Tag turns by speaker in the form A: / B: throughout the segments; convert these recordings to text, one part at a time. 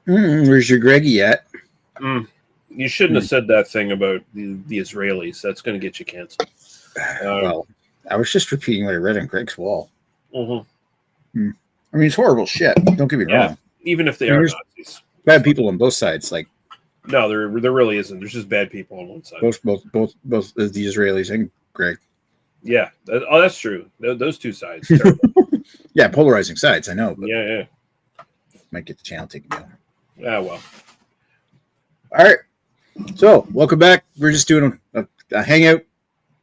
A: Where's your Greggy at?
B: You shouldn't have said that thing about the Israelis. That's going to get you canceled.
A: Well, I was just repeating what I read on Greg's wall.
B: Mm-hmm.
A: I mean, it's horrible shit. Don't get me wrong.
B: Even if they are Nazis.
A: Bad people on both sides. Like,
B: no, there really isn't. There's just bad people on one side.
A: Both the Israelis and Greg.
B: Yeah. That's true. Those two sides.
A: Yeah, polarizing sides. I know. But
B: yeah.
A: Might get the channel taken down.
B: Yeah, well.
A: All right. So, welcome back. We're just doing a hangout.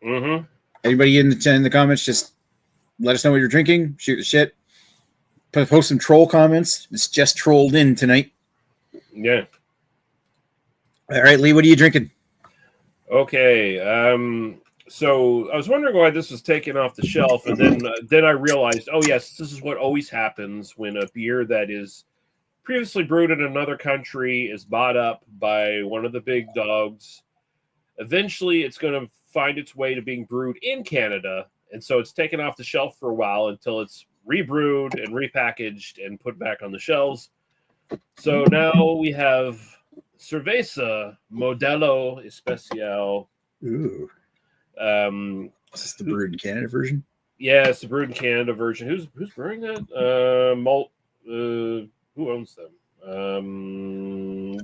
B: Mm-hmm.
A: Anybody in the comments, just let us know what you're drinking. Shoot the shit. Post some troll comments. It's just trolled in tonight.
B: Yeah.
A: All right, Lee, what are you drinking?
B: Okay. So I was wondering why this was taken off the shelf, and then I realized, oh yes, this is what always happens when a beer that is previously brewed in another country is bought up by one of the big dogs. Eventually, it's going to find its way to being brewed in Canada, and so it's taken off the shelf for a while until it's rebrewed and repackaged and put back on the shelves. So now we have Cerveza Modelo Especial.
A: Ooh. Is this the brewed in Canada version?
B: Yeah, it's the brewed in Canada version. Who's brewing that? Malt. Who owns them?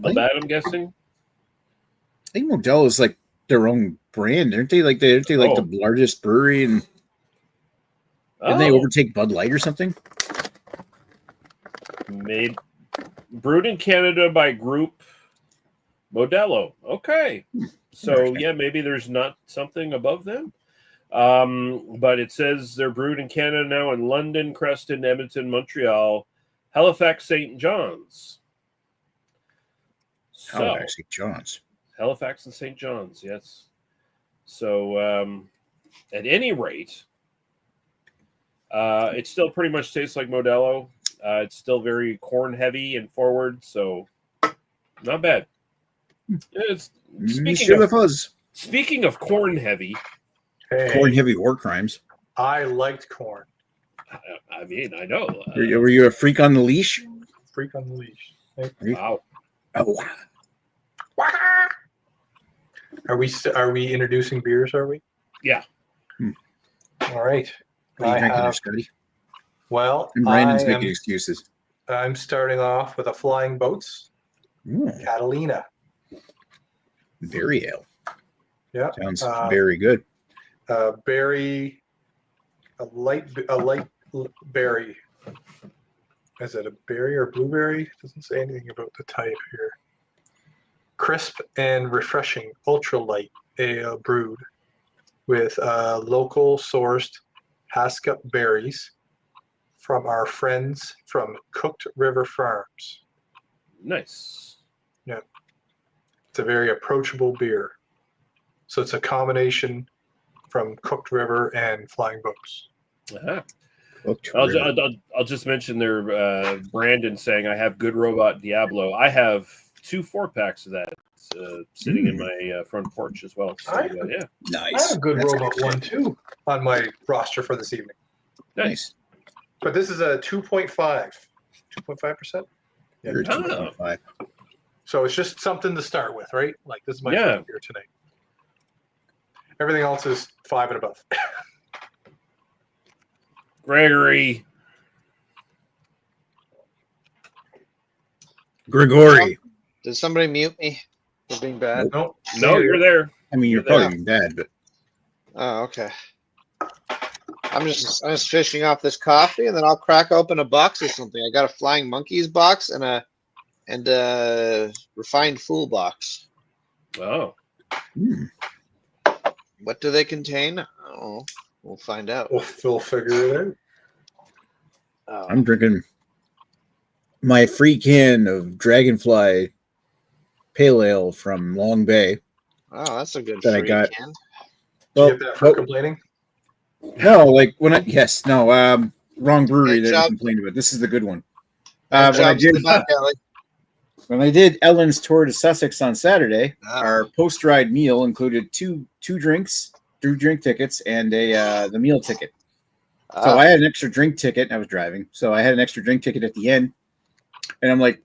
B: Labatt, I'm guessing.
A: I think Modelo is like their own brand, aren't they? Like the largest brewery, and didn't they overtake Bud Light or something?
B: Brewed in Canada by Group Modelo. Okay. So, yeah, maybe there's not something above them. But it says they're brewed in Canada now in London, Creston, Edmonton, Montreal, Halifax, St. John's.
A: Halifax, St. John's.
B: Halifax and St. John's, yes. So, at any rate, it still pretty much tastes like Modelo. It's still very corn heavy and forward, so not bad. Speaking of corn heavy,
A: corn heavy war crimes.
C: I liked corn.
B: I mean, I know.
A: Were you a freak on the leash?
C: Freak on the leash.
B: Wow.
A: Oh.
C: Are we introducing beers? Are we?
B: Yeah.
C: All right.
A: What are you drinking there, Scotty?
C: Well,
A: and Brandon's making excuses.
C: I'm starting off with a Flying Boats Catalina.
A: Berry ale.
C: Yeah.
A: Sounds very good.
C: A light berry. Is it a berry or blueberry? It doesn't say anything about the type here. Crisp and refreshing, ultralight ale brewed with local sourced Haskell berries from our friends from Cooked River Farms.
B: Nice.
C: Yeah. It's a very approachable beer. So it's a combination from Cooked River and Flying Boats.
B: Uh-huh. I'll just mention their Brandon saying, I have Good Robot Diablo. I have 2 4-packs of that sitting in my front porch as well. So, yeah.
A: Nice.
C: I have a Good Robot one too on my roster for this evening.
B: Nice.
C: But this is a 2.5%. 2.5%?
A: Yeah, 2.5.
C: So it's just something to start with, right? Like this is my favorite beer tonight. Everything else is 5 and above.
B: Gregory.
A: Gregory.
D: Did somebody mute me for being bad?
C: Nope.
B: No, you're there.
A: I mean, you're probably being bad, but.
D: Oh, okay. I'm just fishing off this coffee, and then I'll crack open a box or something. I got a Flying Monkeys box and a Refined Fool box.
B: Oh.
D: What do they contain? Oh, we'll find out.
C: We'll figure it
D: out.
A: I'm drinking my free can of Dragonfly Pale Ale from Long Bay.
D: Oh, that's a good
A: that
D: free
A: I got.
D: can.
C: Well, did you get that for complaining?
A: No, like when wrong brewery that I complained about. This is the good one. When I did Ellen's tour to Sussex on Saturday, our post-ride meal included two drink tickets and the meal ticket. So I had an extra drink ticket. I was driving, so I had an extra drink ticket at the end, and I'm like,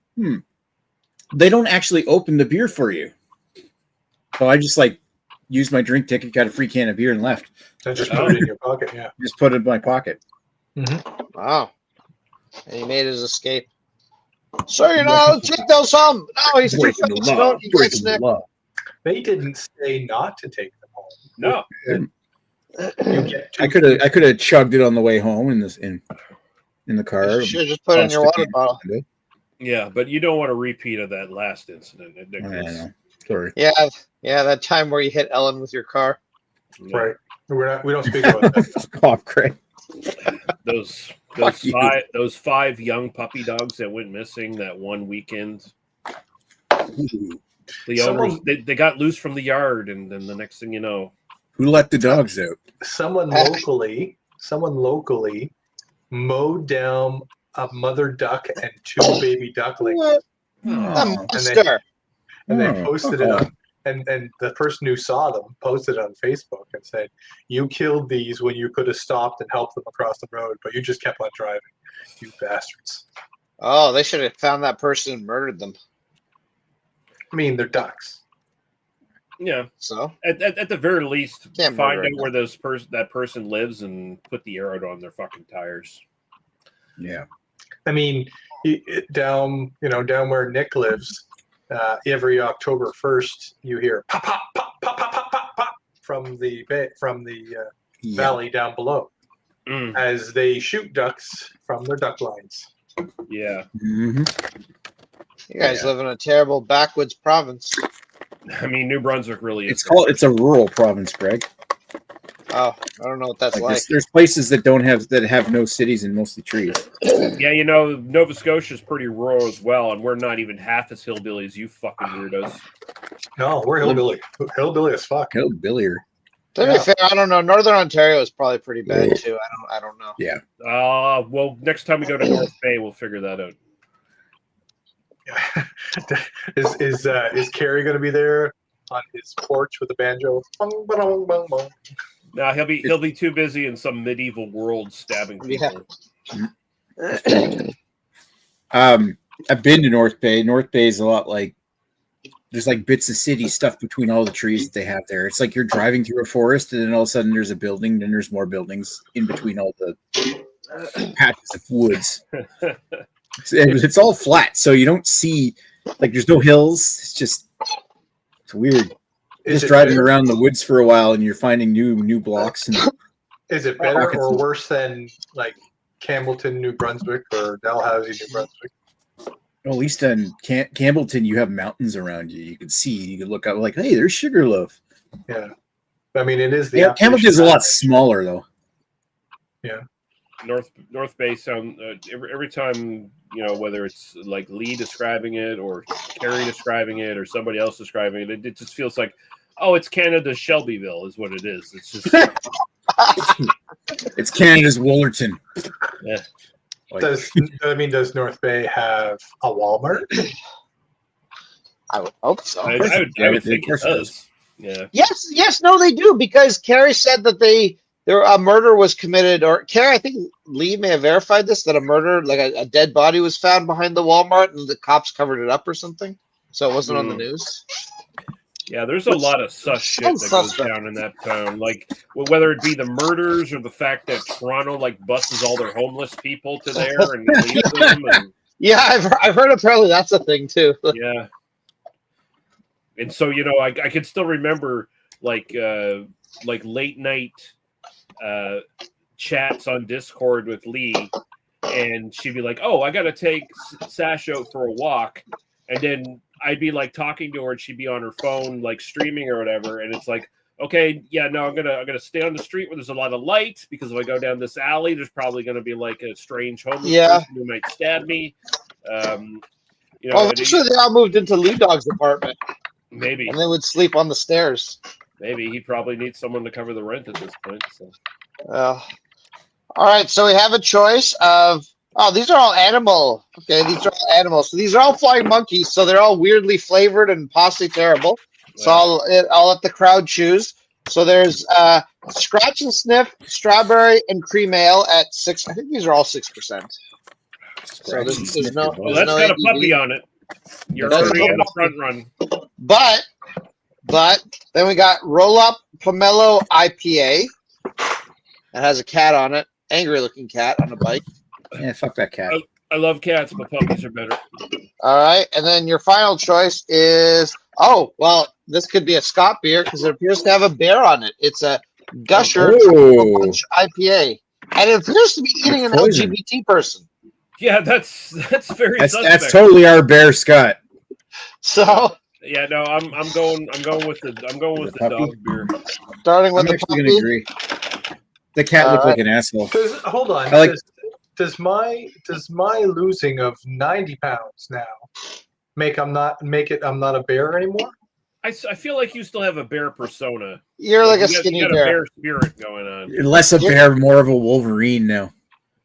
A: they don't actually open the beer for you. So I just like used my drink ticket, got a free can of beer, and left.
C: I just put it in your pocket. Yeah.
A: Just put it in my pocket.
D: Wow. And he made his escape. So you're not allowed to take those home. No, he's too
A: Breaking the
D: fucking
A: law.
D: stoned. He gets
A: Breaking the
D: Nick.
A: law.
C: They didn't say not to take them home.
B: No.
C: You get
A: I could have chugged it on the way home in the car.
D: You should have just put it in your water bottle.
B: Yeah, but you don't want a repeat of that last incident.
A: I know. Sorry.
D: Yeah, that time where you hit Ellen with your car.
C: Right. We don't speak about that.
A: Cough, Craig.
B: Those
A: Fuck you.
B: those 5 young puppy dogs that went missing that one weekend. The owners they got loose from the yard, and then the next thing you know,
A: Who let the dogs out?
C: Someone locally mowed down a mother duck and 2 baby ducklings.
A: What?
C: And they posted it on, and the person who saw them posted it on Facebook and said, "You killed these when you could have stopped and helped them across the road, but you just kept on driving, you bastards."
D: Oh, they should have found that person and murdered them.
C: I mean, they're ducks.
B: yeah.
D: So
B: At the very least,
D: Can't
B: find
D: murder
B: out where that person lives and put the arrow on their fucking tires.
A: Yeah.
C: I mean, down where Nick lives, every October 1st, you hear pop, pop, pop, pop, pop, pop, pop, pop from the valley down below as they shoot ducks from their duck lines.
B: Yeah.
A: Mm-hmm.
D: you guys live in a terrible backwoods province.
B: I mean, New Brunswick really is.
A: It's a rural province, Greg.
D: Oh, I don't know what that's like.
A: There's places that have no cities and mostly trees.
B: Yeah, Nova Scotia is pretty rural as well, and we're not even half as hillbilly as you fucking weirdos.
C: No, we're hillbilly as fuck.
A: Hillbillier.
D: To be fair, I don't know. Northern Ontario is probably pretty bad too. I don't know.
A: Yeah.
B: Well, next time we go to North Bay, we'll figure that out.
C: Is Carrie going to be there on his porch with a banjo? Bong, bong, bong, bong.
B: No, he'll be too busy in some medieval world stabbing people.
A: I've been to North Bay. North Bay is a lot like there's like bits of city stuff between all the trees that they have there. It's like you're driving through a forest and then all of a sudden there's a building, then there's more buildings in between all the patches of woods. It's all flat, so you don't see like there's no hills. It's weird. Just driving around the woods for a while and you're finding new blocks. And
C: is it better or worse than like Campbellton, New Brunswick, or Dalhousie, New Brunswick?
A: Well, at least in Campbellton, you have mountains around you. You can see, you can look out like, hey, there's Sugarloaf.
C: Yeah. I mean, it is the
A: Campbellton's a lot smaller though.
C: Yeah.
B: North Bay sound every time, whether it's like Lee describing it or Carrie describing it or somebody else describing it, it just feels like, oh, it's Canada's Shelbyville is what it is. It's just
A: it's Canada's Wollerton.
B: Yeah.
C: Does North Bay have a Walmart?
D: I would hope so.
B: I would think it does. Yeah.
D: Yes, no, they do, because Carrie said that a murder was committed, or Carrie, I think Lee may have verified this, that a murder, like a dead body was found behind the Walmart and the cops covered it up or something. So it wasn't on the news.
B: Yeah, there's a lot of sus shit that goes down in that town. Like, whether it be the murders or the fact that Toronto buses all their homeless people to there and leaves them. And,
D: yeah, I've heard apparently that's a thing too.
B: Yeah. And so, I can still remember like late night chats on Discord with Lee, and she'd be like, "Oh, I gotta take Sash out for a walk," and then I'd be like talking to her, and she'd be on her phone, like streaming or whatever, and it's like, okay, yeah, no, I'm gonna stay on the street where there's a lot of light, because if I go down this alley, there's probably gonna be like a strange homeless person who might stab me.
D: Eventually they all moved into Lee Dog's apartment.
B: Maybe,
D: and they would sleep on the stairs.
B: Maybe he probably needs someone to cover the rent at this point. So.
D: All right, so we have a choice of. Oh, these are all animal. Okay, these are all animals. So these are all flying monkeys. So they're all weirdly flavored and possibly terrible. So I'll let the crowd choose. So there's Scratch and Sniff, Strawberry, and Cream Ale at 6. I think these are all 6%. So there's no.
B: Well, that's got a puppy on it. You're
A: That's
B: already
A: right.
B: in the front run.
D: But then we got Roll Up Pomelo IPA. It has a cat on it, angry looking cat on a bike.
A: Yeah, fuck that cat.
B: I love cats, but puppies are better.
D: All right, and then your final choice is this could be a Scott beer because it appears to have a bear on it. It's a Gusher Tropical Punch IPA, and it appears to be eating an
A: Poison.
D: LGBT person.
B: Yeah, that's very
A: That's
B: suspect.
A: totally our bear, Scott.
D: So
B: Yeah, no, I'm going with the
A: puppy?
B: dog beer.
D: starting with
A: I'm
D: the
A: actually going to
D: puppy.
A: agree. The cat looked like an asshole.
C: Hold on.
A: I like-
C: Does my losing of 90 pounds now make I'm not a bear anymore?
B: I feel like you still have a bear persona.
D: You're like a
B: you
D: skinny
B: got a
D: bear.
B: bear spirit going on.
A: You're less a bear, more of a Wolverine now.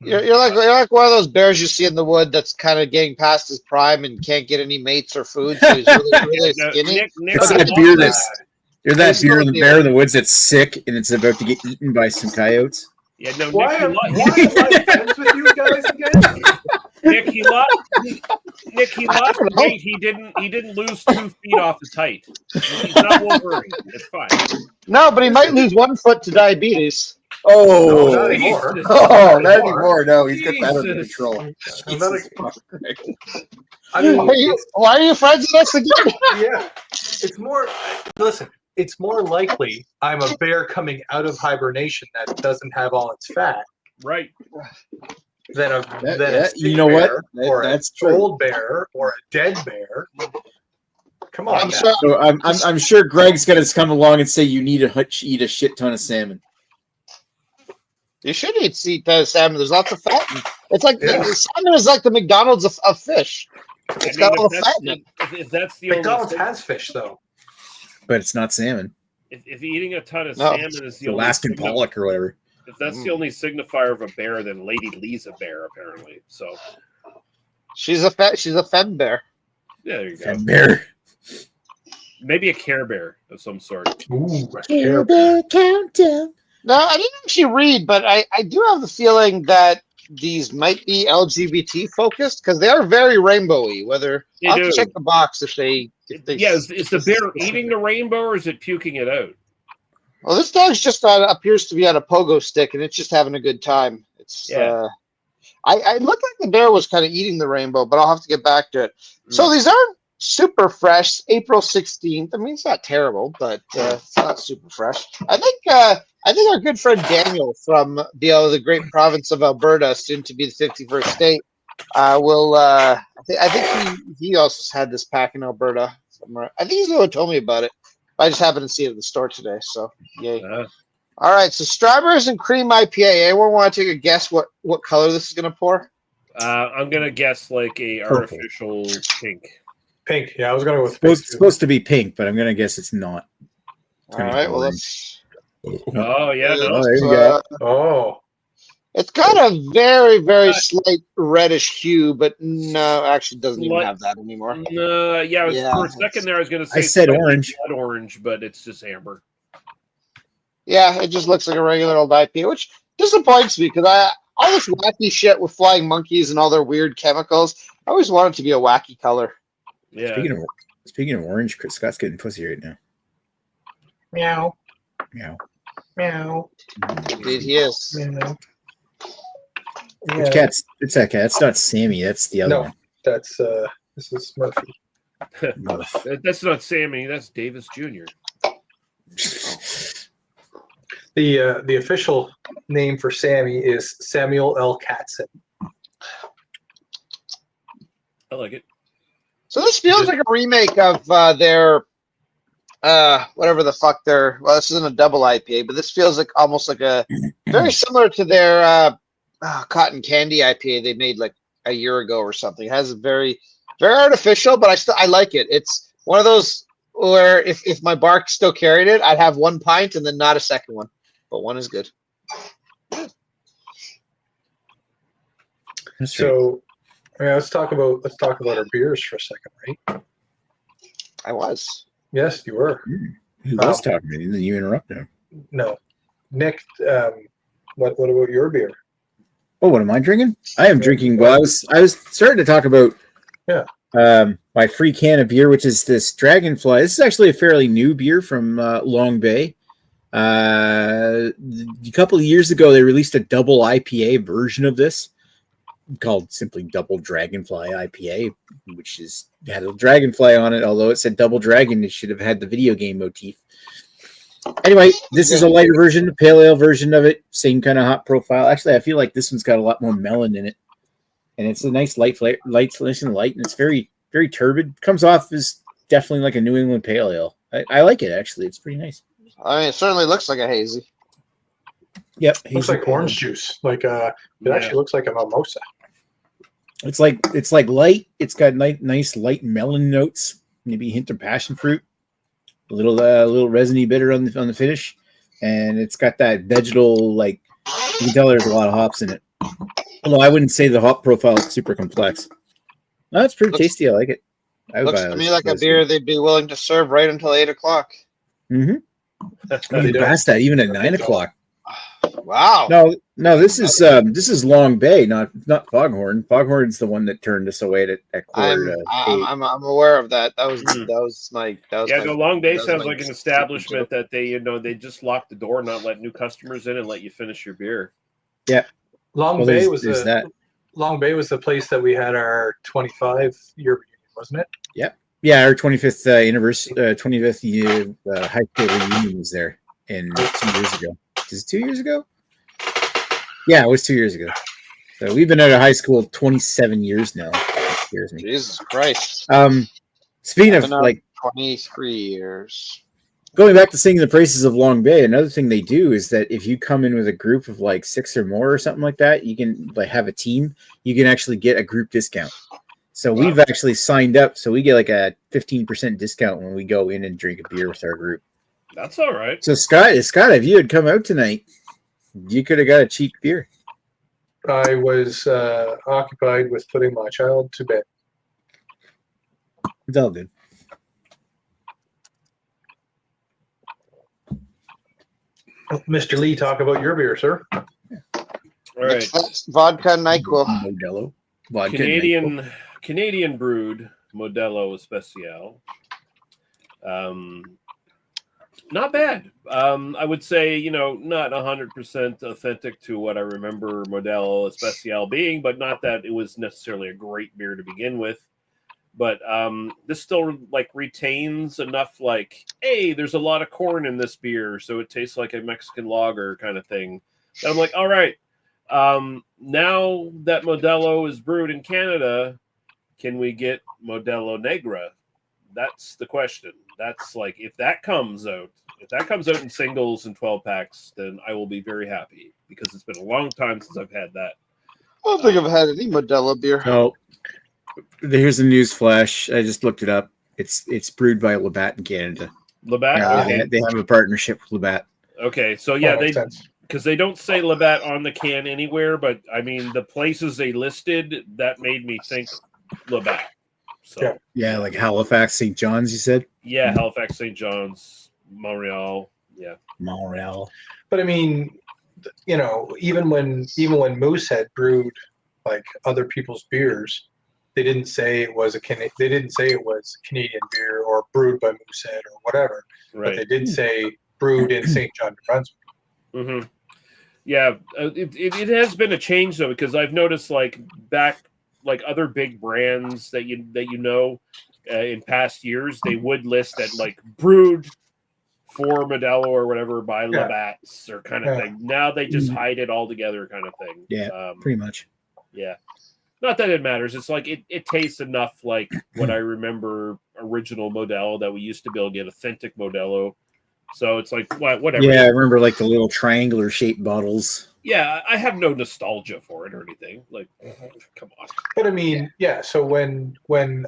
D: You're like one of those bears you see in the wood that's kind of getting past his prime and can't get any mates or food, so he's really
B: Now,
D: skinny.
B: Nick,
A: It's
B: I
A: that
B: love
A: beer
B: that.
A: You're that
D: There's no
A: bear in the
D: beer.
A: bear in the woods that's sick and it's about to get eaten by some coyotes.
B: Yeah, no,
C: Why
B: Nick,
C: am I friends with you guys again?
B: he lost
D: don't know.
B: weight. He didn't lose 2 feet off his height. He's not Wolverine. It's fine.
D: No, but he might lose 1 foot to diabetes.
C: No, not anymore.
B: Jesus.
A: Oh,
C: not anymore.
A: No, he's got that under
B: Jesus.
A: control.
C: I'm not
A: Jesus fuck.
C: I mean,
D: Why are you friends with us again?
C: yeah, it's more. Listen, it's more likely I'm a bear coming out of hibernation that doesn't have all its fat
B: Right.
C: than a
A: Yeah,
C: than
A: yeah,
C: a sick
A: you know what?
C: bear or
A: That's
C: an
A: true.
C: old bear or a dead bear. Come on,
D: I'm
C: now.
D: sure,
A: So I'm sure Greg's gonna come along and say you need to eat a shit ton of salmon.
D: you should eat salmon. There's lots of fat. It's like
C: Yeah.
D: salmon is like the McDonald's of fish. It's got all the fat in it.
B: If that's the only
C: McDonald's has fish though.
A: But it's not salmon.
B: if eating a ton of
D: No.
B: salmon is
A: It's
B: the only
A: Alaskan pollock or whatever.
B: if that's the only signifier of a bear, then Lady Lee's a bear apparently. So
D: She's a fem bear.
B: yeah, there you go.
A: And bear.
B: Maybe a Care Bear of some sort.
C: Ooh, a Care Bear.
A: Countdown.
D: No, I didn't actually read, but I do have the feeling that these might be LGBT focused because they are very rainbowy. Whether
B: They
D: I'll have
B: do.
D: to check the box if they.
B: Yeah, is the bear eating the rainbow or is it puking it out?
D: Well, this dog's just appears to be on a pogo stick and it's just having a good time. It's
B: Yeah.
D: I looked like the bear was kind of eting the rainbow, but I'll have to get back to it. So these aren't super fresh. April 16th. I mean, it's not terrible, but it's not super fresh. I think our good friend Daniel from the great province of Alberta, soon to be the 51st state, will. I think he also had this pack in Alberta somewhere. I think he's the one who told me about it. I just happened to see it at the store today, so yay. All right, so strawberries and cream IPA. Anyone want to take a guess what color this is going to pour?
B: I'm gonna guess like a
A: Purple.
B: artificial pink.
C: Pink. Yeah, I was going with pink.
A: It's supposed to be pink, but I'm gonna guess it's not. It's
D: All
A: gonna be
D: right, well,
A: orange.
B: Oh yeah, no.
A: Oh, there you go.
C: Oh,
D: It's got a very, very slight reddish hue, but no, actually doesn't even have that anymore.
B: Yeah, for a second there I was gonna say
A: I said
B: slightly
A: orange.
B: blood orange, but it's just amber.
D: Yeah, it just looks like a regular old IPA, which disappoints me because all this wacky shit with flying monkeys and all their weird chemicals, I always wanted it to be a wacky color.
B: Yeah.
A: Speaking of orange, Chris Scott's getting pussy right now.
C: meow,
A: Meow.
C: meow,
D: Indeed, he is.
C: meow.
A: Which
C: Yeah,
A: cat's? It's that cat. It's not Sammy. That's the other
C: No.
A: one.
C: that's this is Murphy.
B: That's not Sammy, that's Davis Jr.
C: The official name for Sammy is Samuel L. Katzen.
B: I like it.
D: So this feels like a remake of their whatever the fuck well, this isn't a double IPA, but this feels like almost like a very similar to their cotton candy IPA they made like a year ago or something. It has a very, very artificial, but I like it. It's one of those where if my bark still carried it, I'd have 1 pint and then not a second one, but one is good.
C: So, let's talk about our beers for a second, right?
D: I was.
C: Yes, you were.
A: He was talking to me, then you interrupt him.
C: No, Nick. What about your beer?
A: Oh, what am I drinking? I am drinking. Well, I was starting to talk about.
C: Yeah.
A: my free can of beer, which is this Dragonfly. This is actually a fairly new beer from Long Bay. A couple of years ago, they released a double IPA version of this called simply Double Dragonfly IPA, which had a dragonfly on it. Although it said Double Dragon, it should have had the video game motif. Anyway, this is a lighter version, a pale ale version of it. Same kind of hop profile. Actually, I feel like this one's got a lot more melon in it, and it's a nice light, nice and light, and it's very, very turbid. Comes off as definitely like a New England pale ale. I like it actually. It's pretty nice.
D: I mean, it certainly looks like a hazy.
A: Yep,
C: Looks like orange juice. Like it actually looks like a mimosa.
A: It's like light. It's got nice light melon notes, maybe a hint of passion fruit, a little resiny bitter on the finish, and it's got that vegetal, like, you can tell there's a lot of hops in it. Although I wouldn't say the hop profile is super complex. No, it's pretty tasty. I like it.
D: Looks to me like a beer they'd be willing to serve right until 8 o'clock.
A: Mm-hmm. Past that, even at 9 o'clock.
D: Wow.
A: No. This is Long Bay, not Foghorn. Foghorn's the one that turned us away at quarter to 8.
D: I'm aware of that. That was my.
B: Long Bay sounds like an establishment that they just lock the door, not let new customers in, and let you finish your beer.
A: Yeah.
C: Long Bay was the place that we had our 25-year reunion, wasn't it?
A: Yep. Yeah, our 25th anniversary, 25th year high school reunion was there 2 years ago. Is it 2 years ago? Yeah, it was 2 years ago. So we've been out of high school 27 years now.
D: Jesus Christ.
A: Speaking of like
D: 23 years.
A: Going back to singing the praises of Long Bay, another thing they do is that if you come in with a group of like 6 or more or something like that, you can like have a team, you can actually get a group discount. So we've actually signed up, so we get like a 15% discount when we go in and drink a beer with our group.
B: That's all right.
A: So Scott, if you had come out tonight, you could have got a cheap beer.
C: I was occupied with putting my child to bed.
A: It's all good.
C: Mr. Lee, talk about your beer, sir.
B: All right.
D: Vodka NyQuil.
A: Modelo. Vodka
B: Canadian brewed Modelo Especial. Not bad. I would say, not 100% authentic to what I remember Modelo Especial being, but not that it was necessarily a great beer to begin with. But this still retains enough hey, there's a lot of corn in this beer, so it tastes like a Mexican lager kind of thing. And I'm like, all right, now that Modelo is brewed in Canada, can we get Modelo Negra? That's the question. That's if that comes out in singles and 12 packs, then I will be very happy because it's been a long time since I've had that.
D: I don't think I've had any Modelo beer.
A: Oh, here's a news flash. I just looked it up. It's brewed by Labatt in Canada.
B: Labatt? Okay.
A: They have a partnership with Labatt.
B: Okay, so because they don't say Labatt on the can anywhere, but I mean the places they listed, that made me think Labatt. So
A: yeah, like Halifax, St. John's, you said?
B: Yeah, Halifax, St. John's, Montreal. Yeah.
A: Montreal.
C: But I mean, even when Moose had brewed other people's beers, they didn't say it was Canadian beer or brewed by Moosehead or whatever.
B: Right.
C: But they did say brewed in St. John, New Brunswick.
B: Mm-hmm. Yeah, it has been a change though, because I've noticed back other big brands that in past years, they would list that brewed for Modelo or whatever by Labatt's or kind of thing. Now they just hide it all together kind of thing.
A: Yeah, pretty much.
B: Yeah. Not that it matters. It's it tastes enough like what I remember original Modelo that we used to be able to get authentic Modelo. So it's whatever.
A: Yeah, I remember the little triangular shaped bottles.
B: Yeah, I have no nostalgia for it or anything. Come on.
C: But I mean, so when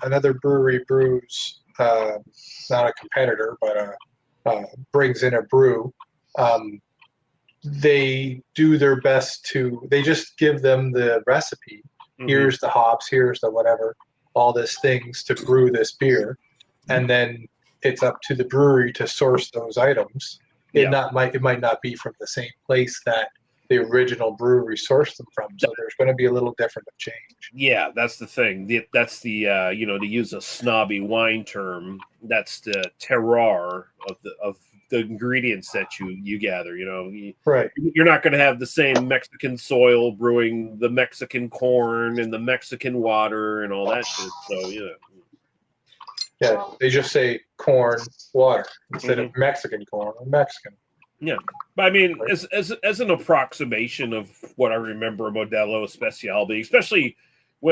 C: another brewery brews, not a competitor, but brings in a brew, they do their best they just give them the recipe. Mm-hmm. Here's the hops, here's the whatever, all these things to brew this beer. And then it's up to the brewery to source those items. It might not be from the same place that the original brewery sourced them from. So there's going to be a little different of change.
B: Yeah, that's the thing. That's the to use a snobby wine term, that's the terroir of the ingredients that you gather.
C: Right.
B: You're not going to have the same Mexican soil brewing the Mexican corn and the Mexican water and all that shit. So
C: Yeah, they just say corn water instead of Mexican corn or Mexican.
B: Yeah, but I mean, as an approximation of what I remember a Modelo Especial being, especially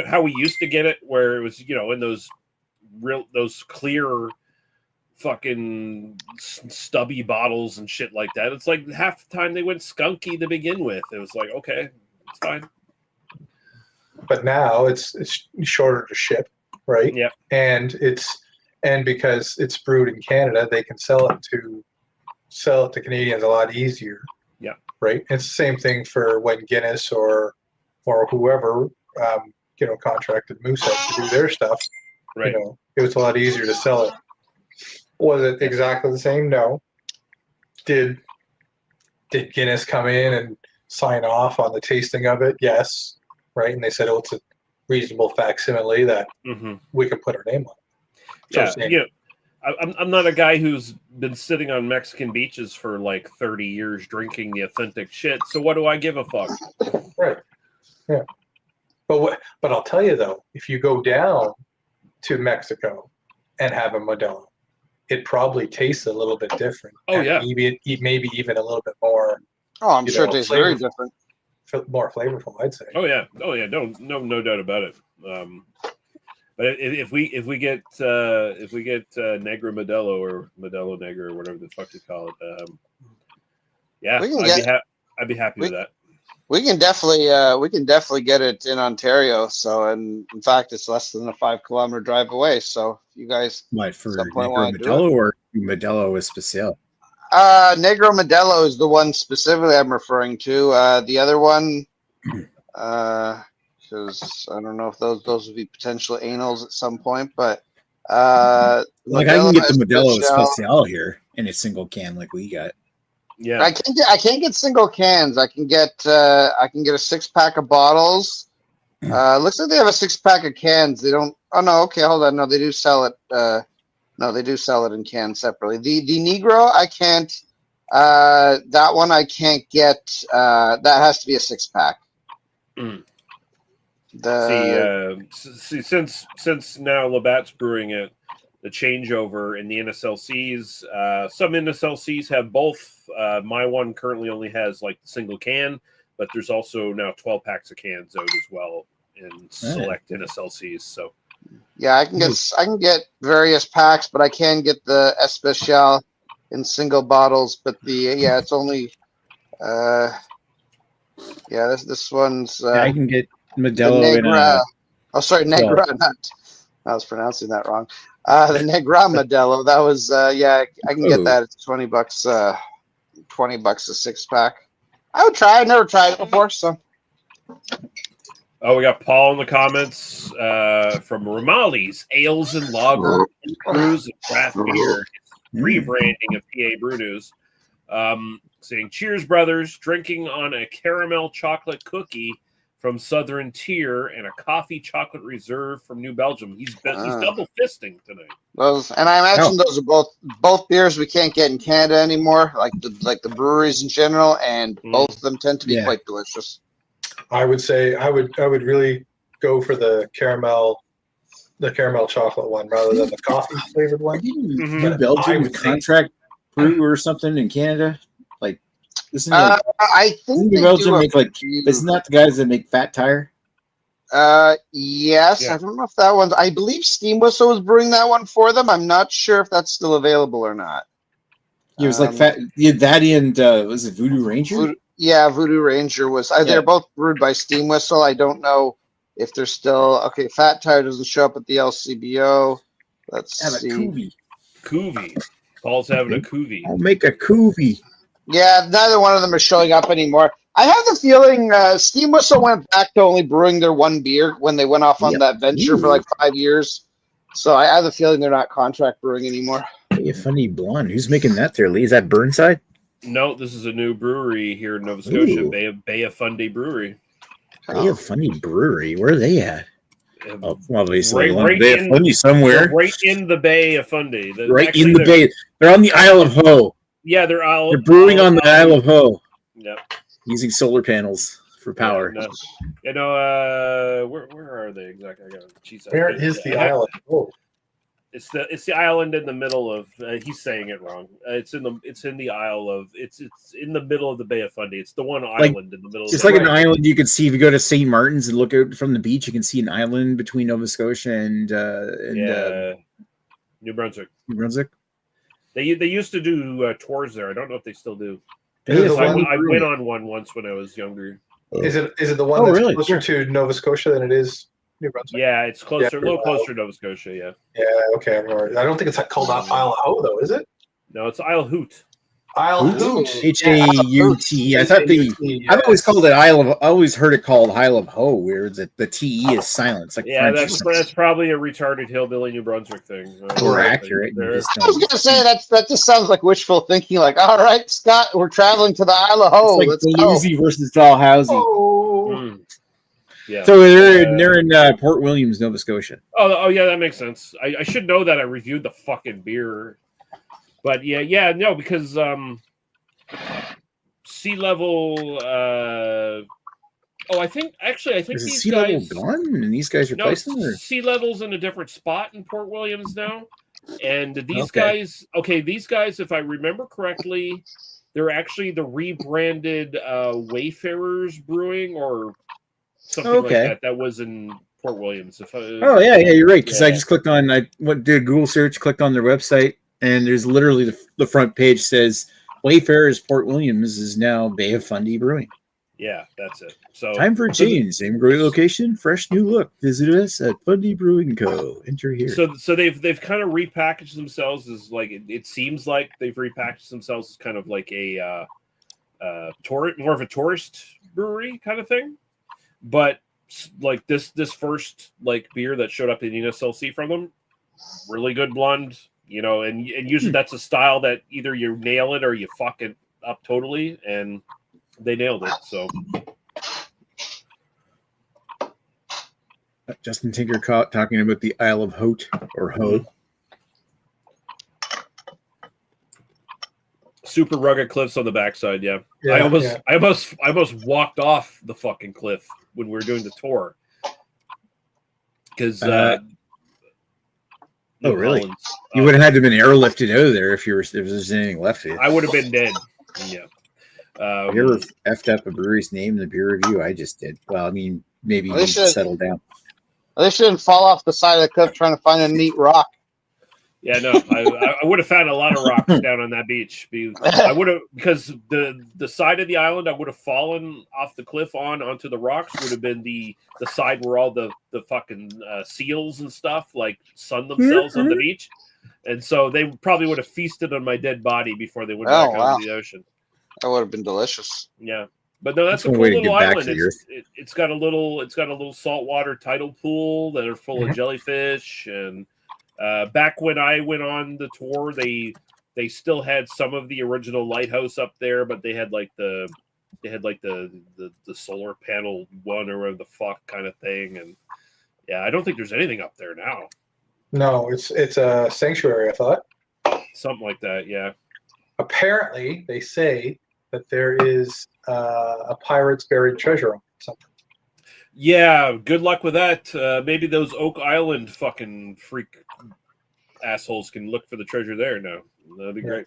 B: how we used to get it, where it was in those clear fucking stubby bottles and shit like that. It's like half the time they went skunky to begin with. It was like, okay, it's fine.
C: But now it's shorter to ship, right?
B: Yeah,
C: and because it's brewed in Canada, they can sell it to Canadians a lot easier.
B: Yeah.
C: Right. It's the same thing for when Guinness or whoever contracted Moosehead to do their stuff.
B: Right.
C: It was a lot easier to sell it. Was it exactly the same? No. Did Guinness come in and sign off on the tasting of it? Yes. Right. And they said, it's a reasonable facsimile that we can put our name on. So
B: I'm not a guy who's been sitting on Mexican beaches for like 30 years drinking the authentic shit. So what do I give a fuck?
C: Right. Yeah. But I'll tell you though, if you go down to Mexico and have a Modelo, it probably tastes a little bit different.
B: Oh yeah.
C: Maybe even a little bit more.
D: Oh, I'm sure it tastes very different.
C: More flavorful, I'd say.
B: Oh yeah. No doubt about it. But if we get Negra Modelo or Modelo Negra or whatever the fuck you call it, I'd be happy with that.
D: We can definitely get it in Ontario. So, and in fact, it's less than a 5-kilometer drive away. So, if you guys
A: for Negra Modelo or Modelo Especial?
D: Negro Modelo is the one specifically I'm referring to. The other one, because I don't know if those would be potential anals at some point, but
A: I can get the Modelo Especial here in a single can like we got.
B: Yeah,
D: I can't get single cans. I can get a 6-pack of bottles. Looks like they have a 6-pack of cans. They don't. Oh no, okay, hold on. No, they do sell it. No, they do sell it in cans separately. The Negro, I can't. That one I can't get. That has to be a 6-pack.
B: Mm. See, since now Labatt's brewing it, the changeover in the NSLCs. Some NSLCs have both. My one currently only has like the single can, but there's also now 12 packs of cans out as well in select NSLCs. So
D: yeah, I can get various packs, but I can get the Especial in single bottles. But it's only this one's
A: I can get Modelo in a.
D: Oh, sorry, Negra. I was pronouncing that wrong. The Negra Modelo. That was I can get that. It's $20. $20 a 6-pack. I would try. I never tried it before, so.
B: Oh, we got Paul in the comments from Ramali's Ales and Lager, Brews and Craft Beer, rebranding of PA Brew News, saying, "Cheers, brothers! Drinking on a caramel chocolate cookie from Southern Tier and a coffee chocolate reserve from New Belgium." He's double fisting tonight.
D: Those, and I imagine those are both beers we can't get in Canada anymore, like the breweries in general, and both of them tend to be quite delicious.
C: I would say I would really go for the caramel chocolate one rather than the coffee flavored one.
A: New Belgium contract brew or something in Canada, like isn't
D: I think
A: New Belgium make isn't that the guys that make Fat Tire?
D: Yes, yeah. I don't know if that one's. I believe Steam Whistle was brewing that one for them. I'm not sure if that's still available or not.
A: It was like that and was it Voodoo Ranger?
D: Voodoo Ranger was. They're both brewed by Steam Whistle. I don't know if they're still okay. Fat Tire doesn't show up at the LCBO. Let's see.
B: Cuvee. Paul's having a cuvee.
A: I'll make a cuvee.
D: Yeah, neither one of them are showing up anymore. I have the feeling Steam Whistle went back to only brewing their one beer when they went off on that venture for like 5 years. So I have the feeling they're not contract brewing anymore.
A: Hey, a funny blonde. Who's making that there, Lee? Is that Burnside?
B: No, this is a new brewery here in Nova Scotia,
A: Ooh.
B: Bay of Fundy Brewery.
A: Bay of Fundy Brewery. Where are they at? Oh, obviously,
B: Right
A: Bay of Fundy somewhere.
B: They're right in the Bay of Fundy.
A: Right in the bay. They're on the Isle of Ho.
B: Yeah,
A: They're brewing on the Isle of Ho.
B: Yeah.
A: Using solar panels for power.
B: Yeah, no. You know, where are they exactly?
C: Where is the island? Oh.
B: It's the island in the middle of. He's saying it wrong. It's in the Isle of. It's in the middle of the Bay of Fundy. It's the one island in the middle.
A: It's like an island you can see if you go to St. Martin's and look out from the beach. You can see an island between Nova Scotia and
B: New Brunswick.
A: New Brunswick.
B: They used to do tours there. I don't know if they still do. I went on one once when I was younger.
C: Is it the one that's closer to Nova Scotia than it is New Brunswick?
B: Yeah, it's closer, a little closer to Nova Scotia. Yeah.
C: Yeah. Okay. I don't think it's called Isle of Ho, though, is it?
B: No, it's Isle Hoot.
C: Isle Hoot.
A: H-A-U-T. I thought I've always called it Isle of. I always heard it called Isle of Ho, where the T-E is silent. It's like
B: that's probably a retarded hillbilly New Brunswick thing.
A: Or accurate.
D: I was gonna say that just sounds like wishful thinking. Like, all right, Scott, we're traveling to the Isle of Ho.
A: It's like Dalhousie versus Dalhousie.
C: Oh.
B: Yeah.
A: So they're in Port Williams, Nova Scotia.
B: Oh yeah, that makes sense. I should know that I reviewed the fucking beer. But no, because sea level. I think
A: is
B: these
A: sea
B: guys
A: level gone, and these guys replaced them. Or?
B: Sea level's in a different spot in Port Williams now, and these guys. Okay, these guys, if I remember correctly, they're actually the rebranded Wayfarers Brewing or something like that. That was in Port Williams.
A: Yeah, you're right. Because I just clicked on. Did a Google search, clicked on their website. And there's literally the front page says Wayfarers Port Williams is now Bay of Fundy Brewing.
B: Yeah, that's it. So
A: time for a change. Same great location, fresh new look. Visit us at Fundy Brewing Co. Enter here.
B: So they've kind of repackaged themselves as like it seems like they've repackaged themselves as kind of like a more of a tourist brewery kind of thing. But like this first like beer that showed up in USLC from them, really good blonde. You know, and usually that's a style that either you nail it or you fuck it up totally, and they nailed it. So,
A: Justin Tinker talking about the Isle of Hout or Ho.
B: Super rugged cliffs on the backside. Yeah, I almost walked off the fucking cliff when we were doing the tour because.
A: Oh, really? You would have had to have been airlifted out of there if there's anything left of you.
B: I would have been dead. Yeah.
A: Have you ever effed up a brewery's name in the beer review? I just did. Well, I mean, maybe you settle down.
D: They shouldn't fall off the side of the cliff trying to find a neat rock.
B: Yeah, no, I would have found a lot of rocks down on that beach. I would have, because the side of the island I would have fallen off the cliff onto the rocks would have been the side where all the fucking seals and stuff like sun themselves on the beach, and so they probably would have feasted on my dead body before they went back out to the ocean.
D: That would have been delicious.
B: Yeah, but no, that's a cool little island. It's got a little saltwater tidal pool that are full of jellyfish and. Back when I went on the tour, they still had some of the original lighthouse up there, but they had like the solar panel one or the fuck kind of thing, and I don't think there's anything up there now.
C: No, it's a sanctuary. I thought
B: something like that. Yeah.
C: Apparently, they say that there is a pirate's buried treasure on something.
B: Yeah, good luck with that. Maybe those Oak Island fucking freak assholes can look for the treasure there now. That'd be great.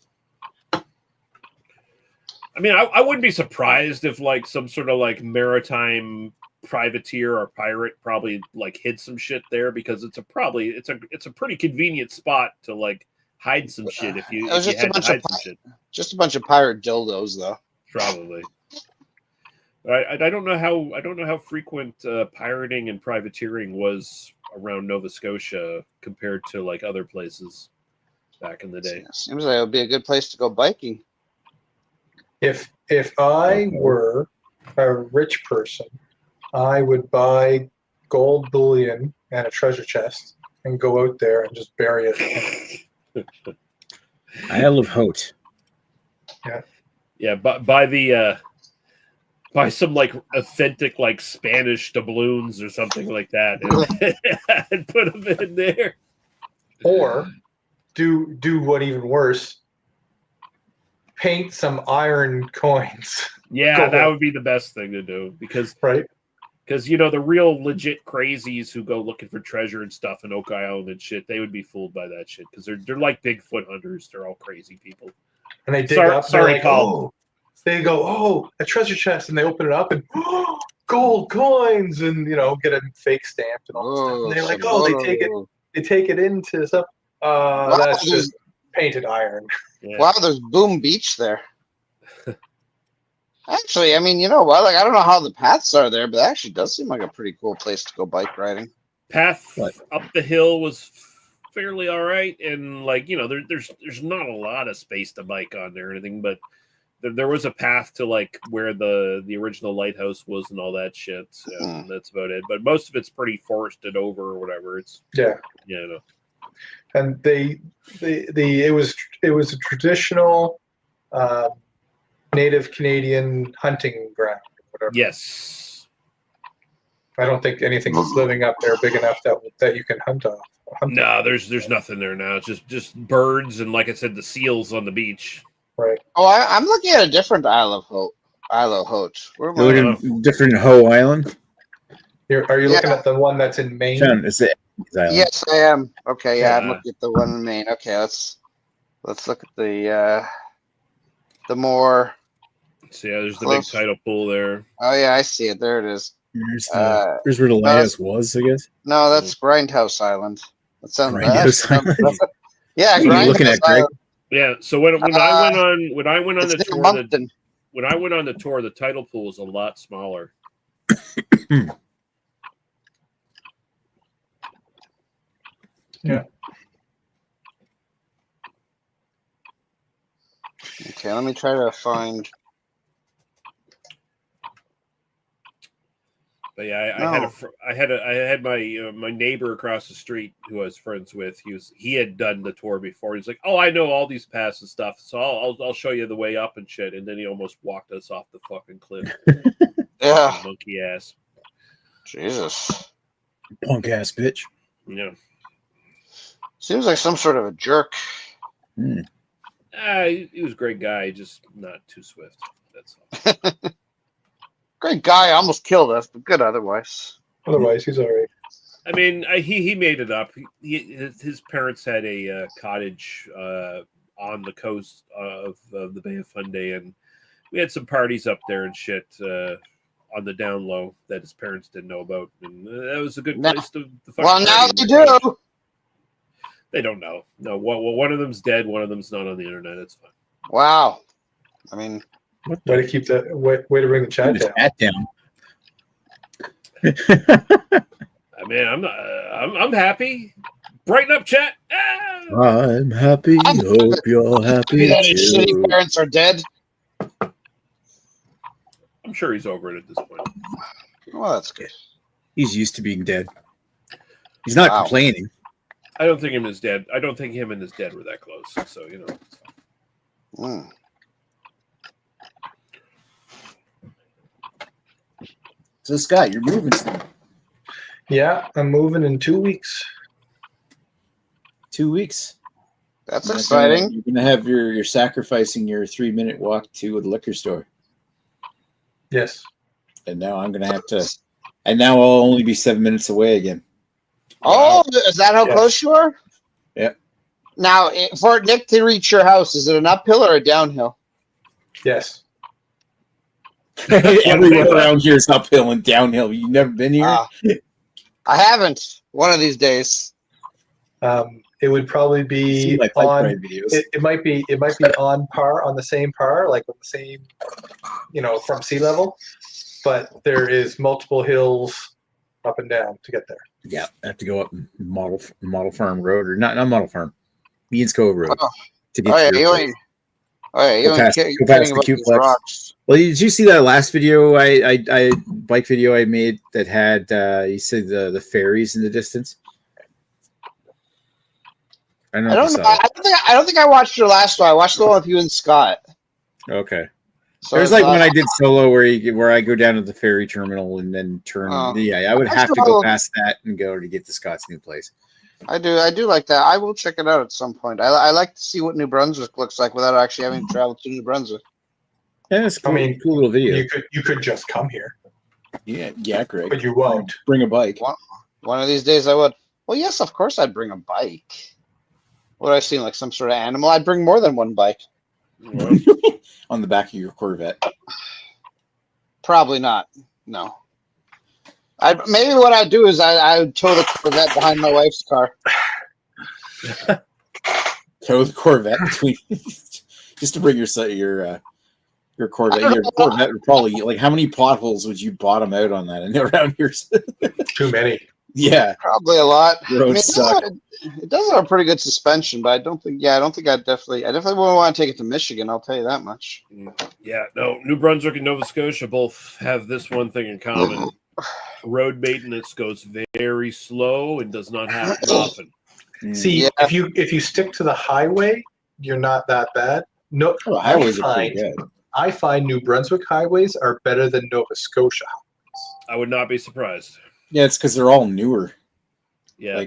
B: I mean, I wouldn't be surprised if like some sort of like maritime privateer or pirate probably like hid some shit there because it's a pretty convenient spot to like hide some shit if you had to hide some shit.
D: Just a bunch of pirate dildos though.
B: Probably. I don't know how frequent pirating and privateering was around Nova Scotia compared to like other places back in the day.
D: Seems like it would be a good place to go biking.
C: If I were a rich person, I would buy gold bullion and a treasure chest and go out there and just bury it.
A: Isle of Hout.
C: Yeah.
B: Yeah, but by some like authentic like Spanish doubloons or something like that, and put them in there.
C: Or do what even worse. Paint some iron coins.
B: Yeah, that would be the best thing to do because
C: right.
B: Because the real legit crazies who go looking for treasure and stuff in Oak Island and shit, they would be fooled by that shit because they're like Bigfoot hunters. They're all crazy people.
C: And they dig up. Sorry, like, they go, oh, a treasure chest, and they open it up and gold coins, and get a fake stamped and all stuff. And they're like, they take it into stuff. That's just painted iron.
D: Yeah. Wow, there's Boom Beach there. Actually, I mean, you know what? Like, I don't know how the paths are there, but that actually does seem like a pretty cool place to go bike riding.
B: Path up the hill was fairly all right, and like there's not a lot of space to bike on there or anything, but there was a path to like where the original lighthouse was and all that shit. And that's about it. But most of it's pretty forested over or whatever. It's
C: And it was a traditional. Native Canadian hunting ground. Whatever.
B: Yes.
C: I don't think anything is living up there big enough that you can hunt off.
B: No, there's nothing there now. It's just birds and, like I said, the seals on the beach.
C: Right.
D: Oh, I'm looking at a different Isle of Haute.
A: Different Ho Island?
C: Are you looking at the one that's in Maine?
A: John, is it Island?
D: Yes, I am. Okay, yeah, I'm looking at the one in Maine. Okay, let's look at the more.
B: So yeah, there's the big tidal pool there.
D: Oh yeah, I see it. There it is.
A: Here's where the lighthouse was, I guess.
D: No, that's Grindhouse Island. That sounds
A: Grindhouse Island.
D: Yeah,
A: Grindhouse looking at Greg.
B: Yeah. So when I went on the tour, the tidal pool was a lot smaller.
C: Yeah.
D: Okay, let me try to find.
B: But yeah, I had my neighbor across the street who I was friends with. He had done the tour before. He's like, oh, I know all these paths and stuff, so I'll show you the way up and shit. And then he almost walked us off the fucking cliff.
D: Yeah,
B: monkey ass.
D: Jesus,
A: punk ass bitch.
B: Yeah,
D: seems like some sort of a jerk.
B: He was a great guy, just not too swift. That's all.
D: Great guy, almost killed us, but good otherwise.
C: Otherwise, he's all right.
B: I mean, he made it up. His parents had a cottage on the coast of the Bay of Fundy, and we had some parties up there and shit on the down low that his parents didn't know about, and that was a good place to
D: well, now they do.
B: They don't know. No, one of them's dead. One of them's not on the internet. It's fine.
D: Wow. I mean,
C: way to keep that. Way to bring the chat down.
B: I mean, I'm happy. Brighten up, chat. Ah!
A: I'm happy. Hope you're happy
D: that his
A: too.
D: shitty parents are dead.
B: I'm sure he's over it at this point.
D: Well, that's good.
A: He's used to being dead. He's not complaining.
B: I don't think him and his dad. I don't think him and his dad were that close. So
A: So Scott, you're moving.
C: Yeah, I'm moving in 2 weeks.
A: 2 weeks.
D: That's exciting.
A: You're gonna have you're sacrificing your 3-minute walk to the liquor store.
C: Yes.
A: And now I'm gonna have to. And now I'll only be 7 minutes away again.
D: Oh, is that how close you are?
A: Yeah.
D: Now, for Nick to reach your house, is it an uphill or a downhill?
C: Yes.
A: Everywhere around here is uphill and downhill. You've never been here?
D: I haven't. One of these days.
C: It would probably be on. It might be on the same par, like with the same, from sea level. But there is multiple hills up and down to get there.
A: Yeah, I have to go up Model Farm Road, or not Model Farm, Beans Cove Road to get to your place.
D: Go past
A: the Q-Flex. Well, did you see that last video bike video I made that had you said the ferries in the distance? I don't know.
D: I don't think I watched your last one. I watched the one with you and Scott.
A: Okay.
D: So
A: There's
D: it's
A: like
D: not-
A: when I did solo where I go down to the ferry terminal and then turn.
D: Oh.
A: Yeah, I would have to go past that and go to get to Scott's new place.
D: I do like that. I will check it out at some point. I like to see what New Brunswick looks like without actually having to travel to New Brunswick.
A: Yeah, it's cool.
C: I mean,
A: cool little video.
C: You could just come here,
A: Yeah, Greg.
C: but you won't.
A: Bring a bike.
D: One of these days I would. Well, yes, of course I'd bring a bike. What would I seem like, some sort of animal? I'd bring more than one bike.
A: On the back of your Corvette.
D: Probably not. No. Maybe what I'd do is I would tow the Corvette behind my wife's car.
A: Tow the Corvette between, just to bring your Corvette. Your Corvette would probably, like, how many potholes would you bottom out on that? And around here,
C: Too many.
A: yeah,
D: Probably a lot.
A: roads suck.
D: It does have a pretty good suspension, but I don't think I definitely wouldn't want to take it to Michigan, I'll tell you that much.
B: Yeah, no, New Brunswick and Nova Scotia both have this one thing in common. Road maintenance goes very slow and does not happen often.
C: See,
D: Yeah.
C: if you stick to the highway, you're not that bad. No,
A: Oh, highways are pretty good.
C: I find New Brunswick highways are better than Nova Scotia.
B: I would not be surprised.
A: Yeah, it's because they're all newer.
B: Yeah,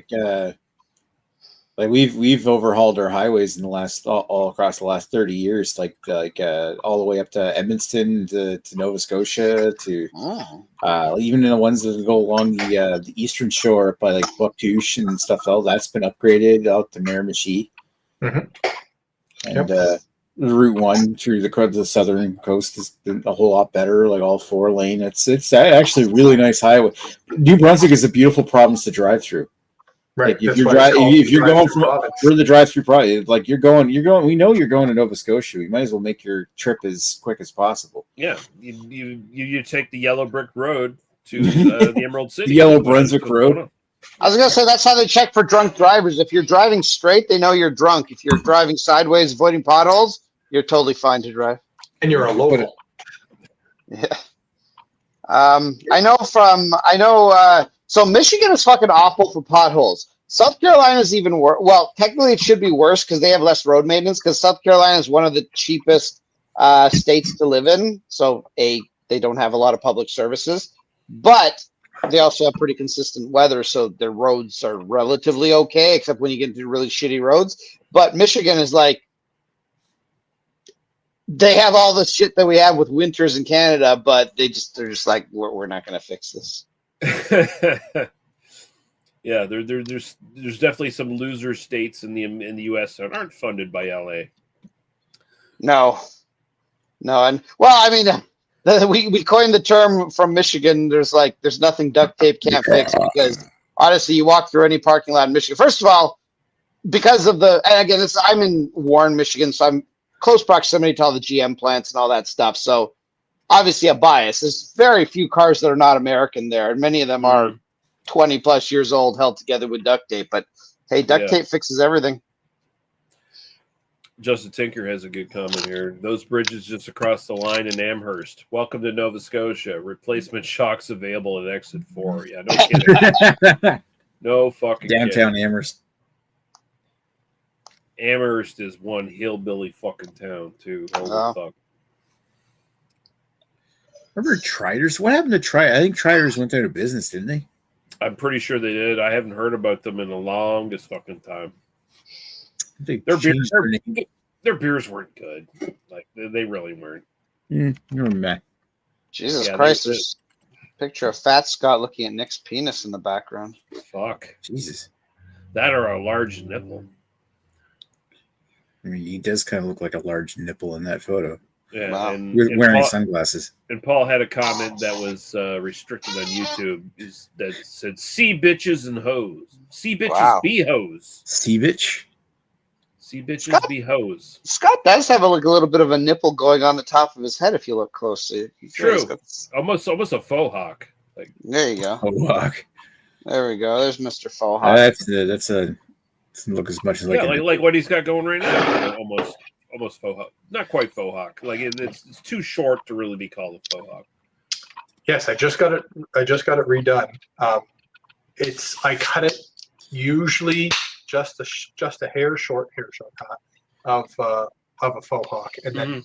A: Like we've overhauled our highways in the last all across the last 30 years, like all the way up to Edmonton to Nova Scotia to even in the ones that go along the eastern shore up by like Bouctouche and stuff. All that's been upgraded out to Miramichi,
C: Mhm.
A: and Route 1 through the southern coast has been a whole lot better. Like all 4-lane. It's actually a really nice highway. New Brunswick is a beautiful province to drive through.
C: Right.
A: Like if
C: that's
A: you're
C: why it's called
A: if you're going
C: drive-through
A: from
C: province.
A: where the drive-through probably like you're going. We know you're going to Nova Scotia. We might as well make your trip as quick as possible.
B: yeah. You take the yellow brick road to the Emerald City.
A: The Yellow
B: That's what-
A: Brunswick
B: that's what's going
A: Road.
B: on.
D: I was gonna say that's how they check for drunk drivers. If you're driving straight, they know you're drunk. If you're driving sideways, avoiding potholes, you're totally fine to drive.
C: And you're a local.
D: Yeah. So Michigan is fucking awful for potholes. South Carolina is even worse. Well, technically it should be worse because they have less road maintenance because South Carolina is one of the cheapest states to live in. So they don't have a lot of public services, but they also have pretty consistent weather. So their roads are relatively okay, except when you get into really shitty roads. But Michigan is like, they have all the shit that we have with winters in Canada, but they're just like, we're not going to fix this.
B: Yeah, there's definitely some loser states in the U.S. that aren't funded by LA.
D: No, and well, I mean, we coined the term from Michigan. There's nothing duct tape can't fix because honestly, you walk through any parking lot in Michigan. First of all, because of and again, I'm in Warren, Michigan, so I'm close proximity to all the GM plants and all that stuff. So obviously a bias. There's very few cars that are not American there, and many of them are 20 plus years old, held together with duct tape. But hey, duct tape fixes everything.
B: Justin Tinker has a good comment here. Those bridges just across the line in Amherst. Welcome to Nova Scotia. Replacement shocks available at exit 4. Yeah, no kidding. No fucking
A: Downtown
B: kidding.
A: Amherst.
B: Amherst is one hillbilly fucking town too. Holy fuck.
A: Remember Triders? What happened to Triders? I think Triders went out of business, didn't they?
B: I'm pretty sure they did. I haven't heard about them in the longest fucking time.
A: They
B: Their
A: changed their name.
B: beers weren't good. Like they really weren't.
D: Jesus
B: Yeah,
D: Christ!
B: they-
D: There's a picture of Fat Scott looking at Nick's penis in the background.
B: Fuck.
A: Jesus.
B: That or a large nipple.
A: I mean, he does kind of look like a large nipple in that photo.
B: Yeah,
D: Wow.
B: and
A: Wearing
B: Paul,
A: sunglasses.
B: and Paul had a comment that was restricted on YouTube that said, "See bitches and hoes. See bitches
D: Wow.
B: be hoes.
A: Sea bitch?
B: See bitches
D: Scott-
B: be hoes."
D: Scott does have a little bit of a nipple going on the top of his head if you look closely.
B: True. Almost a faux hawk. Like
D: There you go.
A: Oh, fuck.
D: There we go. There's Mr. Faux Hawk.
A: That's a doesn't look as much as like
B: yeah,
A: a
B: like what he's got going right now. Almost faux hawk. Not quite faux hawk. Like it's too short to really be called a faux hawk.
C: Yes, I just got it redone. I cut it usually just a hair short cut of a faux hawk, and then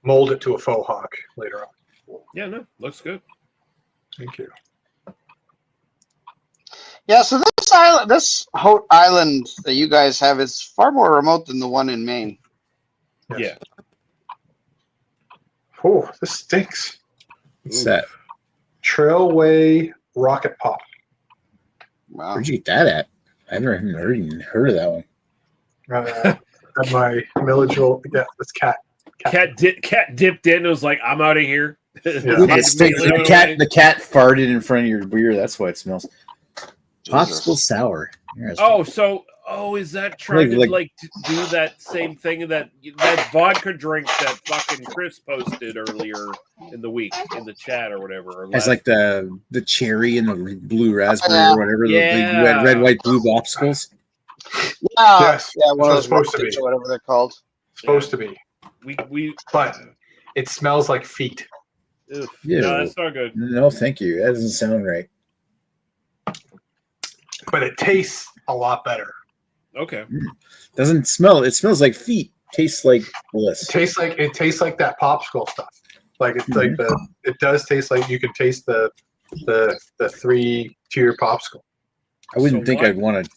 C: mold it to a faux hawk later on.
B: Yeah, no, looks good.
C: Thank you.
E: Yeah, so this island that you guys have is far more remote than the one in Maine.
C: Yes.
B: Yeah.
C: Oh, this stinks.
A: What's that?
C: Trailway Rocket Pop.
E: Wow.
A: Where'd you get that at? I never even heard of that one.
C: At my village, that's cat.
B: Cat dipped in and was like, I'm out of here.
C: Yeah.
A: The cat farted in front of your beer. That's why it smells.
E: Jesus.
A: Popsicle sour.
B: Is that trying to do that same thing that vodka drink that fucking Chris posted earlier in the week in the chat or whatever?
A: Has like the cherry and the blue raspberry or whatever.
B: Yeah.
A: The red, white, blue popsicles.
C: Yes.
E: Yeah, one of those
C: supposed to be.
E: or whatever they're called.
C: Supposed to be.
B: But
C: it smells like feet.
A: Yeah.
B: No, that's not good.
A: No, thank you. That doesn't sound right.
C: But it tastes a lot better.
B: Okay.
A: Doesn't smell. It smells like feet. Tastes like bliss.
C: It tastes like that popsicle stuff. Like it's like it does taste like you can taste the 3-tier popsicle.
A: I wouldn't think I'd want to.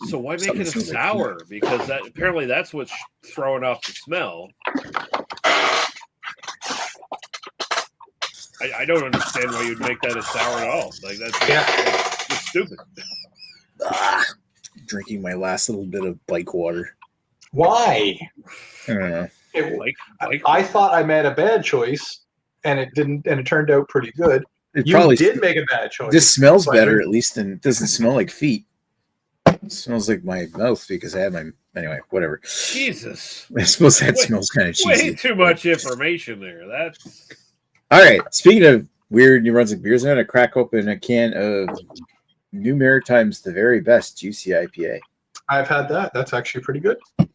B: So why make
A: Something
B: it a
A: smells like
B: sour? Because apparently that's what's throwing off the smell. I don't understand why you'd make that a sour at all. Like it's stupid.
A: Drinking my last little bit of bike water.
C: Why?
A: I don't know.
C: I thought I made a bad choice, and it didn't, and it turned out pretty good.
A: It
C: You
A: probably
C: did make a bad choice.
A: This smells
C: but
A: better at least, and it doesn't smell like feet. It smells like my mouth because I have my anyway. Whatever.
B: Jesus.
A: I suppose that smells kind of cheesy.
B: Way too much information there. That's
A: all right. Speaking of weird New Brunswick beers, I'm gonna crack open a can of New Maritime's The Very Best Juicy IPA.
C: I've had that. That's actually pretty good.
A: I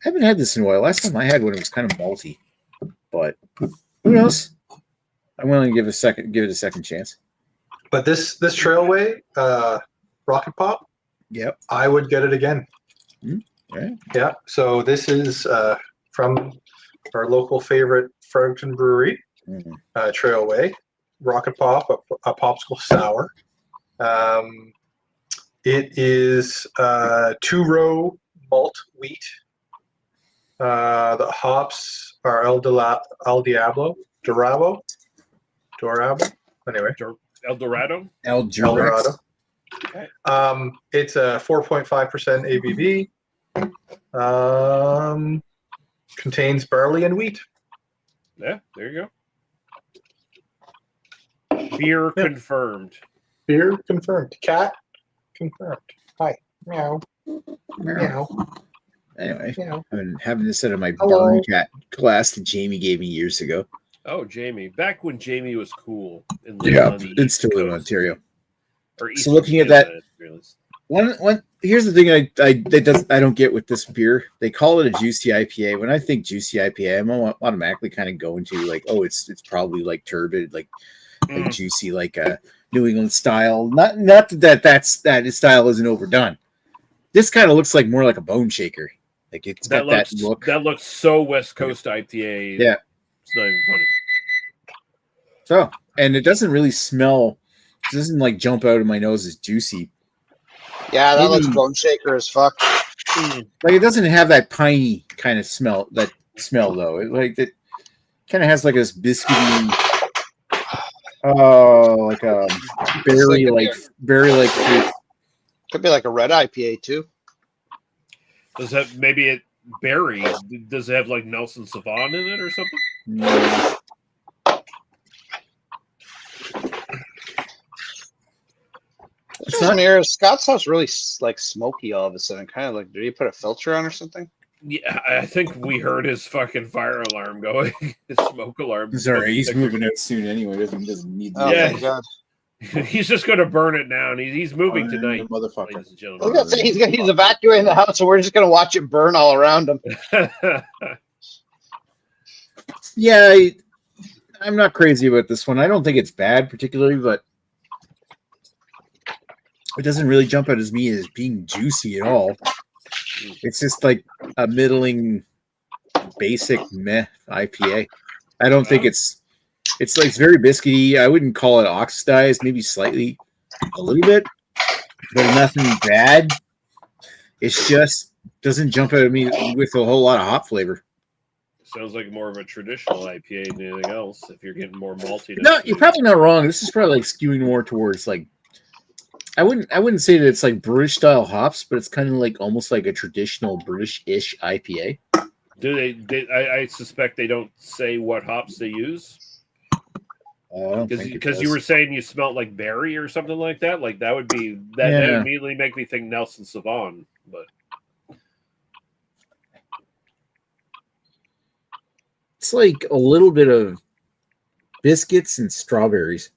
A: haven't had this in a while. Last time I had one, it was kind of malty, but who knows? I'm willing to give it a second chance.
C: But this Trailway Rocket Pop,
A: Yep.
C: I would get it again.
A: Right.
C: Yeah. So this is from our local favorite Fredericton Brewery, Trailway Rocket Pop, a popsicle sour. It is 2-row malt wheat. The hops are El Dorado. Anyway,
B: El Dorado.
A: El Dorado.
B: Okay.
C: It's a 4.5% ABV. Contains barley and wheat.
B: Yeah, there you go. Beer confirmed.
C: Beer confirmed. Cat confirmed. Hi. Meow. Meow.
A: Anyway,
C: Meow.
A: I've been having this out of my
C: Hello.
A: Burn Cat glass that Jamie gave me years ago.
B: Oh, Jamie. Back when Jamie was cool. On the
A: It's
B: East
A: still in
B: Coast.
A: Ontario.
B: Or
A: So looking at that, one here's the thing I don't get with this beer. They call it a juicy IPA. When I think juicy IPA, I'm automatically kind of going to like, oh, it's probably like turbid, like juicy, like a New England style. Not that style isn't overdone. This kind of looks like more like a bone shaker. Like it's got that look.
B: That looks so West Coast IPA.
A: Yeah.
B: It's not even funny.
A: So, and it doesn't really smell. It doesn't like jump out of my nose as juicy.
E: Yeah, that looks
A: Maybe-
E: bone shaker as fuck.
A: Like it doesn't have that piney kind of smell. That smell though, it kind of has like this biscuity, like a berry like fruit.
E: Could be like a red IPA too.
B: Does that maybe it berry? Does it have like Nelson Sauvin in it or something?
A: No.
E: It's not Scott's house really like smoky all of a sudden. Kind of like, did he put a filter on or something?
B: Yeah, I think we heard his fucking fire alarm going. His smoke alarm.
A: Sorry, he's moving out soon anyway. Doesn't need.
E: Oh,
B: Yeah.
E: thank God.
B: He's just going to burn it down. He's moving tonight,
A: motherfucker.
B: ladies and
E: I was
B: gentlemen.
E: gonna say he's evacuating the house, so we're just gonna watch it burn all around him.
A: Yeah, I'm not crazy about this one. I don't think it's bad particularly, but it doesn't really jump out as me as being juicy at all. It's just like a middling basic meh IPA. I don't think it's like it's very biscuity. I wouldn't call it oxidized, maybe slightly, a little bit, but nothing bad. It's just doesn't jump out at me with a whole lot of hop flavor.
B: Sounds like more of a traditional IPA than anything else. If you're getting more malty,
A: No, you're probably not wrong. This is probably like skewing more towards like I wouldn't say that it's like British style hops, but it's kind of like almost like a traditional British-ish IPA.
B: Do I suspect they don't say what hops they use. Because you were saying you smelled like berry or something like that. Like that would be that would immediately make me think Nelson Sauvin. But
A: it's like a little bit of biscuits and strawberries.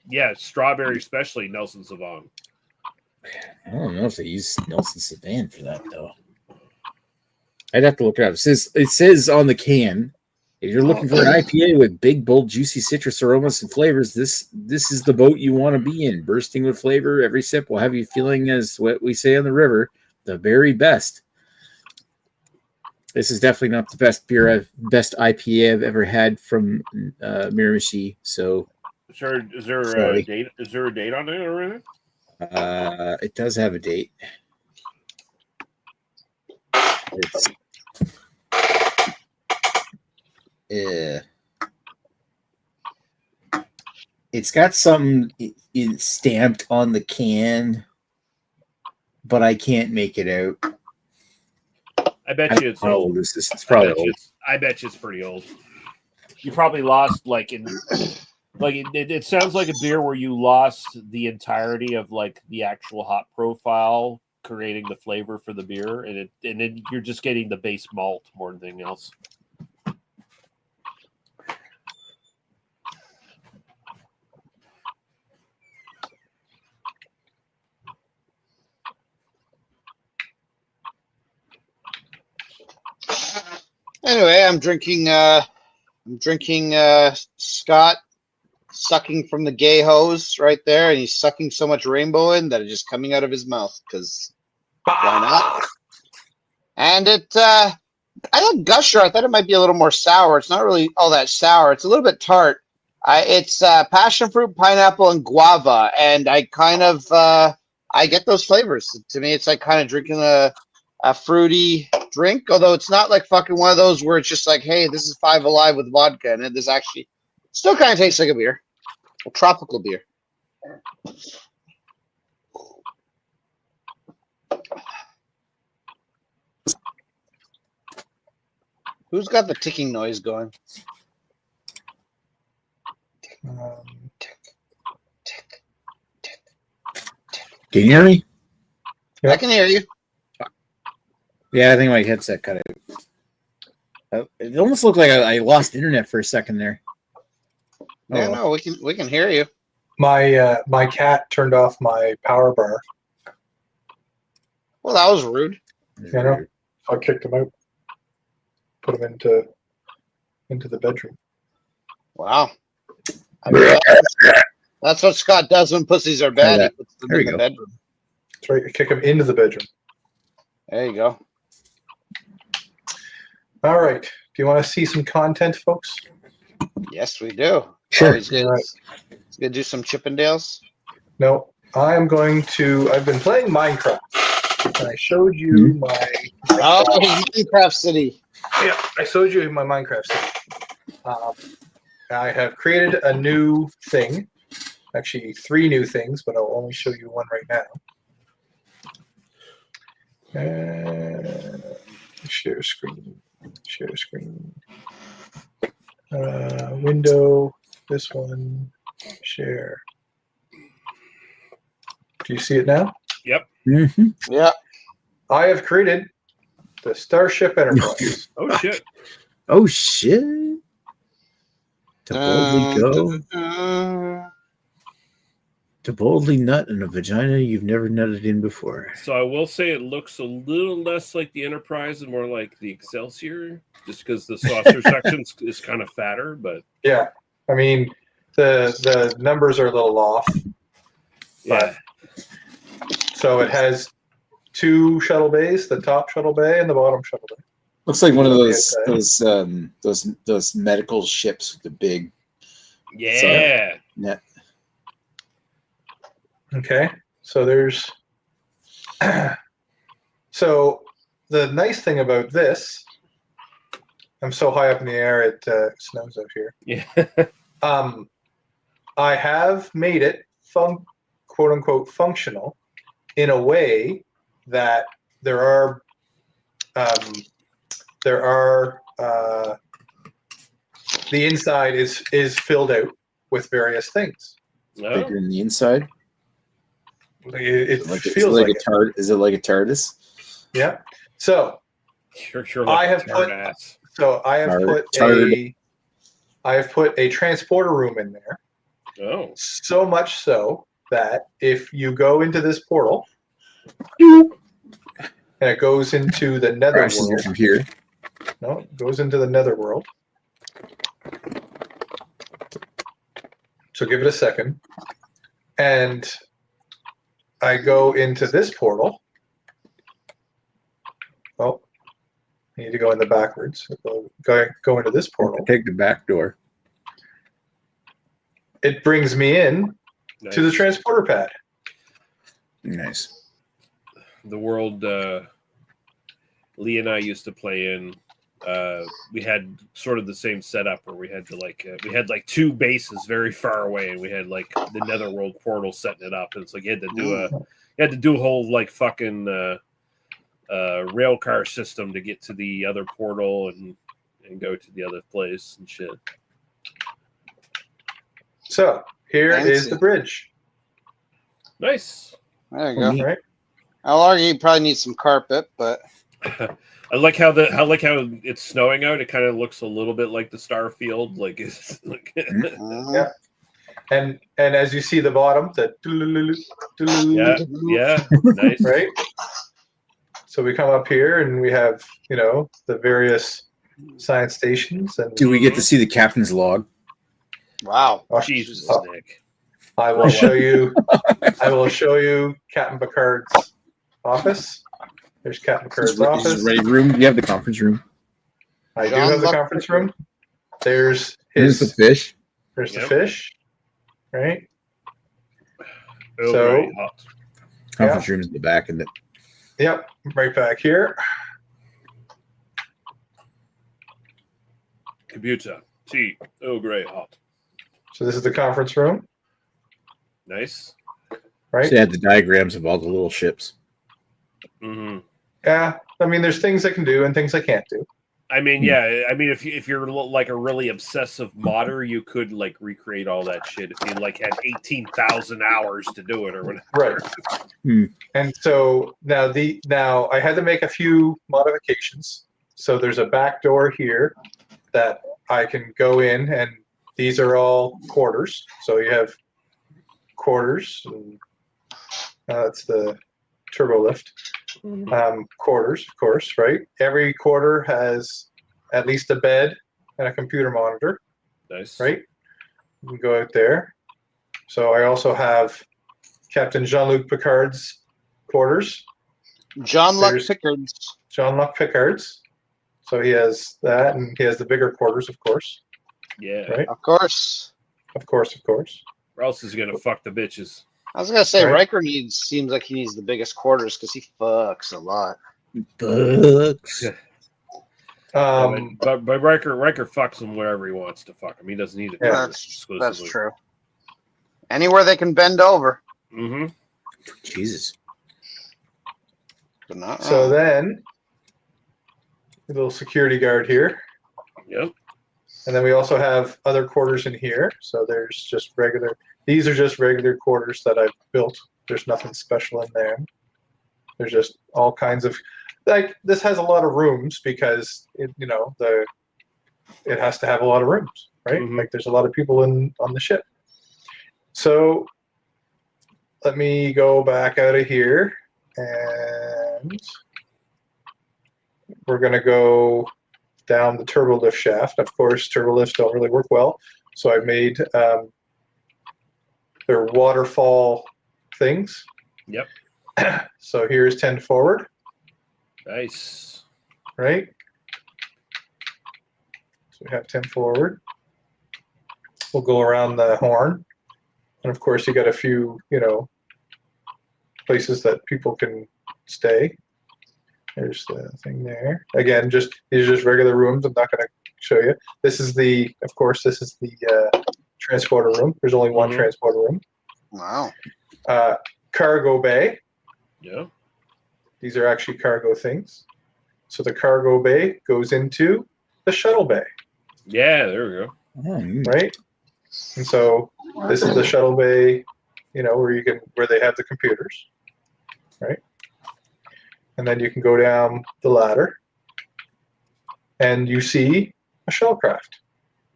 B: Yeah, strawberry, especially Nelson Sauvin.
A: I don't know if they use Nelson Sauvin for that though. I'd have to look it up. It says on the can, if you're looking for an IPA with big, bold, juicy citrus aromas and flavors, this is the boat you want to be in. Bursting with flavor, every sip will have you feeling, as what we say on the river, the very best. This is definitely not the best best IPA I've ever had from Miramichi. So,
B: is there a date? Is there a date on it already?
A: It does have a date. It's got something stamped on the can, but I can't make it out.
B: I bet you it's old.
A: It's probably old.
B: I bet you it's pretty old. You probably lost it sounds like a beer where you lost the entirety of like the actual hop profile, creating the flavor for the beer, and then you're just getting the base malt more than anything else.
D: Anyway, I'm drinking Scott sucking from the gay hose right there, and he's sucking so much rainbow in that it's just coming out of his mouth, because why not? And I like Gusher. I thought it might be a little more sour. It's not really all that sour. It's a little bit tart. It's passion fruit, pineapple, and guava, and I kind of I get those flavors. To me, it's like kind of drinking a fruity drink, although it's not like fucking one of those where it's just like, hey, this is Five Alive with vodka, and this actually still kind of tastes like a beer, a tropical beer. Who's got the ticking noise going? Tick, tick, tick, tick.
A: Can you hear me?
D: I can hear you.
A: Yeah, I think my headset cut out. It almost looked like I lost internet for a second there.
D: Yeah, no, we can hear you.
C: My cat turned off my power bar.
D: Well, that was rude.
C: You know, I kicked him out. Put him into the bedroom.
D: Wow. I mean, that's what Scott does when pussies are bad. He puts them in the bedroom.
C: That's right. You kick him into the bedroom.
D: There you go.
C: All right. Do you want to see some content, folks?
D: Yes, we do.
A: Sure.
D: He's going to do some Chippendales.
C: No, I've been playing Minecraft. And I showed you my
D: Minecraft City.
C: Yeah, I showed you my Minecraft City. I have created a new thing. Actually, 3 new things, but I'll only show you one right now. Share screen. Share screen. Window. This one. Share. Do you see it now?
B: Yep.
A: Mm-hmm.
D: Yeah.
C: I have created the Starship Enterprise.
B: Oh shit.
A: Oh shit. To boldly go. To boldly nut in a vagina you've never nutted in before.
B: So I will say it looks a little less like the Enterprise and more like the Excelsior, just because the saucer section is kind of fatter. But
C: yeah, I mean the numbers are a little off.
B: Yeah.
C: So it has 2 shuttle bays, the top shuttle bay and the bottom shuttle bay.
A: Looks like one of those
C: Okay.
A: those medical ships with the big
B: Yeah.
A: net.
C: Okay. So there's. So the nice thing about this, I'm so high up in the air it snows out here.
B: Yeah.
C: I have made it quote unquote functional in a way that there are the inside is filled out with various things.
B: No?
A: Bigger than the inside.
C: It
A: Is
C: feels like it.
A: Is it like a TARDIS?
C: Yeah. So
B: You're like
C: I have
B: a
C: put
B: ass.
C: I have put a transporter room in there.
B: Oh.
C: So much so that if you go into this portal and it goes into the
A: Crashes you
C: netherworld.
A: from here.
C: No, it goes into the netherworld. So give it a second. And I go into this portal. Oh, I need to go in the backwards. Go into this portal.
A: Take the back door.
C: It brings me in
B: Nice.
C: to the transporter pad.
A: Nice.
B: The world Lee and I used to play in. We had sort of the same setup where we had to two bases very far away, and we had like the netherworld portal setting it up, and it's like you had to do a whole like fucking rail car system to get to the other portal and go to the other place and shit.
C: So here
E: Fancy.
C: is the bridge.
B: Nice.
E: There you
A: Oh,
E: go.
A: neat.
C: Right?
E: I'll argue you probably need some carpet, but
B: I like how it's snowing out. It kind of looks a little bit like the star field. Like it's like
C: Yeah. And as you see the bottom,
B: yeah, nice.
C: right? So we come up here and we have, the various science stations. And
A: Do we get to see the captain's log?
E: wow.
B: Jesus, Nick.
C: I will show you. I will show you Captain Picard's office. There's Captain Picard's office.
A: Is ready room? Do you have the conference room?
C: I do have the conference room. There's
A: Here's the fish.
C: There's the fish, right?
B: Oh,
C: So-
B: right. Hot.
A: Conference room is in the back, and
C: Yep, right back here.
B: Computer. Tea. Oh, great. Hot.
C: So this is the conference room,
B: Nice.
C: right?
A: they had the diagrams of all the little ships.
B: Mm-hmm.
C: Yeah, I mean, there's things I can do and things I can't do.
B: I mean, yeah. I mean, if you're like a really obsessive modder, you could like recreate all that shit if you like had 18,000 hours to do it or whatever.
C: Right. And so now I had to make a few modifications. So there's a back door here that I can go in, and these are all quarters. So you have quarters. And, that's the turbo lift. Quarters, of course, right? Every quarter has at least a bed and a computer monitor,
B: Nice.
C: right? You can go out there. So I also have Captain Jean-Luc Picard's quarters.
E: Jean-Luc
C: There's-
E: Pickard's.
C: Jean-Luc Picard's. So he has that, and he has the bigger quarters, of course.
B: Yeah.
C: Right?
E: Of course.
C: Of course.
B: Or else is gonna fuck the bitches.
E: I was gonna say
C: Right.
E: Riker seems like he needs the biggest quarters because he fucks a lot.
A: Books.
B: But Riker fucks him wherever he wants to fuck him. He doesn't need to.
C: Yeah.
E: That's true. Anywhere they can bend over,
B: Mm-hmm.
A: Jesus.
E: but not
C: So
E: wrong.
C: then, a little security guard here.
B: Yep.
C: And then we also have other quarters in here. So there's just these are just regular quarters that I've built. There's nothing special in there. There's just all kinds of, like, this has a lot of rooms because it has to have a lot of rooms, right?
B: Mhm.
C: Like there's a lot of people on the ship. So let me go back out of here, and we're going to go down the turbo lift shaft. Of course, turbo lifts don't really work well, so I made their waterfall things.
B: Yep.
C: So here's 10 forward,
B: Nice.
C: right? So we have 10 forward. We'll go around the horn. And of course, you got a few, places that people can stay. There's the thing there. Again, these are just regular rooms. I'm not going to show you. This is the transporter room. There's only one transporter room.
E: Wow.
C: Cargo bay.
B: Yeah.
C: These are actually cargo things. So the cargo bay goes into the shuttle bay.
B: Yeah, there we go.
C: Right? And so this is the shuttle bay, where they have the computers. Right? And then you can go down the ladder and you see a shellcraft.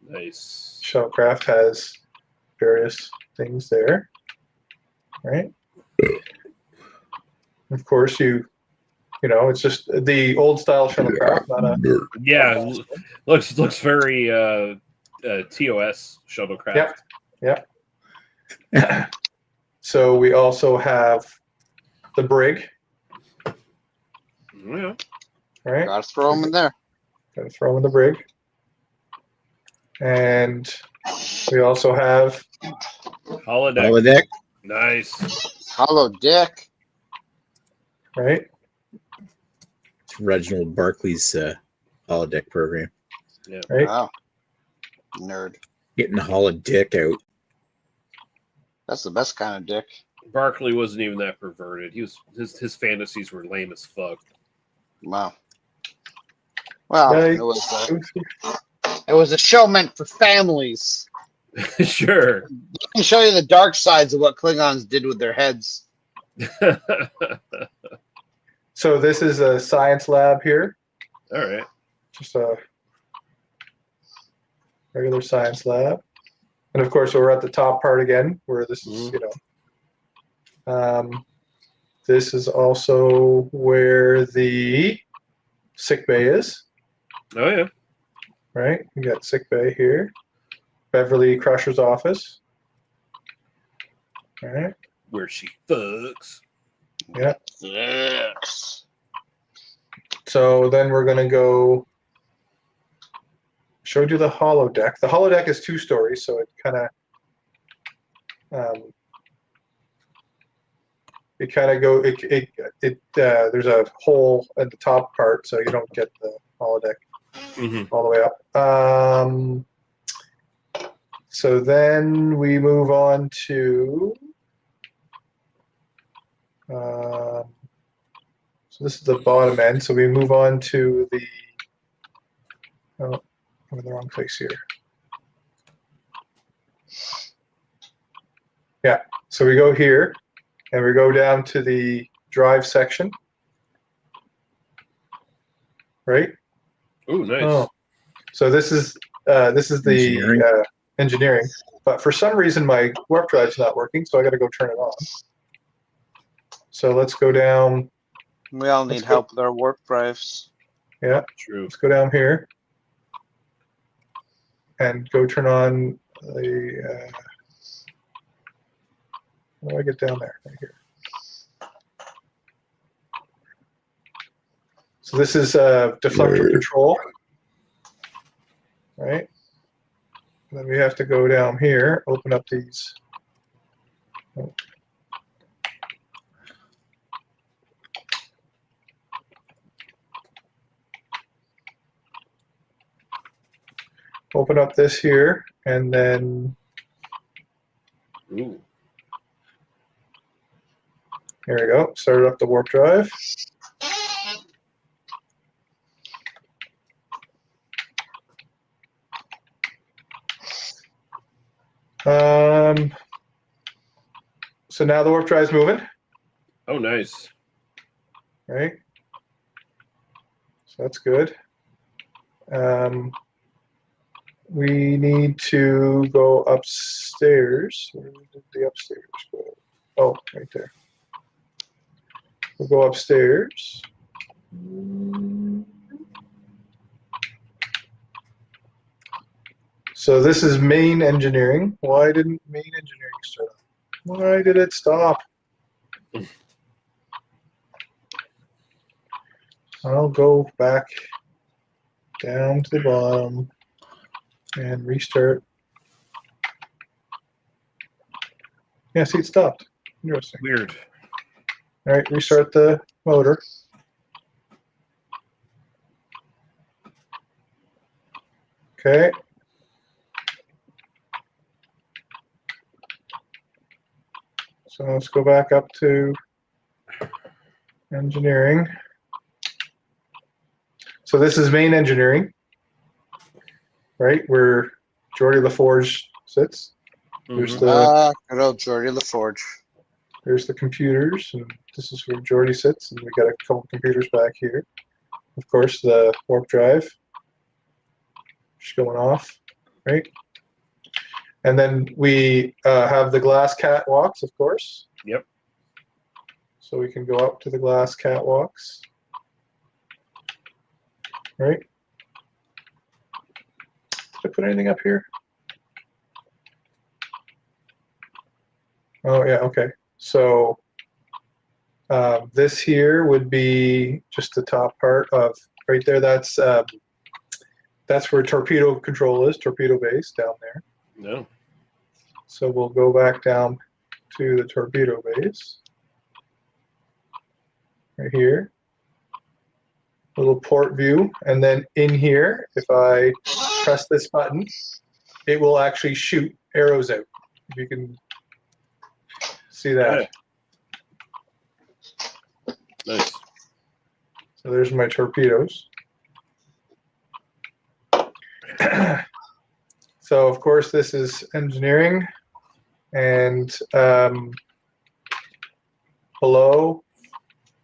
B: Nice.
C: Shellcraft has various things there. Right? Of course, it's just the old style shuttlecraft, not a.
B: Yeah, looks very TOS shuttlecraft.
C: Yep. So we also have the brig.
B: Yeah.
C: Right.
E: Gotta throw them in there.
C: Gotta throw them in the brig. And we also have
B: Holodeck. Nice.
E: Hollow deck.
C: Right.
A: It's Reginald Barkley's holodeck program.
B: Yeah.
C: Right.
E: Wow. Nerd.
A: Getting the holodeck out.
E: That's the best kind of dick.
B: Barkley wasn't even that perverted. His fantasies were lame as fuck.
E: Wow. Well,
C: Right.
E: it was a show meant for families.
B: Sure.
E: I can show you the dark sides of what Klingons did with their heads.
C: So this is a science lab here.
B: All right.
C: Just a regular science lab. And of course, we're at the top part again, where this is, this is also where the sick bay is.
B: Oh yeah.
C: Right? We got sick bay here. Beverly Crusher's office. All right.
B: Where she fucks.
C: Yeah.
E: Yes.
C: So then we're going to go. Showed you the holodeck. The holodeck is 2 stories, so it kind of there's a hole at the top part, so you don't get the holodeck all the way up. So then we move on to. So this is the bottom end. So we move on to the. Oh, I'm in the wrong place here. Yeah. So we go here, and we go down to the drive section. Right.
B: Ooh, nice.
C: Oh. So this is the engineering, but for some reason my warp drive's not working, so I got to go turn it on. So let's go down.
E: We all need help with our warp drives.
C: Yeah,
B: True.
C: let's go down here and go turn on the. How do I get down there? Right here. So this is deflector control, right? And then we have to go down here, open up these. Oh. Open up this here, and then
B: Ooh.
C: here we go. Started up the warp drive. So now the warp drive's moving.
B: Oh, nice.
C: Right. So that's good. We need to go upstairs. Where did the upstairs go? Oh, right there. We'll go upstairs. So this is main engineering. Why didn't main engineering start? Why did it stop? I'll go back down to the bottom. And restart. Yeah, see, it stopped. Interesting.
B: Weird.
C: All right, restart the motor. Okay. So let's go back up to engineering. So this is main engineering, right? Where Geordie LaForge sits. There's the
E: good old Geordie LaForge.
C: there's the computers, and this is where Geordie sits, and we got a couple computers back here. Of course, the warp drive just going off, right? And then we have the glass catwalks, of course.
B: Yep.
C: So we can go up to the glass catwalks, right? Did I put anything up here? Oh, yeah, okay. So this here would be just the top part of right there. That's where torpedo control is, torpedo base down there.
B: No.
C: So we'll go back down to the torpedo base right here. Little port view, and then in here, if I press this button, it will actually shoot arrows out. If you can see that.
B: Yeah. Nice.
C: So there's my torpedoes. So of course this is engineering, and below,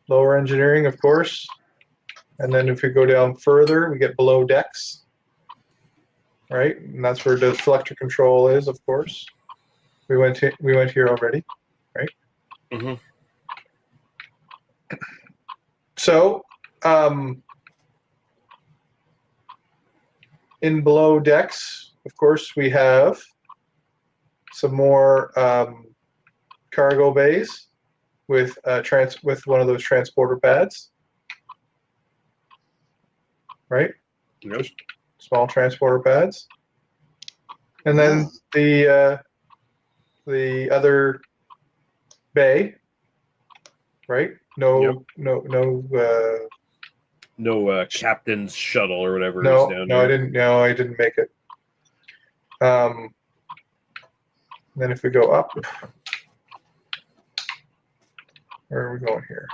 C: lower engineering, of course. And then if we go down further, we get below decks, right? And that's where the deflector control is, of course. We went here already, right?
B: Mm-hmm.
C: So in below decks, of course, we have some more cargo bays with one of those transporter pads, right?
B: Yep.
C: Small transporter pads, and then the other bay, right? No
B: captain's shuttle or whatever is
C: no,
B: down
C: no,
B: there.
C: I didn't make it. Then if we go up, where are we going here?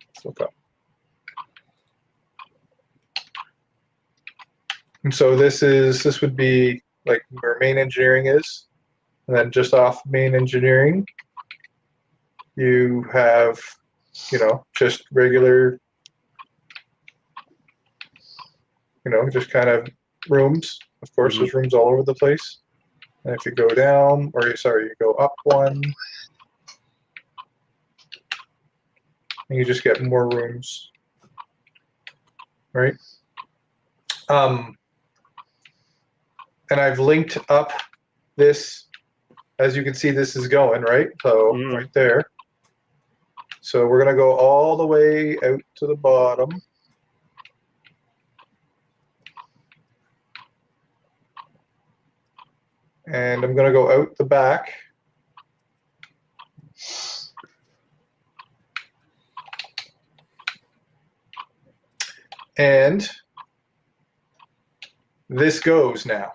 C: Let's look up. And so this would be like where main engineering is, and then just off main engineering, you have, just regular, just kind of rooms. Of course, there's rooms all over the place. And if you go down, you go up one, and you just get more rooms, right? And I've linked up this, as you can see, this is going, right? So right there. So we're gonna go all the way out to the bottom. And I'm gonna go out the back. And this goes now.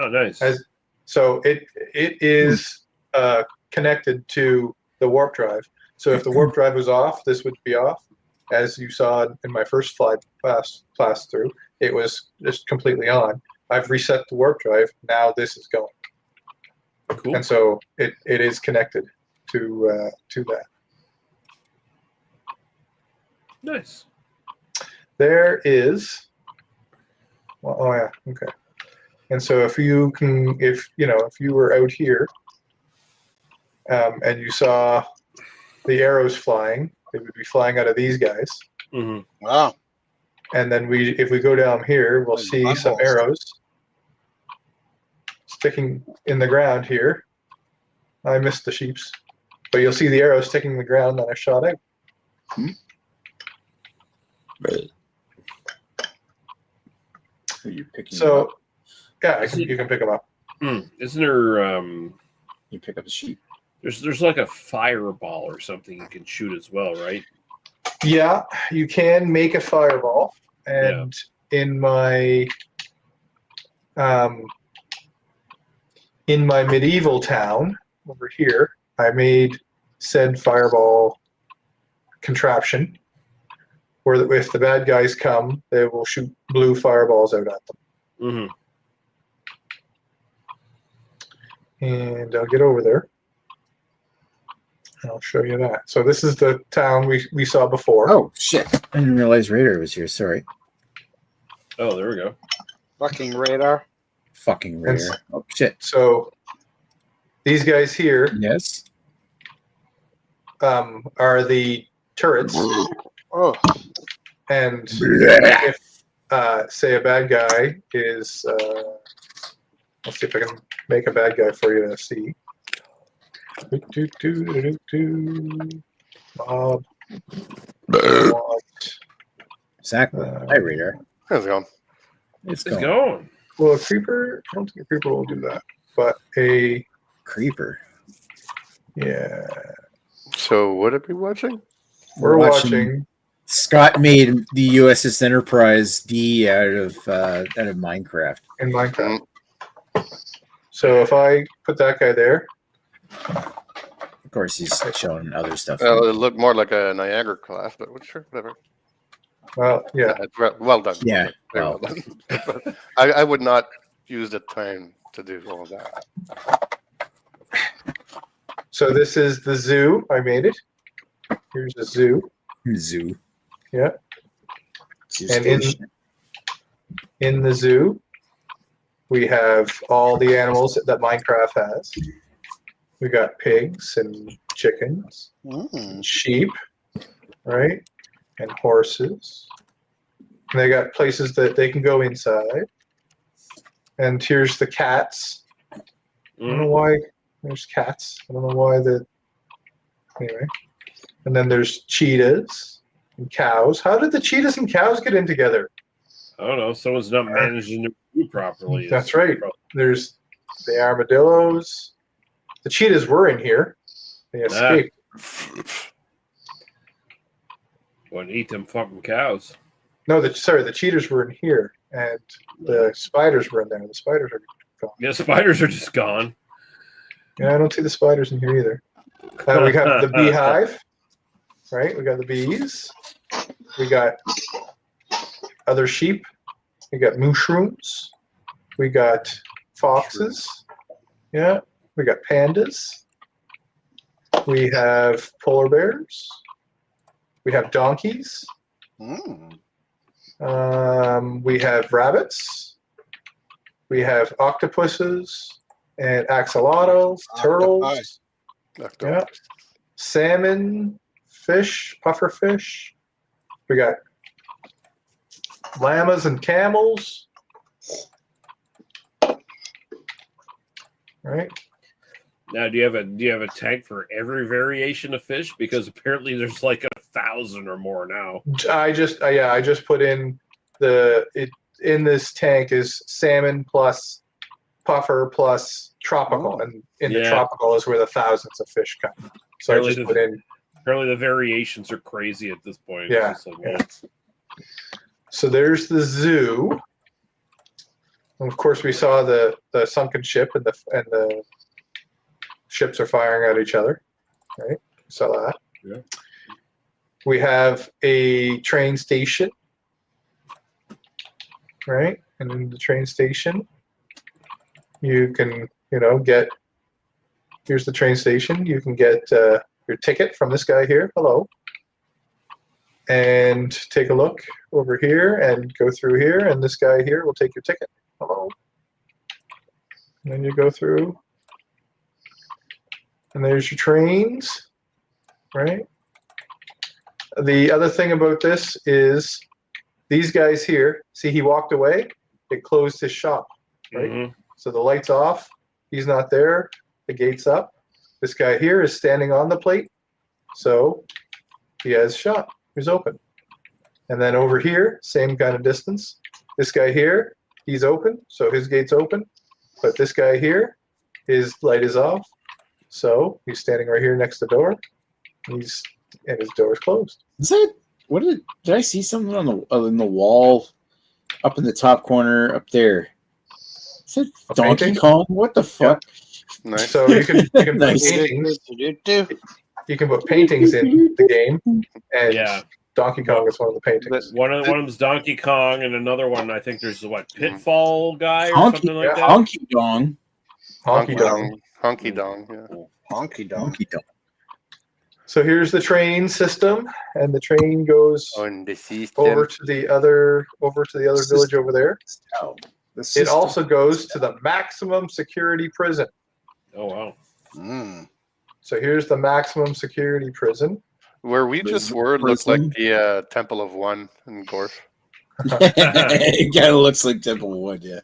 B: Oh, nice.
C: So it is connected to the warp drive. So if the warp drive was off, this would be off. As you saw in my first pass through, it was just completely on. I've reset the warp drive. Now this is going.
B: Cool.
C: And so it is connected to that.
B: Nice.
C: There is. Well, oh yeah. Okay. And so if you were out here, and you saw the arrows flying, they would be flying out of these guys.
B: Mm-hmm.
E: Wow.
C: And then if we go down here, we'll see some arrows sticking in the ground here. I missed the sheeps, but you'll see the arrows sticking in the ground that I shot out.
A: Right. Are you picking
C: So Yeah, you can pick them up.
B: Isn't there?
A: You pick up the sheep.
B: There's like a fireball or something you can shoot as well, right?
C: Yeah, you can make a fireball, and in my medieval town over here, I made said fireball contraption, where if the bad guys come, they will shoot blue fireballs out at them. And I'll get over there. I'll show you that. So this is the town we saw before.
A: Oh, shit. I didn't realize Radar was here. Sorry.
B: Oh, there we go.
D: Fucking radar.
A: Fucking Radar. Oh, shit.
C: So these guys here
A: Yes.
C: are the turrets.
D: Oh,
C: And if, say, a bad guy is... let's see if I can make a bad guy for you to see. Mob.
A: Exactly. Hi, Radar.
E: How's it going?
A: It's
B: It's
A: going.
B: going.
C: Well, a creeper, I don't think a creeper will do that. But a,
A: Creeper.
C: yeah.
E: So what are we watching?
C: We're watching.
A: Scott made the USS Enterprise D out of Minecraft.
C: In Minecraft. So if I put that guy there,
A: Of course, he's showing other stuff.
E: Well, it looked more like a Niagara class, but sure, whatever.
C: well, yeah.
E: It's well done.
A: Yeah,
E: Very
A: well.
E: well done. But I would not use the time to do all of that.
C: So this is the zoo. I made it. Here's the zoo.
A: Zoo.
C: Yeah.
A: Zoo
C: And
A: station.
C: in the zoo, we have all the animals that Minecraft has. We got pigs and chickens, and sheep, right? And horses. And they got places that they can go inside. And here's the cats. I don't know why there's cats. I don't know why anyway. And then there's cheetahs and cows. How did the cheetahs and cows get in together?
B: I don't know. Someone's not managing the food properly.
C: That's right. There's the armadillos. The cheetahs were in here. They escaped.
B: Want to eat them fucking cows?
C: No, the cheetahs were in here, and the spiders were in there. The spiders are gone.
B: Yeah, spiders are just gone.
C: Yeah, I don't see the spiders in here either. We got the beehive, right? We got the bees. We got other sheep. We got mushrooms. We got foxes. Yeah. We got pandas. We have polar bears. We have donkeys. We have rabbits. We have octopuses and axolotls, turtles. Yeah. Salmon, fish, puffer fish. We got llamas and camels. Right.
B: Now, do you have a tank for every variation of fish? Because apparently there's like 1,000 or more now.
C: I just put in in this tank is salmon plus puffer plus tropical, and in the tropical is where the thousands of fish come. So
B: Apparently
C: I just put in.
B: Apparently the variations are crazy at this point.
C: Yeah.
B: It's just like,
C: So there's the zoo. And of course, we saw the sunken ship, and the ships are firing at each other. Right? We saw that.
B: Yeah.
C: We have a train station. Right? And in the train station, you can, get. Here's the train station. You can get your ticket from this guy here. Hello. And take a look over here and go through here, and this guy here will take your ticket. Hello. And then you go through, and there's your trains, right? The other thing about this is these guys here, see he walked away, it closed his shop, right?
B: Mhm.
C: So the light's off, he's not there, the gate's up. This guy here is standing on the plate, so he has shop, he's open. And then over here, same kind of distance, this guy here he's open, so his gate's open. But this guy here, his light is off, so he's standing right here next to the door. And his door is closed.
A: Is that what did I see something on the in the wall up in the top corner up there? Is it Donkey
C: painting?
A: Kong? What the fuck?
E: Nice.
C: So you can
A: Nice.
C: put paintings. You can put paintings in the game, and
B: Yeah.
C: Donkey Kong is one of the paintings.
B: One of them's Donkey Kong, and another one I think there's Pitfall guy or something like that.
A: Honky Dong.
C: Honky Dong.
E: Honky Dong. Yeah.
D: Honky Dong.
A: Honky Dong.
C: So here's the train system, and the train goes
E: On the system.
C: over to the other village over there.
A: Oh,
C: It also goes to the maximum security prison.
B: Oh wow.
E: Mm.
C: So here's the maximum security prison.
E: Where we just were looked like the Temple of One in Gorf.
A: It kind of looks like Temple of Wood, yeah.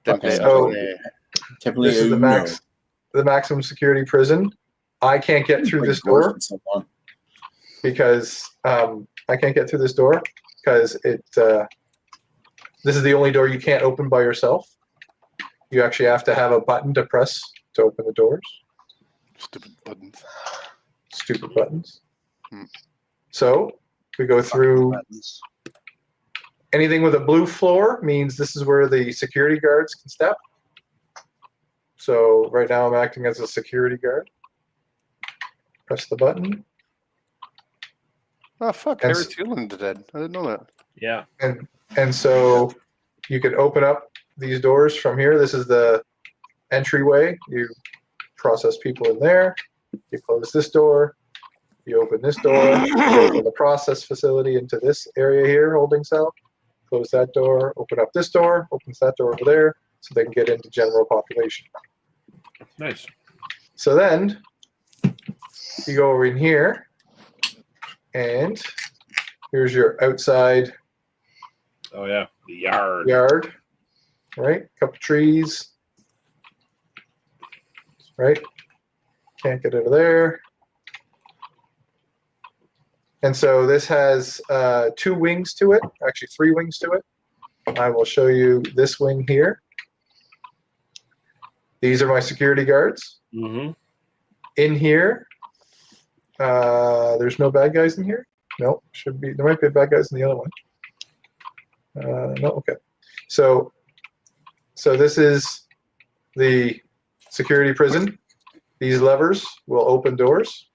E: Temple
C: So-
A: Temple
C: This is the
A: Uno.
C: maximum security prison. I can't get through this door because I can't get through this door because it. This is the only door you can't open by yourself. You actually have to have a button to press to open the doors.
E: Stupid buttons.
C: Stupid buttons.
E: Hmm.
C: So we go through. Anything with a blue floor means this is where the security guards can step. So right now I'm acting as a security guard. Press the button.
E: Oh fuck!
C: And
E: Harry Tieland's dead. I didn't know that.
B: Yeah.
C: And so you can open up these doors from here. This is the entryway. You process people in there. You close this door. You open this door. You open the process facility into this area here, holding cell. Close that door. Open up this door. Opens that door over there so they can get into general population.
B: Nice.
C: So then you go over in here, and here's your outside
B: Oh yeah. The yard.
C: yard, right? Couple trees, right? Can't get out of there. And so this has 2 wings to it, actually 3 wings to it. I will show you this wing here. These are my security guards.
B: Mm-hmm.
C: In here, there's no bad guys in here. No, should be. There might be bad guys in the other one. No, okay. So this is the security prison. These levers will open doors,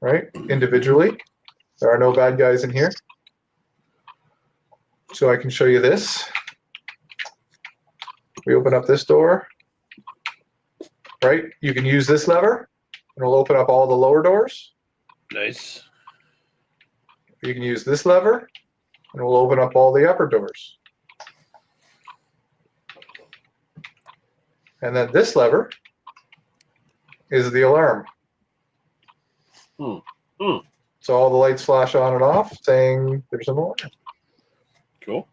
C: right? Individually. There are no bad guys in here. So I can show you this. We open up this door, right? You can use this lever, and it'll open up all the lower doors.
B: Nice.
C: You can use this lever, and it will open up all the upper doors. And then this lever is the alarm. So all the lights flash on and off saying there's an alarm.
B: Cool.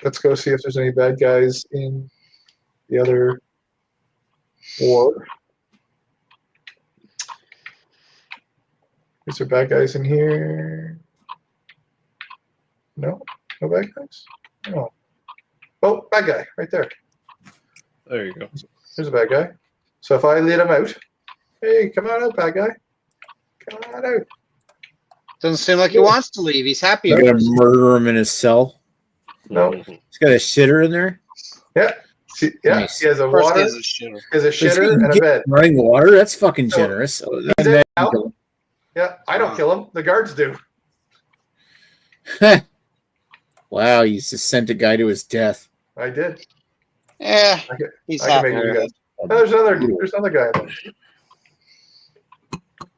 C: Let's go see if there's any bad guys in the other ward. Is there bad guys in here? No? No bad guys? No. Oh, bad guy, right there.
B: There you go.
C: There's a bad guy. So if I lead him out, hey, come on out, bad guy. Come on out.
D: Doesn't seem like he wants to leave. He's happy.
A: You're gonna murder him in his cell.
C: No.
B: Mhm.
A: He's got a shitter in there.
C: See, yeah,
A: Nice.
C: he has a
D: Of course,
C: water,
D: he has a shitter.
C: he has a
A: So he's
C: shitter and a
A: getting
C: bed.
A: running water. That's fucking
C: So,
A: generous.
C: he's in now. Yeah, I don't kill him. The guards do.
A: Wow, you just sent a guy to his death.
C: I did.
D: Yeah,
C: I can,
D: he's
C: I can
D: happy.
C: make you
D: with
C: guys.
D: it.
C: Oh, there's another guy in there.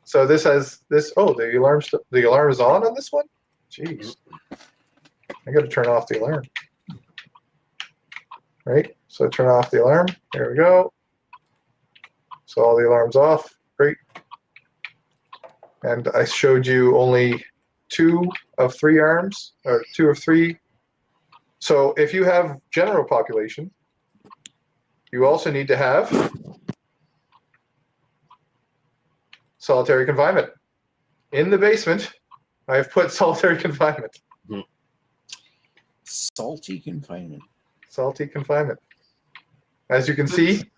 C: So this has this. Oh, the alarm is on this one. Jeez, I got to turn off the alarm. Right. So turn off the alarm. There we go. So all the alarms off. Great. And I showed you only 2 of 3 arms, or 2 of 3. So if you have general population, you also need to have solitary confinement. In the basement, I've put solitary confinement.
A: Salty confinement.
C: Salty confinement. As you can see,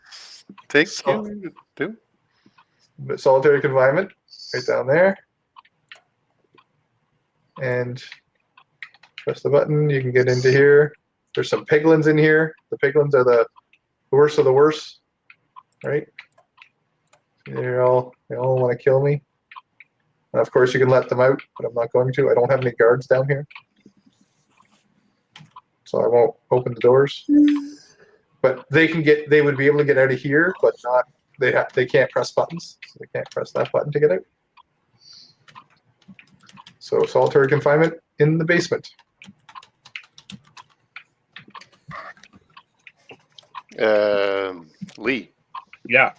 F: Take
C: So-
F: you to.
C: solitary confinement right down there. And press the button. You can get into here. There's some piglins in here. The piglins are the worst of the worst, right? They all want to kill me. And of course, you can let them out, but I'm not going to. I don't have any guards down here, so I won't open the doors. But they would be able to get out of here, but not. They can't press buttons. So they can't press that button to get out. So solitary confinement in the basement.
F: Lee,
B: Yeah.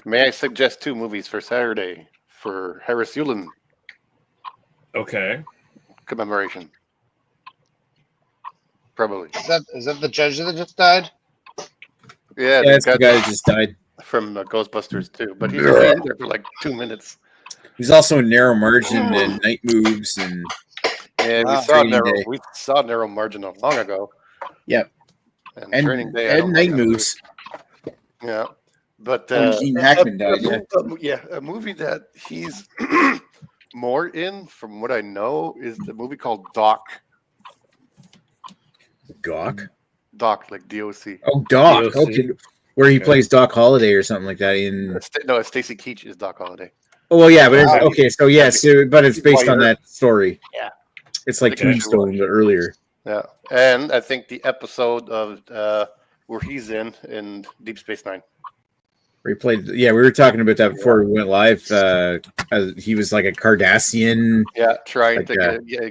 F: may I suggest 2 movies for Saturday for Harris Yulin
B: Okay.
F: commemoration? Probably.
D: Is that the judge that just died?
F: Yeah,
A: Yeah, that's the guy that just died.
F: from Ghostbusters too, but he's only in there for like 2 minutes.
A: He's also in Narrow Margin and Night Moves and
F: And
D: Wow.
F: we saw Narrow Margin not long ago.
A: Yep.
F: And Training Day. I
A: and
F: don't
A: Night
F: like that
A: Moves.
F: movie. Yeah, but
A: When Gene Hackman died, yeah.
F: a movie that he's more in, from what I know, is the movie called Doc.
A: Doc.
F: Doc, like DOC.
A: Oh, Doc.
B: DOC.
A: Okay. Where he plays Doc Holliday or something like that. In
F: No, it's Stacy Keach is Doc Holliday.
A: oh well, yeah, but it's,
F: Wow.
A: okay. So yes, but it's based on
F: Why
A: that story.
F: Yeah.
A: It's like
F: Okay, I should
A: Tombstone, but earlier.
F: Yeah, and I think the episode of where he's in Deep Space Nine.
A: Where he played. Yeah, we were talking about that before we went live. He was like a Cardassian.
F: Yeah, trying
A: Like,
F: to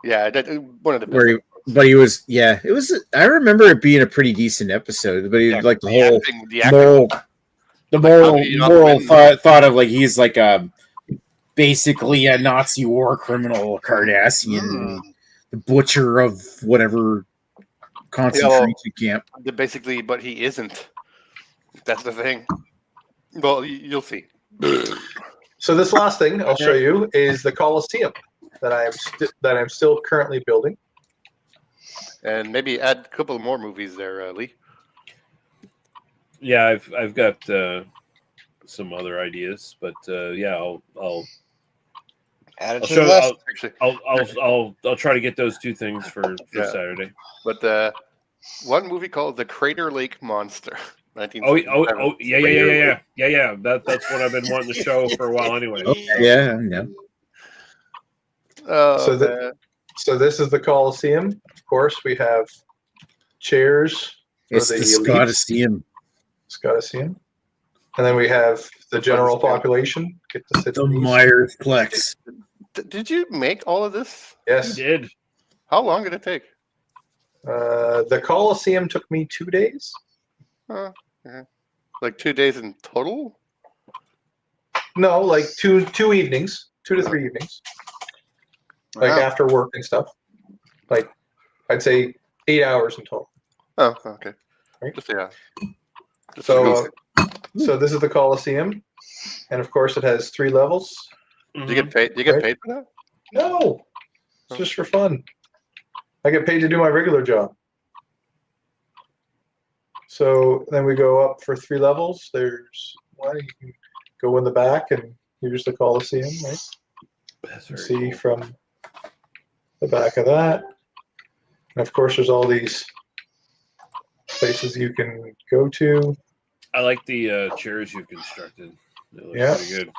F: get one of the best.
A: Where he, but he was. Yeah, it was. I remember it being a pretty decent episode. But he like the whole moral, the moral thought of like he's like basically a Nazi war criminal, Cardassian, the butcher of whatever concentration camp.
F: Basically, but he isn't. That's the thing. Well, you'll see.
C: So this last thing I'll show you is the Colosseum that I'm still currently building.
F: And maybe add a couple more movies there, Lee.
B: Yeah, I've got some other ideas, but yeah, I'll
D: Add it
B: I'll
D: to the
B: show.
D: list.
F: Actually,
B: I'll try to get those 2 things for Saturday.
F: but one movie called The Crater Lake Monster.
B: Oh,
F: 1967.
B: yeah. That's what I've been wanting to show for a while anyway.
A: Yeah.
C: So this is the Colosseum. Of course, we have chairs for
A: It's the
C: elites.
A: Scotiseum.
C: And then we have the general population. Get to sit
A: The
C: in these.
A: Myers-Plex.
F: Did you make all of this?
C: Yes.
B: You did.
F: How long did it take?
C: The Colosseum took me 2 days.
F: Like 2 days in total?
C: No, like two evenings, 2 to 3 evenings. Like
F: Wow.
C: after work and stuff. Like I'd say 8 hours in total.
F: Oh, okay.
C: Right.
F: Just, yeah. Just
C: So so this is the Colosseum, and of course it has 3 levels.
F: do you get paid? Do you get
C: Right.
F: paid for that?
C: No, it's just for fun. I get paid to do my regular job. So then we go up for 3 levels. There's one, you can go in the back, and here's the Colosseum, right?
B: That's
C: You
B: very
C: see
B: cool.
C: from the back of that. And of course, there's all these places you can go to.
B: I like the chairs you've constructed. They look
C: Yeah.
B: pretty good.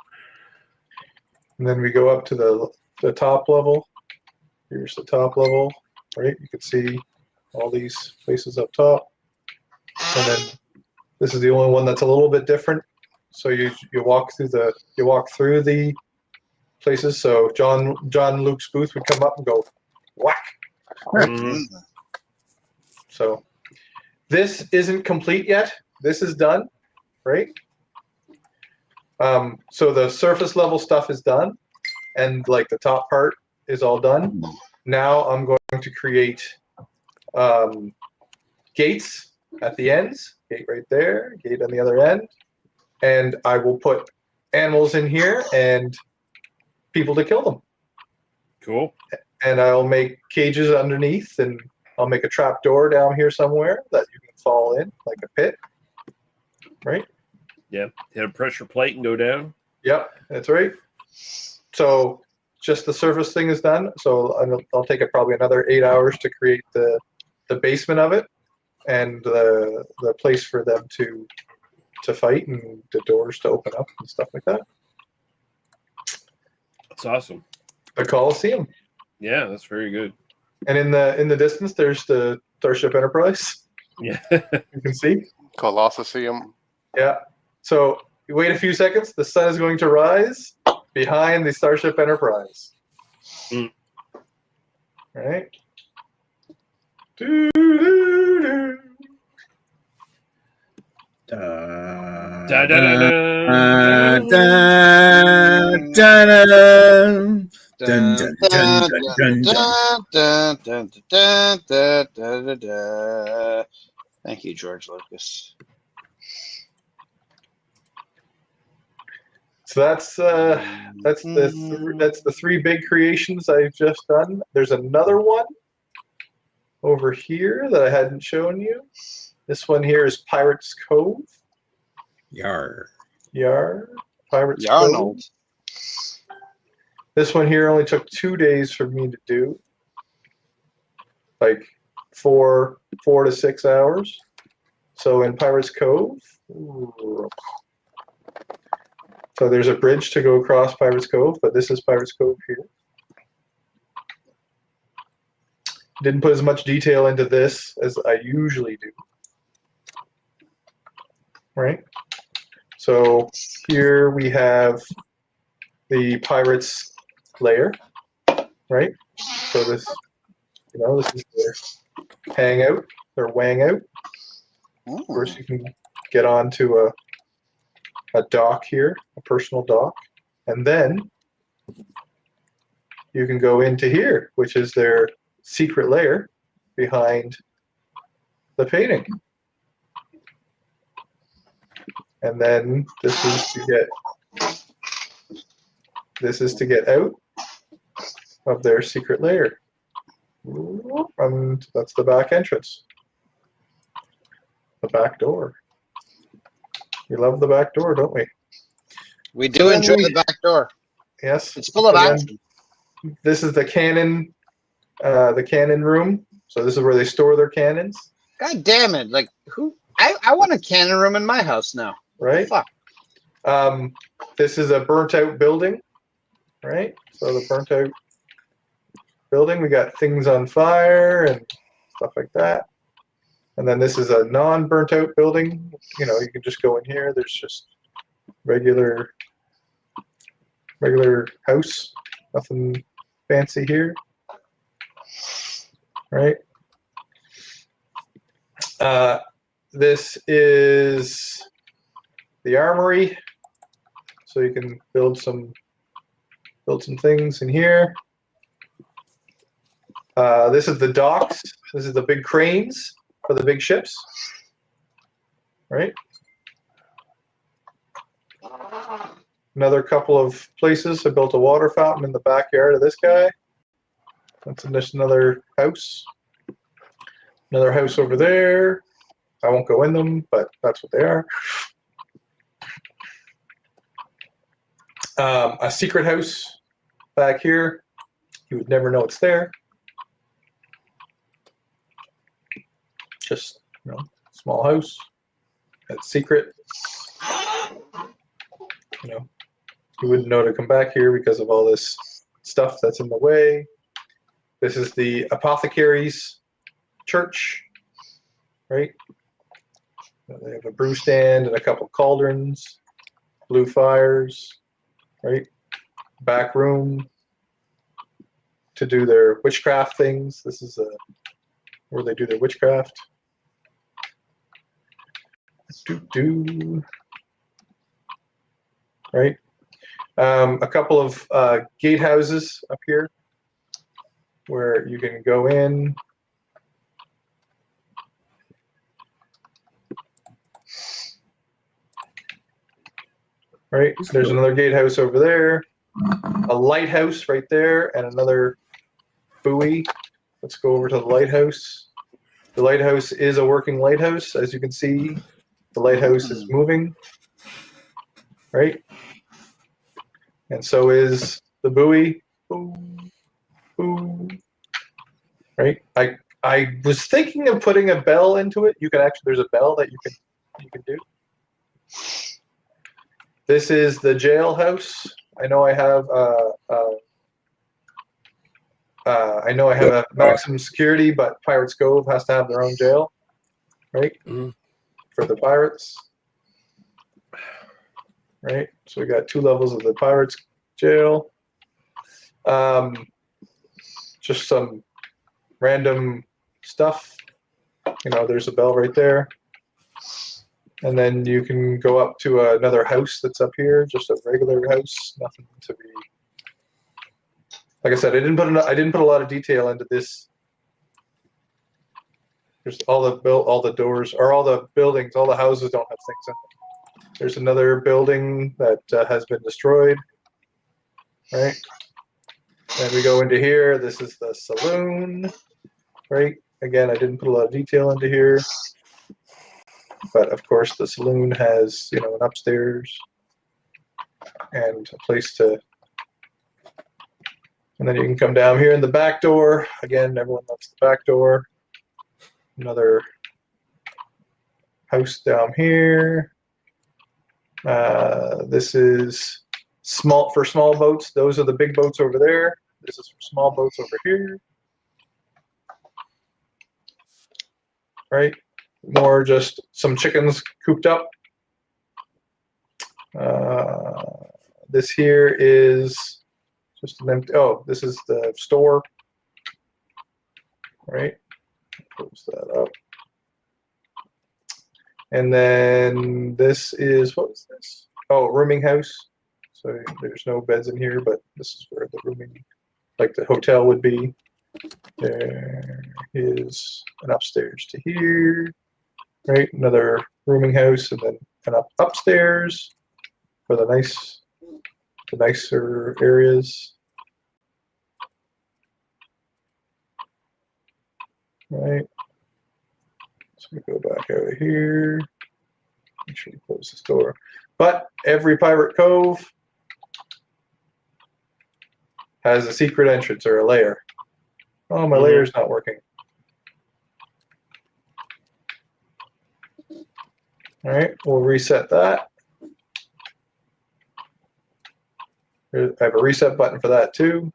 C: And then we go up to the top level. Here's the top level, right? You can see all these places up top. And then this is the only one that's a little bit different. So you walk through the places. So John Luke's booth would come up and go whack.
B: Mhm.
C: So this isn't complete yet. This is done, right? So the surface level stuff is done, and like the top part is all done. Now I'm going to create gates at the ends. Gate right there, gate on the other end, and I will put animals in here and people to kill them.
B: Cool.
C: And I'll make cages underneath, and I'll make a trap door down here somewhere that you can fall in, like a pit. Right?
B: Yeah. Hit a pressure plate and go down.
C: Yep, that's right. So just the surface thing is done. So I'll take it probably another 8 hours to create the basement of it and the place for them to fight and the doors to open up and stuff like that.
B: That's awesome.
C: The Coliseum.
B: Yeah, that's very good.
C: And in the distance, there's the Starship Enterprise.
B: Yeah.
C: You can see.
F: Colosseum.
C: Yeah. So you wait a few seconds. The sun is going to rise behind the Starship Enterprise.
B: Mm.
C: All right. Do, do, do.
B: Da, da, da, da.
A: Dun, dun, dun, dun, dun, dun.
E: Thank you, George Lucas.
C: So that's the three big creations I've just done. There's another one over here that I hadn't shown you. This one here is Pirates Cove.
A: Yar.
C: Pirates
E: Yarnold.
C: Cove. This one here only took 2 days for me to do. Like 4 to 6 hours. So in Pirates Cove. So there's a bridge to go across Pirates Cove, but this is Pirates Cove here. Didn't put as much detail into this as I usually do. Right? So here we have the pirates lair, right? So this, this is their hangout, their wang out. Of course, you can get onto a dock here, a personal dock, and then you can go into here, which is their secret lair behind the painting. And then this is to get out of their secret lair. And that's the back entrance. The back door. We love the back door, don't we?
E: We do enjoy the back door.
C: Yes.
E: It's full of action.
C: This is the cannon room. So this is where they store their cannons.
E: God damn it. Like, who? I want a cannon room in my house now.
C: Right?
E: Fuck.
C: This is a burnt out building, right? So the burnt out building, we got things on fire and stuff like that. And then this is a non-burnt out building. You can just go in here. There's just regular house, nothing fancy here, right? This is the armory, so you can build some things in here. This is the docks. This is the big cranes for the big ships, right? Another couple of places. I built a water fountain in the backyard of this guy. That's just another house. Another house over there. I won't go in them, but that's what they are. A secret house back here. You would never know it's there. Just, small house. That's secret. You wouldn't know to come back here because of all this stuff that's in the way. This is the apothecary's church, right? They have a brew stand and a couple cauldrons, blue fires, right? Back room to do their witchcraft things. This is where they do their witchcraft. Right? A couple of gatehouses up here where you can go in. Right? There's another gatehouse over there, a lighthouse right there, and another buoy. Let's go over to the lighthouse. The lighthouse is a working lighthouse. As you can see, the lighthouse is moving, right? And so is the buoy. Boom, boom. Right? I was thinking of putting a bell into it. You can actually, there's a bell that you can do. This is the jailhouse. I know I have a maximum security, but Pirates Cove has to have their own jail, right? For the pirates, right? So we got 2 levels of the pirates jail. Just some random stuff. You know, there's a bell right there. And then you can go up to another house that's up here, just a regular house, nothing to be. Like I said, I didn't put a lot of detail into this. There's all the doors, or all the buildings, all the houses don't have things in them. There's another building that has been destroyed, right? Then we go into here. This is the saloon, right? Again, I didn't put a lot of detail into here. But of course, the saloon has, you know, an upstairs and a place to. And then you can come down here in the back door. Again, everyone loves the back door. Another house down here. This is for small boats. Those are the big boats over there. This is for small boats over here. Right? More just some chickens cooped up. This here is just an empty. Oh, this is the store. Right? Close that up. And then this is, what was this? Oh, rooming house. So there's no beds in here, but this is where the rooming, like the hotel would be. There is an upstairs to here. Right, another rooming house, and then upstairs for the nicer areas. Right. So we go back out of here. Make sure you close this door. But every Pirate Cove has a secret entrance or a lair. Oh, my layer's not working. All right, we'll reset that. I have a reset button for that too.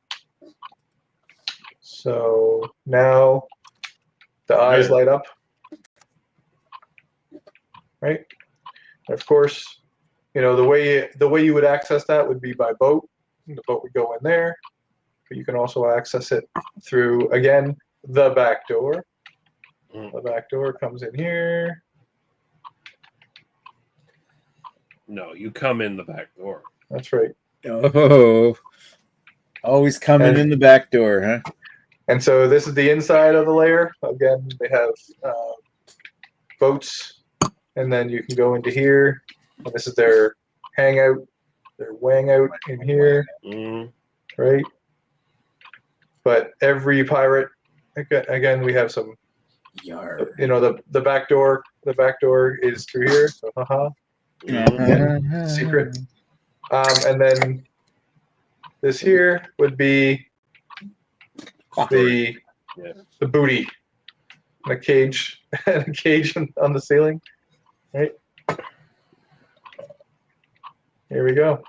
C: So now the eyes light up, right? And of course, you know, the way you would access that would be by boat. The boat would go in there, but you can also access it through, again, the back door. The back door comes in here.
B: No, you come in the back door.
C: That's right.
A: Oh, always coming in the back door, huh?
C: And so this is the inside of the lair. Again, they have boats, and then you can go into here. And this is their hangout, their wang out in here, right? But every pirate, again, we have some, you know, the back door. The back door is through here. So, secret. And then this here would be the booty, and a cage, and a cage on the ceiling, right? Here we go.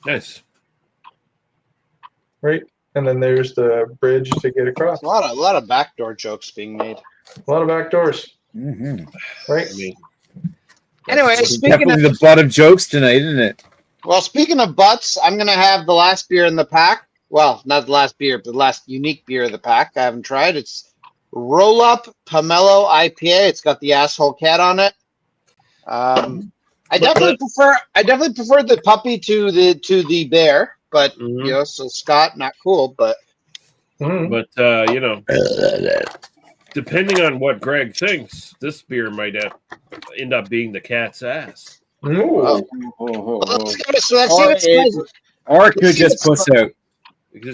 B: Nice.
C: Right, and then there's the bridge to get across.
E: A lot of backdoor jokes being made.
C: A lot of back doors. Right.
E: Anyway, speaking of
A: the butt of jokes tonight, isn't it?
E: Well, speaking of butts, I'm gonna have the last beer in the pack. Well, not the last beer, but the last unique beer of the pack. I haven't tried. It's Roll Up Pomelo IPA. It's got the asshole cat on it. I definitely prefer the puppy to the bear, but you know, so Scott, not cool, but
B: you know, depending on what Greg thinks, this beer might end up being the cat's ass.
C: Ooh.
E: Let's give it, let's see what it smells like.
A: Or it could just puss out.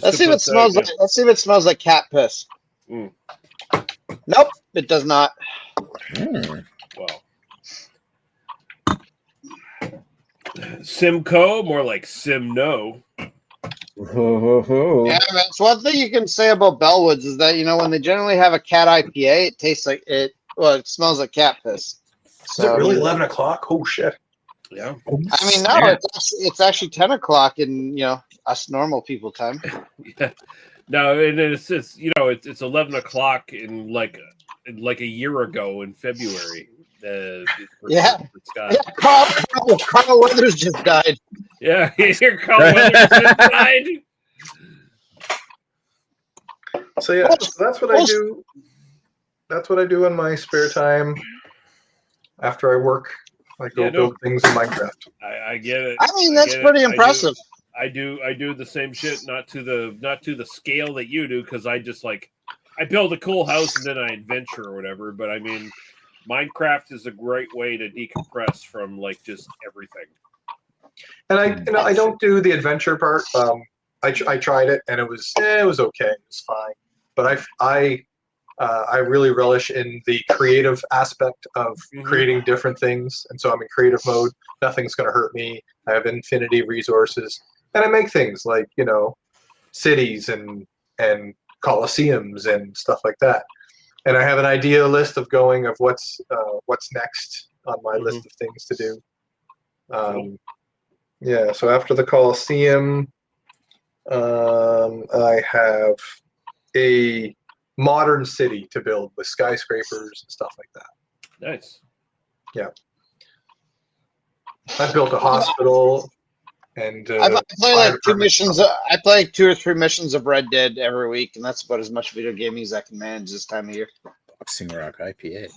E: Let's see if it smells like. Let's see if it smells like cat piss.
B: Mm.
E: Nope, it does not.
B: Well, Simcoe, more like Simno.
E: Yeah, that's one thing you can say about Bellwoods is that when they generally have a cat IPA, it tastes like it. Well, it smells like cat piss.
C: Is it really 11 o'clock? Oh shit!
B: Yeah.
E: I mean, no, it's actually 10 o'clock in us normal people time.
B: Yeah. No, and it's 11 o'clock in like a year ago in February.
E: Yeah, Carl Weathers just died.
B: Yeah, Carl Weathers just died.
C: So yeah, that's what I do. That's what I do in my spare time after I work. I go build things in Minecraft.
B: I get it.
E: I mean, that's pretty impressive.
B: I do the same shit, not to the scale that you do, because I just I build a cool house and then I adventure or whatever. But I mean, Minecraft is a great way to decompress from just everything.
C: And I don't do the adventure part. I tried it and it was okay. It was fine. But I really relish in the creative aspect of creating different things. And so I'm in creative mode. Nothing's going to hurt me. I have infinity resources. And I make things like, cities and coliseums and stuff like that. And I have an idea list of what's next on my list of things to do. Yeah, so after the Coliseum, I have a modern city to build with skyscrapers and stuff like that.
B: Nice.
C: Yeah. I built a hospital and
E: I play like 2 missions. I play 2 or 3 missions of Red Dead every week, and that's about as much video gaming as I can manage this time of year.
A: Boxing Rock IPA.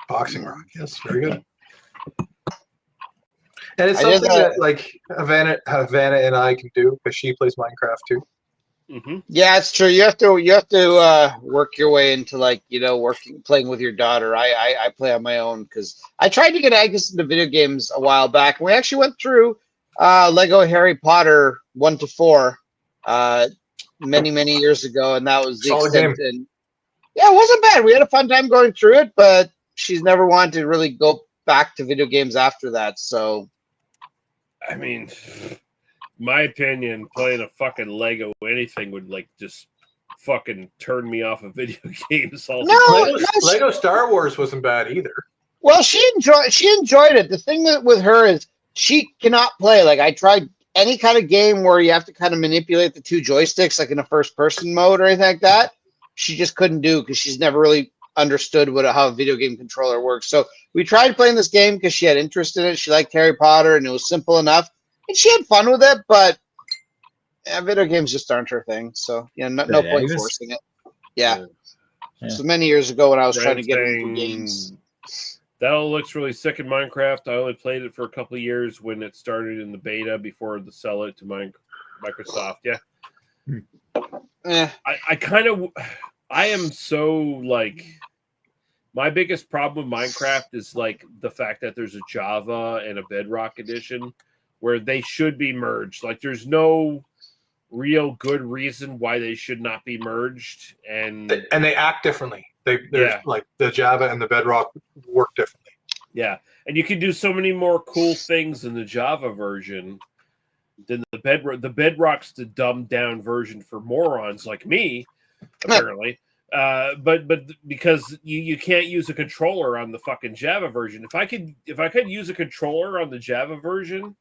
C: Boxing Rock, yes, very good. And it's something that Havana and I can do because she plays Minecraft too.
B: Mm-hmm.
E: Yeah, it's true. You have to work your way into playing with your daughter. I play on my own because I tried to get Agnes into video games a while back, and we actually went through Lego Harry Potter 1 to 4 many years ago, and that was the extent. And yeah, it wasn't bad. We had a fun time going through it, but she's never wanted to really go back to video games after that. So,
B: I mean, my opinion, playing a fucking Lego anything would just fucking turn me off of video games.
C: Lego Star Wars wasn't bad either.
E: Well, she enjoyed it. The thing with her is she cannot play. I tried any kind of game where you have to kind of manipulate the 2 joysticks, like in a first-person mode or anything like that. She just couldn't do because she's never really understood how a video game controller works. So we tried playing this game because she had interest in it. She liked Harry Potter, and it was simple enough. And she had fun with it, but video games just aren't her thing. So, no point forcing it. Yeah. So many years ago when I was trying to get into games.
B: That all looks really sick in Minecraft. I only played it for a couple of years when it started in the beta before the sell it to Microsoft. Yeah. I am so my biggest problem with Minecraft is the fact that there's a Java and a Bedrock edition where they should be merged. There's no real good reason why they should not be merged, and
C: they act differently. The Java and the Bedrock work differently.
B: Yeah, and you can do so many more cool things in the Java version than the Bedrock. The Bedrock's the dumbed down version for morons like me, apparently. But because you can't use a controller on the fucking Java version. If I could use a controller on the Java version,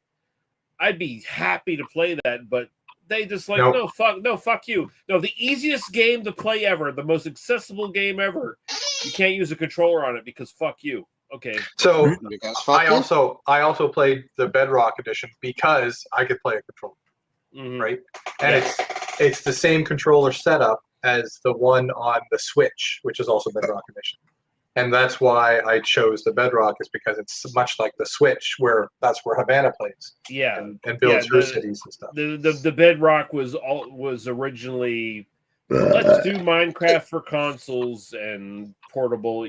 B: I'd be happy to play that. But they just no, fuck you. No, the easiest game to play ever, the most accessible game ever. You can't use a controller on it because fuck you. Okay.
C: So I also played the Bedrock edition because I could play a controller, right? And it's the same controller setup as the one on the Switch, which is also Bedrock edition. And that's why I chose the Bedrock, is because it's much like the Switch, where that's where Havana plays.
B: Yeah.
C: And builds her cities and stuff.
B: The Bedrock was originally let's do Minecraft for consoles and portable,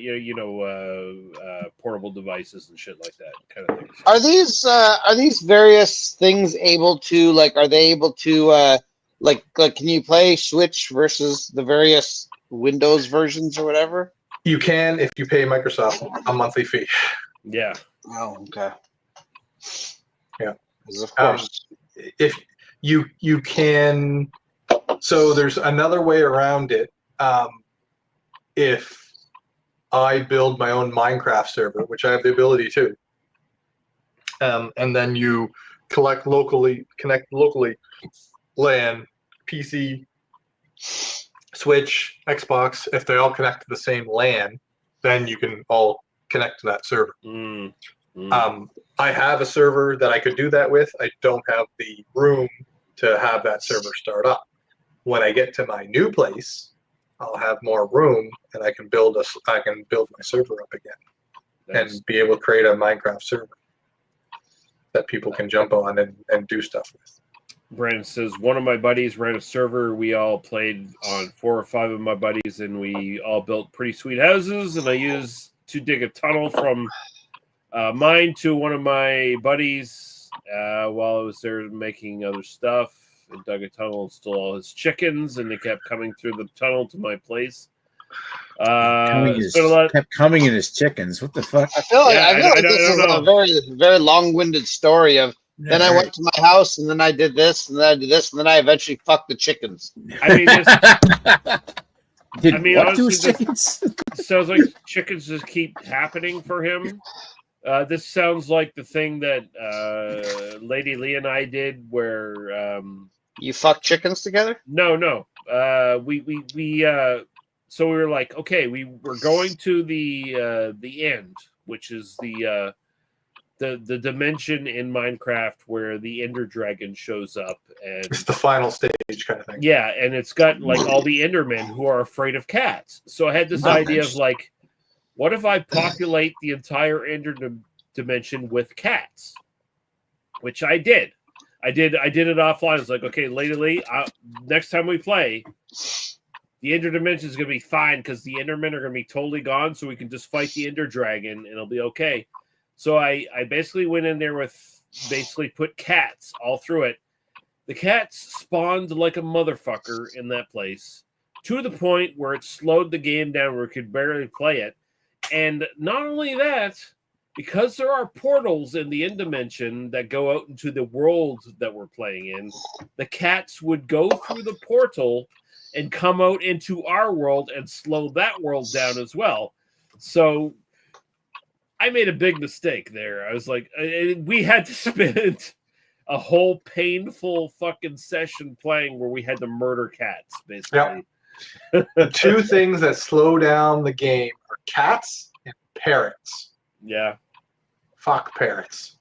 B: portable devices and shit like that kind of thing.
E: Are these various things able to are they able to like can you play Switch versus the various Windows versions or whatever?
C: You can if you pay Microsoft a monthly fee.
B: Yeah.
E: Oh, okay.
C: Yeah.
E: 'Cause of course.
C: If you can, so there's another way around it. If I build my own Minecraft server, which I have the ability to, and then you connect locally, LAN, PC, Switch, Xbox. If they all connect to the same LAN, then you can all connect to that server. I have a server that I could do that with. I don't have the room to have that server start up. When I get to my new place, I'll have more room, and I can build my server up again, and be able to create a Minecraft server that people can jump on and do stuff with.
B: Brandon says, one of my buddies ran a server. We all played on 4 or 5 of my buddies, and we all built pretty sweet houses. And I used to dig a tunnel from mine to one of my buddies while I was there making other stuff. And dug a tunnel and stole all his chickens, and they kept coming through the tunnel to my place.
A: Kept coming in his chickens. What the fuck?
E: I feel like this is a very, very long-winded story of. Then I went to my house, and then I did this, and then I did this, and then I eventually fucked the chickens.
B: I mean,
A: honestly,
B: chickens? Sounds like chickens just keep happening for him. This sounds like the thing that Lady Lee and I did, where
E: you fuck chickens together.
B: No. So we were like, okay, we're going to the end, which is the dimension in Minecraft where the Ender Dragon shows up, and
C: it's the final stage kind of thing.
B: Yeah, and it's got like all the Endermen who are afraid of cats. So I had this idea of like, what if I populate the entire Ender dimension with cats? Which I did. I did it offline. I was like, okay, Lady Lee, next time we play, the Ender dimension is going to be fine because the Endermen are going to be totally gone, so we can just fight the Ender Dragon and it'll be okay. So I basically went in there with put cats all through it. The cats spawned like a motherfucker in that place, to the point where it slowed the game down where we could barely play it. And not only that, because there are portals in the end dimension that go out into the world that we're playing in, the cats would go through the portal and come out into our world and slow that world down as well. So I made a big mistake there. I was like, we had to spend a whole painful fucking session playing where we had to murder cats, basically.
C: Yep. The two things that slow down the game are cats and parrots.
B: Yeah.
C: Fuck parrots.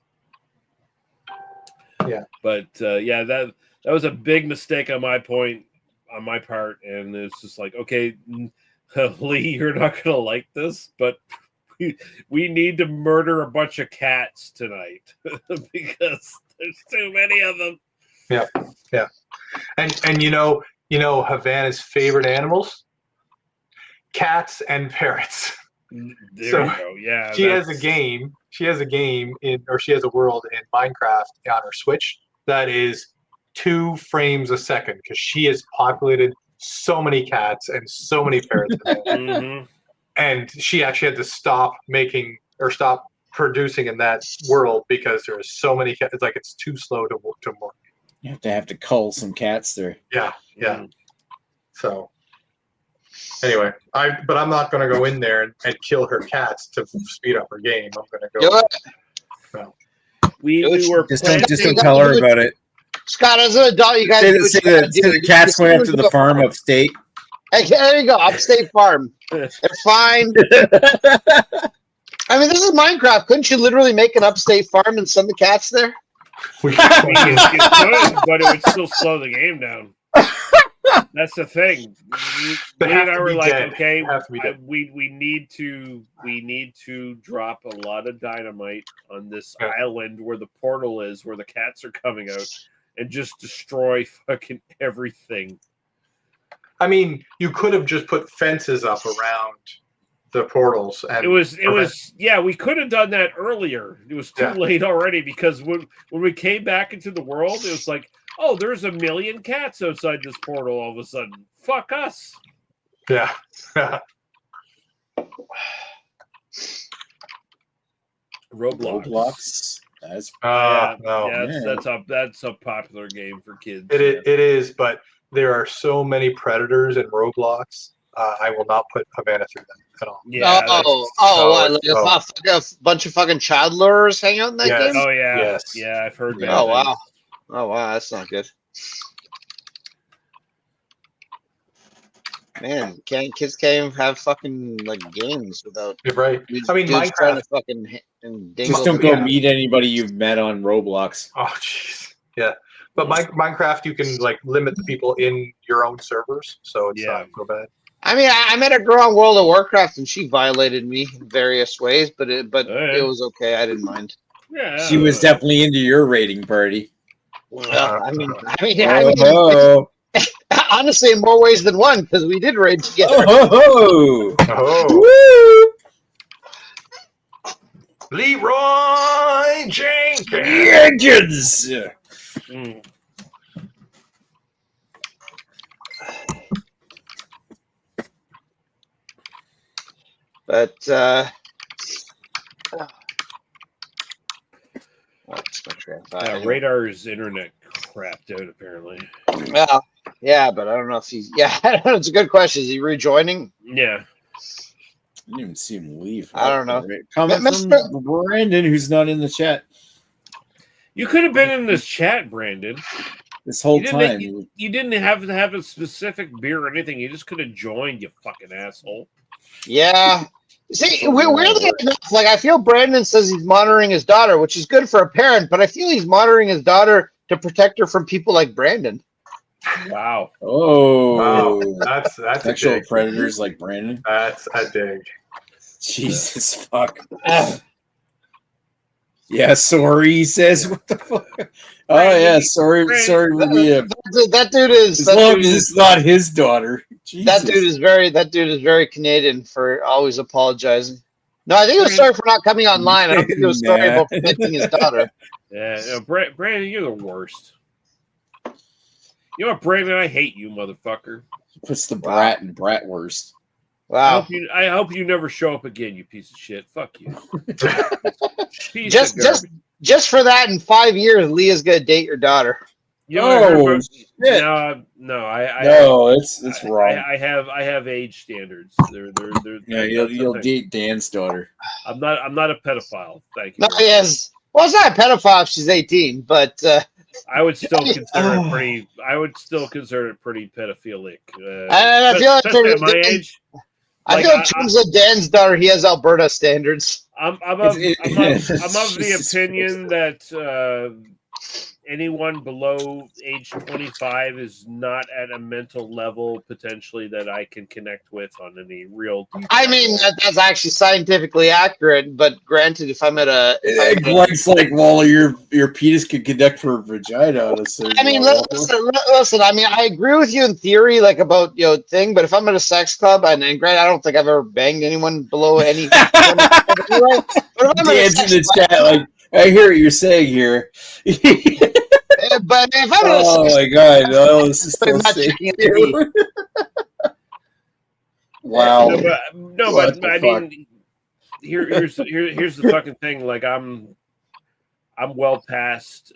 C: Yeah.
B: But that was a big mistake on my part, and it's just like, okay, Lee, you're not gonna like this, but we need to murder a bunch of cats tonight because there's too many of them.
C: Yeah. And you know Havana's favorite animals? Cats and parrots.
B: There you go. Yeah.
C: She has a game she has a world in Minecraft on her Switch that is 2 frames a second because she has populated so many cats and so many parrots.
B: Mm-hmm.
C: And she actually had to stop producing in that world because there's so many cats. It's like it's too slow to work.
A: You have to cull some cats there.
C: Yeah. So anyway, but I'm not going to go in there and kill her cats to speed up her game. I'm going to go.
E: Do it.
C: No.
B: We were
A: just don't tell her about it.
E: Scott, as an adult, you guys
A: say the cats went up to the farm upstate.
E: Hey, there you go, upstate farm. They're fine. I mean, this is Minecraft. Couldn't you literally make an upstate farm and send the cats there?
B: You could, but it would still slow the game down. That's the thing. We and I were like, okay, we need to drop a lot of dynamite on this island where the portal is, where the cats are coming out, and just destroy fucking everything.
C: I mean, you could have just put fences up around the portals. And
B: It was yeah, we could have done that earlier. It was too late already because when we came back into the world, it was like, oh, there's a million cats outside this portal all of a sudden. Fuck us.
C: Yeah.
A: Roblox. That's
C: no.
B: That's a popular game for kids.
C: It is, but there are so many predators in Roblox. I will not put Havana through them at all.
B: Yeah.
E: What, like a bunch of fucking child lurers hang out in that game?
B: Oh yeah.
C: Yes.
B: Yeah, I've heard that.
E: Oh wow, that's not good. Man, kids can't even have fucking like games without.
C: You're right. I mean,
E: dudes trying
C: Minecraft.
E: to fucking
A: just don't go meet anybody you've met on Roblox.
C: Oh jeez. Yeah. But Minecraft, you can like limit the people in your own servers, so it's not so bad.
E: I mean, I met a girl on World of Warcraft, and she violated me in various ways, but it was okay. I didn't mind.
B: Yeah,
A: she was definitely into your raiding party.
E: Well, I mean, honestly, in more ways than one, because we did raid together.
C: Leroy Jenkins.
B: Mm.
E: But
B: Radar's internet crapped out apparently.
E: Well, yeah, but I don't know if he's. Yeah, I don't know. It's a good question. Is he rejoining?
B: Yeah.
A: I didn't even see him leave.
E: I don't know.
A: Comment from Brandon, who's not in the chat.
B: You could have been in this chat, Brandon.
A: This whole time.
B: You didn't have to have a specific beer or anything. You just could have joined, you fucking asshole.
E: Yeah. See, weirdly enough, like I feel Brandon says he's monitoring his daughter, which is good for a parent, but I feel he's monitoring his daughter to protect her from people like Brandon.
B: Wow.
A: Oh.
C: Wow. That's
A: sexual predators like Brandon.
C: That's a dig.
A: Jesus fuck. Yeah, sorry, he says. What the fuck? Oh yeah, sorry.
E: That dude is.
A: As long as it's not his daughter. Jesus.
E: That dude is very Canadian for always apologizing. No, I think it was sorry for not coming online. I don't think it was sorry about protecting his daughter.
B: Yeah, Brandon, you're the worst. You know what, Brandon? I hate you, motherfucker.
A: Puts the brat and bratwurst.
E: Wow.
B: I hope you never show up again, you piece of shit. Fuck you.
E: Just for that, in 5 years, Leah's gonna date your daughter.
B: No,
A: it's wrong.
B: I have age standards.
A: You'll date Dan's daughter.
B: I'm not a pedophile. Thank you.
E: No, yes. Well, it's not a pedophile if she's 18, but
B: I would still consider it pretty. I would still consider it pretty pedophilic.
E: I feel like
B: at my age.
E: I feel in terms of Dan's daughter, he has Alberta standards.
B: I'm of the opinion that anyone below age 25 is not at a mental level potentially that I can connect with on any real.
E: I mean, that's actually scientifically accurate, but granted, if I'm at a,
A: it's like, well, your penis could connect for a vagina.
E: I mean, listen. I mean, I agree with you in theory, like about thing, but if I'm at a sex club, and granted, I don't think I've ever banged anyone below any. Anyway, but if I'm
A: in the chat, like. I hear what you're saying here.
E: But if I'm
A: my god, no, this is so sick. Wow.
B: But I mean, here's the fucking thing. Like I'm well past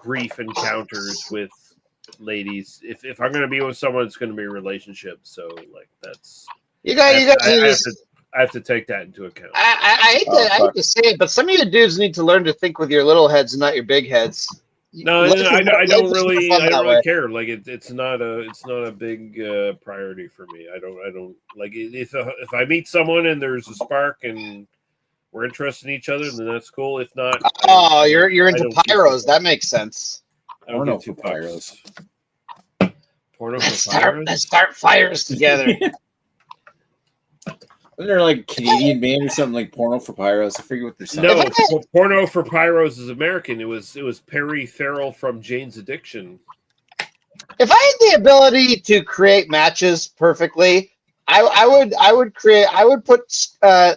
B: brief encounters with ladies. If I'm gonna be with someone, it's gonna be a relationship. So like that's I have to take that into account.
E: I hate to say it, but some of you dudes need to learn to think with your little heads, not your big heads.
B: No, I don't really care. Like it's not a big priority for me. I don't like if I meet someone and there's a spark and we're interested in each other, then that's cool. If not,
E: you're into pyros. That makes sense.
A: Porno for pyros.
B: Porno for pyros.
E: Let's start fires together.
A: Isn't there like a Canadian band or something like Porno for Pyros? I forget what they're saying.
B: No, Porno for Pyros is American. It was Perry Farrell from Jane's Addiction.
E: If I had the ability to create matches perfectly, I would put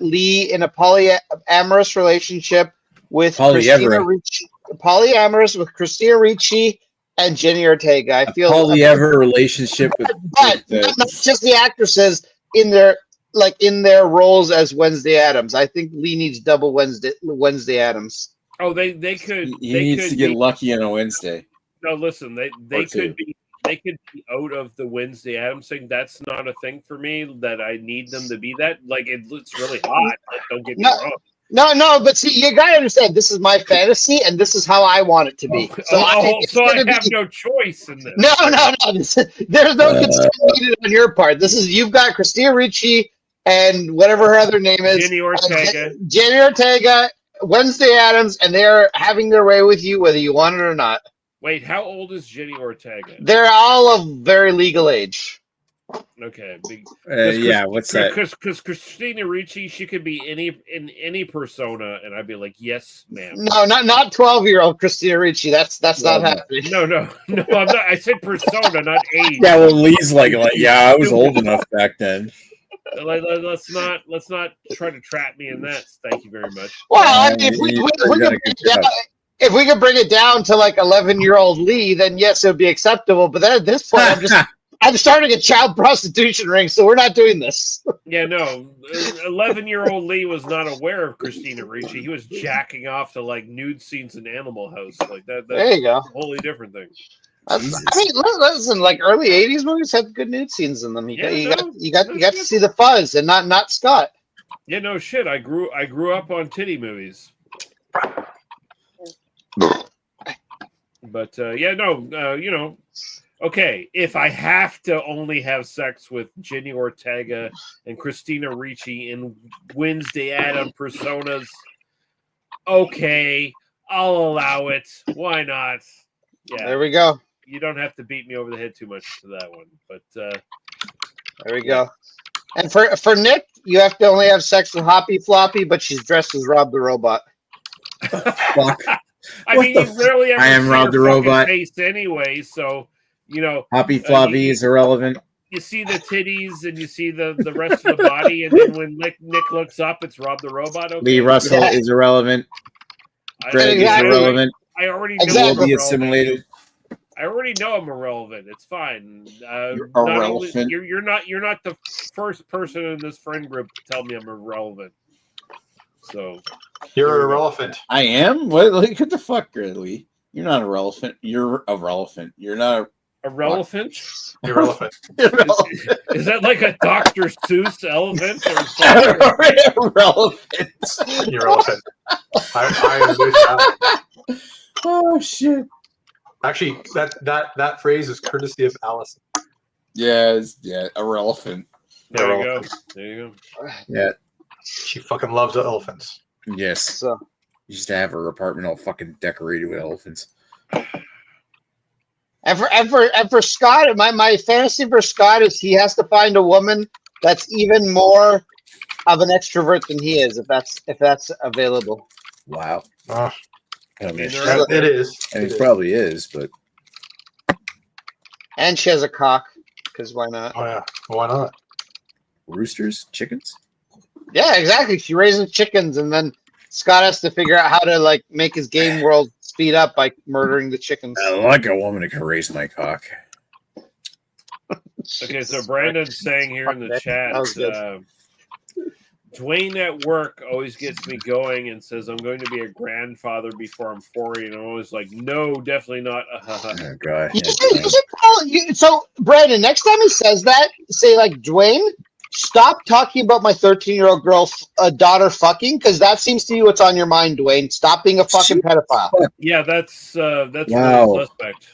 E: Lee in a polyamorous relationship with Christina Ricci, polyamorous with Christina Ricci and Jenny Ortega. I feel
A: polyamorous relationship with,
E: but not just the actresses in their roles as Wednesday Addams. I think Lee needs double Wednesday Addams.
B: Oh, they could.
A: He
B: they
A: needs
B: could
A: to get
B: be,
A: lucky on a Wednesday.
B: No, listen. They could be. They could be out of the Wednesday Addams thing. That's not a thing for me. That I need them to be that. Like it's really hot. Don't get me wrong.
E: No, but see, you gotta understand. This is my fantasy, and this is how I want it to be.
B: I have no choice in this.
E: No. There's no consent needed on your part. You've got Christina Ricci and whatever her other name is,
B: Jenny Ortega.
E: Jenny Ortega, Wednesday Addams, and they're having their way with you, whether you want it or not.
B: Wait, how old is Jenny Ortega?
E: They're all of very legal age.
B: Okay.
A: What's that?
B: Because Christina Ricci, she could be in any persona, and I'd be like, yes, ma'am.
E: No, not 12-year-old Christina Ricci. That's not happening.
B: No, I'm not. I said persona, not age.
A: Yeah, well, Lee's like, yeah, I was old enough back then.
B: Let's not try to trap me in that. Thank you very much.
E: Well, if we could bring it down to like 11-year-old Lee, then yes, it would be acceptable. But then at this point, I'm starting a child prostitution ring, so we're not doing this.
B: Yeah, no. 11-year-old Lee was not aware of Christina Ricci. He was jacking off to like nude scenes in Animal House, like that.
E: There you go.
B: A wholly different thing.
E: I mean, listen, like early '80s movies had good nude scenes in them. You got to see the fuzz and not Scott.
B: Yeah, no shit. I grew up on titty movies. But okay, if I have to only have sex with Jenny Ortega and Christina Ricci in Wednesday Addams personas, okay, I'll allow it. Why not? Yeah,
E: there we go.
B: You don't have to beat me over the head too much to that one, but
E: there we go. And for Nick, you have to only have sex with Hoppy Floppy, but she's dressed as Rob the Robot.
A: Fuck.
B: I mean, you rarely ever
A: I am
B: see
A: Rob
B: her
A: the Robot
B: face anyway, so
A: Hoppy Floppy is irrelevant.
B: You see the titties and you see the rest of the body, and then when Nick looks up, it's Rob the Robot. Okay.
A: Lee Russell is irrelevant. Greg is irrelevant.
B: I already
A: know will be assimilated.
B: I already know I'm irrelevant. It's fine.
A: You're irrelevant.
B: You're not the first person in this friend group to tell me I'm irrelevant. So
C: you're irrelevant.
A: I am? What the fuck, Lee? You're not irrelevant. You're irrelevant. You're not
B: irrelevant.
C: Irrelevant.
B: Is that like a Dr. Seuss elephant?
A: Irrelevant.
C: Irrelevant. I
A: Oh shit.
C: Actually, that phrase is courtesy of Allison.
A: Yeah, irrelevant.
B: There you go. There you
A: go. Yeah.
C: She fucking loves the elephants.
A: Yes.
E: So
A: you used to have her apartment all fucking decorated with elephants.
E: And for Scott, my fantasy for Scott is he has to find a woman that's even more of an extrovert than he is, if that's available.
A: Wow.
C: It is.
A: And it probably is, but.
E: And she has a cock, because why not?
C: Oh yeah, why not?
A: Roosters, chickens.
E: Yeah, exactly. She raises chickens, and then Scott has to figure out how to like make his game world speed up by murdering the chickens.
A: I like a woman that can raise my cock.
B: Okay, so Brandon's saying here in the chat, Dwayne at work always gets me going and says, I'm going to be a grandfather before I'm 40. And I'm always like, no, definitely not.
A: Oh, God.
E: So, Brandon, next time he says that, say, like, Dwayne, stop talking about my 13-year-old daughter fucking, because that seems to be what's on your mind, Dwayne. Stop being a fucking pedophile.
B: Yeah, that's
A: wow.
B: Really suspect.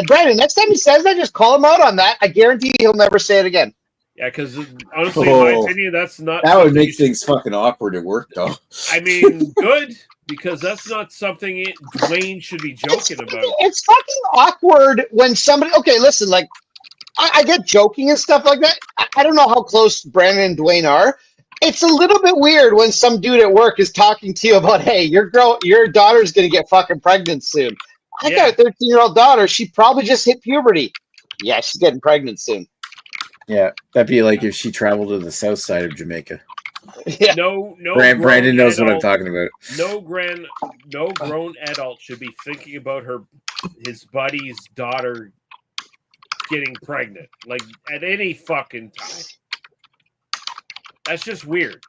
E: Brandon, next time he says that, just call him out on that. I guarantee he'll never say it again.
B: Yeah, because honestly, in my opinion, that's not.
A: That would make things fucking awkward at work, though.
B: I mean, good, because that's not something Dwayne should be joking about.
E: It's fucking awkward when somebody. Okay, listen, like, I get joking and stuff like that. I don't know how close Brandon and Dwayne are. It's a little bit weird when some dude at work is talking to you about, hey, your daughter's gonna get fucking pregnant soon. I got a 13-year-old daughter. She probably just hit puberty. Yeah, she's getting pregnant soon.
A: Yeah, that'd be like if she traveled to the south side of Jamaica.
E: Yeah.
B: No,
A: Brandon knows what I'm
B: adult-
A: talking about.
B: No grown adult should be thinking about his buddy's daughter getting pregnant, like at any fucking time. That's just weird.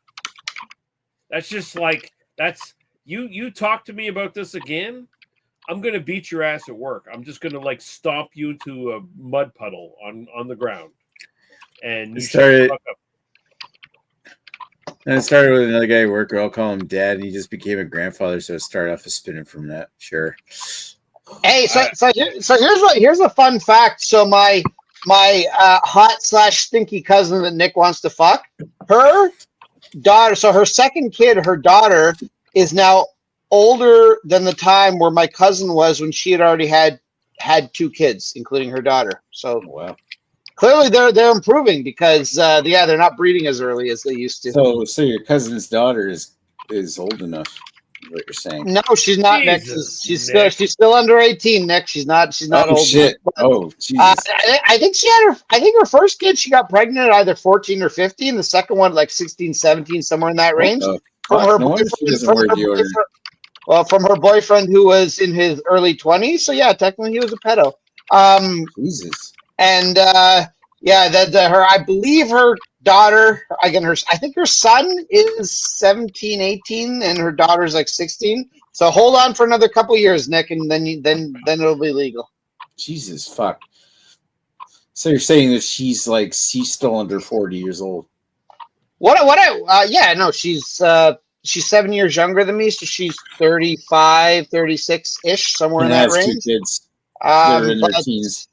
B: That's just like you talk to me about this again, I'm gonna beat your ass at work. I'm just gonna like stomp you into a mud puddle on the ground. And you shut the fuck up.
A: And it started with another guy at work. I'll call him Dad, and he just became a grandfather. So it started off a spinning from that. Sure.
E: Hey, here's a fun fact. So my hot/stinky cousin that Nick wants to fuck, her daughter. So her second kid, her daughter, is now older than the time where my cousin was when she had already had 2 kids, including her daughter. So
A: Wow.
E: Clearly they're improving because they're not breeding as early as they used to.
A: So your cousin's daughter is old enough. What you're saying?
E: No, she's not.
B: Jesus,
E: Nick. She's still under 18. Nick, she's not old.
A: Shit.
E: Enough.
A: Jesus.
E: I think her first kid she got pregnant at either 14 or 15. The second one like 16, 17, somewhere in that range. From her boyfriend who was in his early 20s. So yeah, technically he was a pedo.
A: Jesus.
E: And her, I believe her daughter, I think her son is 17, 18, and her daughter's like 16. So hold on for another couple years, Nick, and then it'll be legal.
A: Jesus fuck. So you're saying that she's still under 40 years old?
E: She's 7 years younger than me, so she's 35, 36-ish, somewhere in that range.
A: 2 kids. They're in their teens.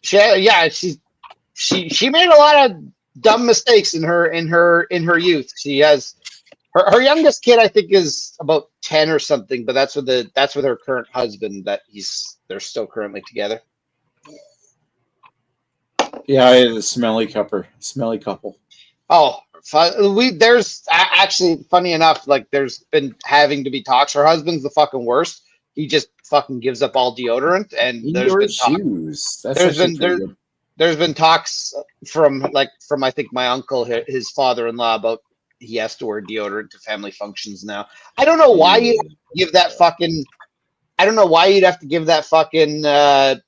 E: She made a lot of dumb mistakes in her youth. She has her youngest kid, I think, is about 10 or something, but that's with her current husband they're still currently together.
A: Yeah, I had a smelly couple.
E: Oh, there's actually, funny enough, like there's been having to be talks. Her husband's the fucking worst. He just fucking gives up all deodorant, and there's been talks from I think my uncle, his father-in-law, about he has to wear deodorant to family functions now. I don't know why you give that fucking. I don't know why you'd have to give that fucking the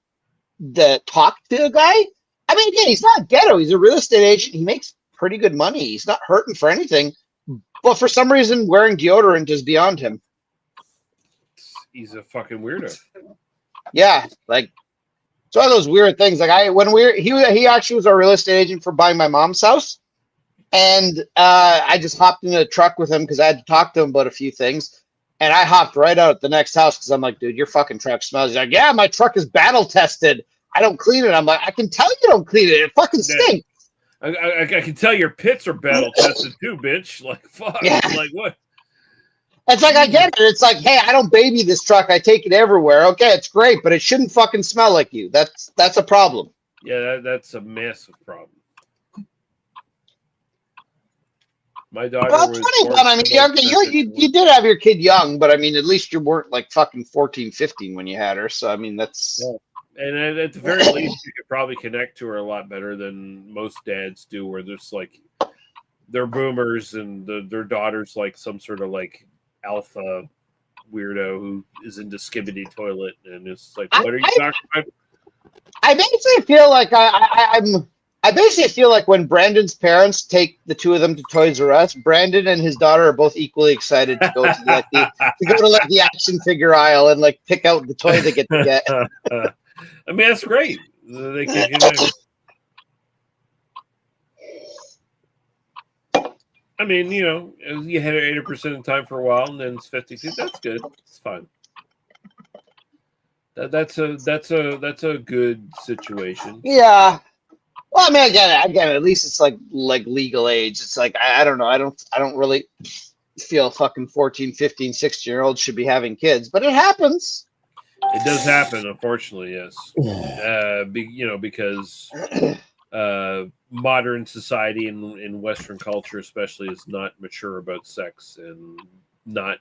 E: talk to a guy. I mean, again, he's not ghetto. He's a real estate agent. He makes pretty good money. He's not hurting for anything, but for some reason, wearing deodorant is beyond him.
B: He's a fucking weirdo.
E: Yeah, like it's one of those weird things. Like he actually was our real estate agent for buying my mom's house, and I just hopped in a truck with him because I had to talk to him about a few things, and I hopped right out at the next house because I'm like, dude, your fucking truck smells. He's like, yeah, my truck is battle tested. I don't clean it. I'm like, I can tell you don't clean it. It fucking stinks.
B: I can tell your pits are battle tested too, bitch. Like fuck.
E: Yeah.
B: Like what?
E: It's like, I get it. It's like, hey, I don't baby this truck. I take it everywhere. Okay, it's great, but it shouldn't fucking smell like you. That's a problem.
B: Yeah, that's a massive problem. My daughter was
E: funny, but I mean, you did have your kid young, but I mean, at least you weren't like fucking 14, 15 when you had her. So, I mean, that's...
B: Yeah. And at the very least, you could probably connect to her a lot better than most dads do, where there's like, they're boomers and their daughter's like some sort of like alpha weirdo who is into skibbity toilet, and it's like, what are you talking about?
E: I basically feel like I basically feel like when Brandon's parents take the two of them to Toys R Us, Brandon and his daughter are both equally excited to go to the action figure aisle and like pick out the toy they get to get.
B: I mean, that's great. They can connect. I mean, you know, you had it 80% of the time for a while, and then it's 52. That's good. It's fine. That's a good situation.
E: Yeah. Well, I mean, again, at least it's like legal age. It's like I don't know. I don't really feel fucking 14, 15, 16-year-olds should be having kids, but it happens.
B: It does happen, unfortunately, yes. Because modern society and Western culture, especially, is not mature about sex and not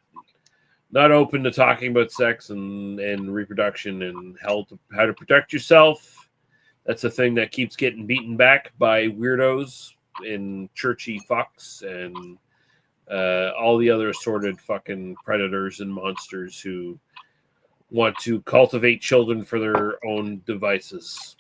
B: not open to talking about sex and reproduction and how to protect yourself. That's a thing that keeps getting beaten back by weirdos and churchy fucks and all the other assorted fucking predators and monsters who want to cultivate children for their own devices.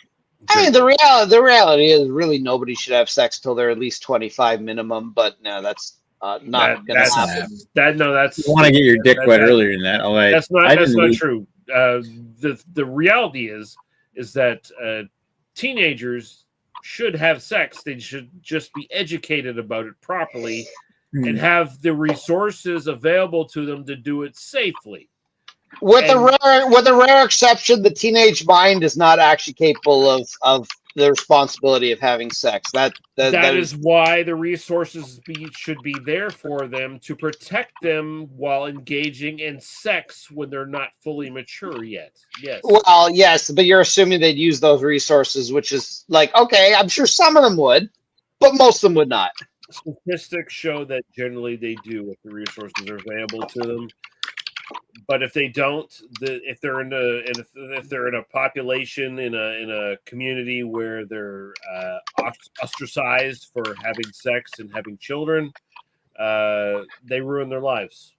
E: I mean, the reality is really nobody should have sex till they're at least 25 minum. But no, that's not going to happen.
B: That's
A: You want to get your dick wet earlier than that.
B: That's not true. The reality is that teenagers should have sex. They should just be educated about it properly and have the resources available to them to do it safely.
E: With a rare exception, the teenage mind is not actually capable of the responsibility of having sex. That
B: is why the resources should be there for them to protect them while engaging in sex when they're not fully mature yet. Yes.
E: Well, yes, but you're assuming they'd use those resources, which is like, okay, I'm sure some of them would, but most of them would not.
B: Statistics show that generally they do if the resources are available to them. But if they don't, if they're in a population in a community where they're ostracized for having sex and having children, they ruin their lives.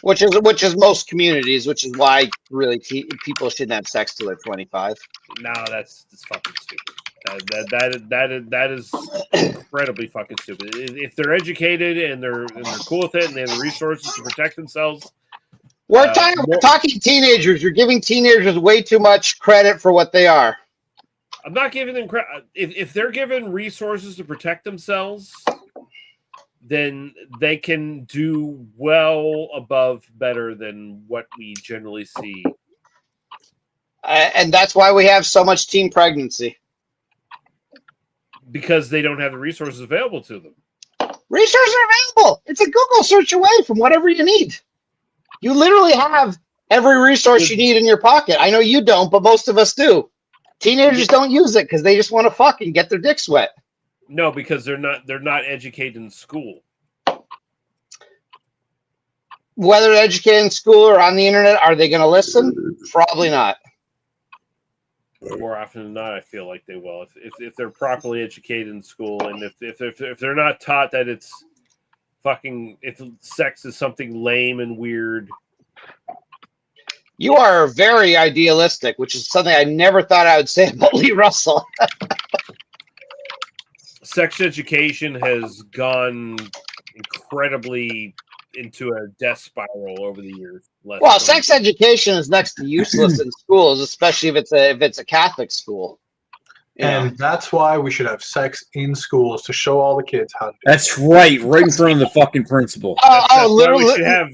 E: Which is most communities, which is why really people shouldn't have sex till they're 25.
B: No, that's fucking stupid. That is incredibly fucking stupid. If they're educated and they're cool with it and they have the resources to protect themselves,
E: we're talking teenagers. You're giving teenagers way too much credit for what they are.
B: I'm not giving them credit. If they're given resources to protect themselves, then they can do well above better than what we generally see.
E: And that's why we have so much teen pregnancy.
B: Because they don't have the resources available to them.
E: Resources are available. It's a Google search away from whatever you need. You literally have every resource you need in your pocket. I know you don't, but most of us do. Teenagers don't use it because they just want to fuck and get their dicks wet.
B: No, because they're not educated in school.
E: Whether they're educated in school or on the internet, are they going to listen? Probably not.
B: More often than not, I feel like they will. If they're properly educated in school, and if they're not taught that it's fucking, if sex is something lame and weird.
E: You are very idealistic, which is something I never thought I would say about Lee Russell.
B: Sex education has gone incredibly into a death spiral over the years.
E: Well, sex education is next to useless in schools, especially if it's a Catholic school.
C: And that's why we should have sex in schools to show all the kids how to do it.
A: That's right in front of the fucking principal.
E: Literally,
B: we should have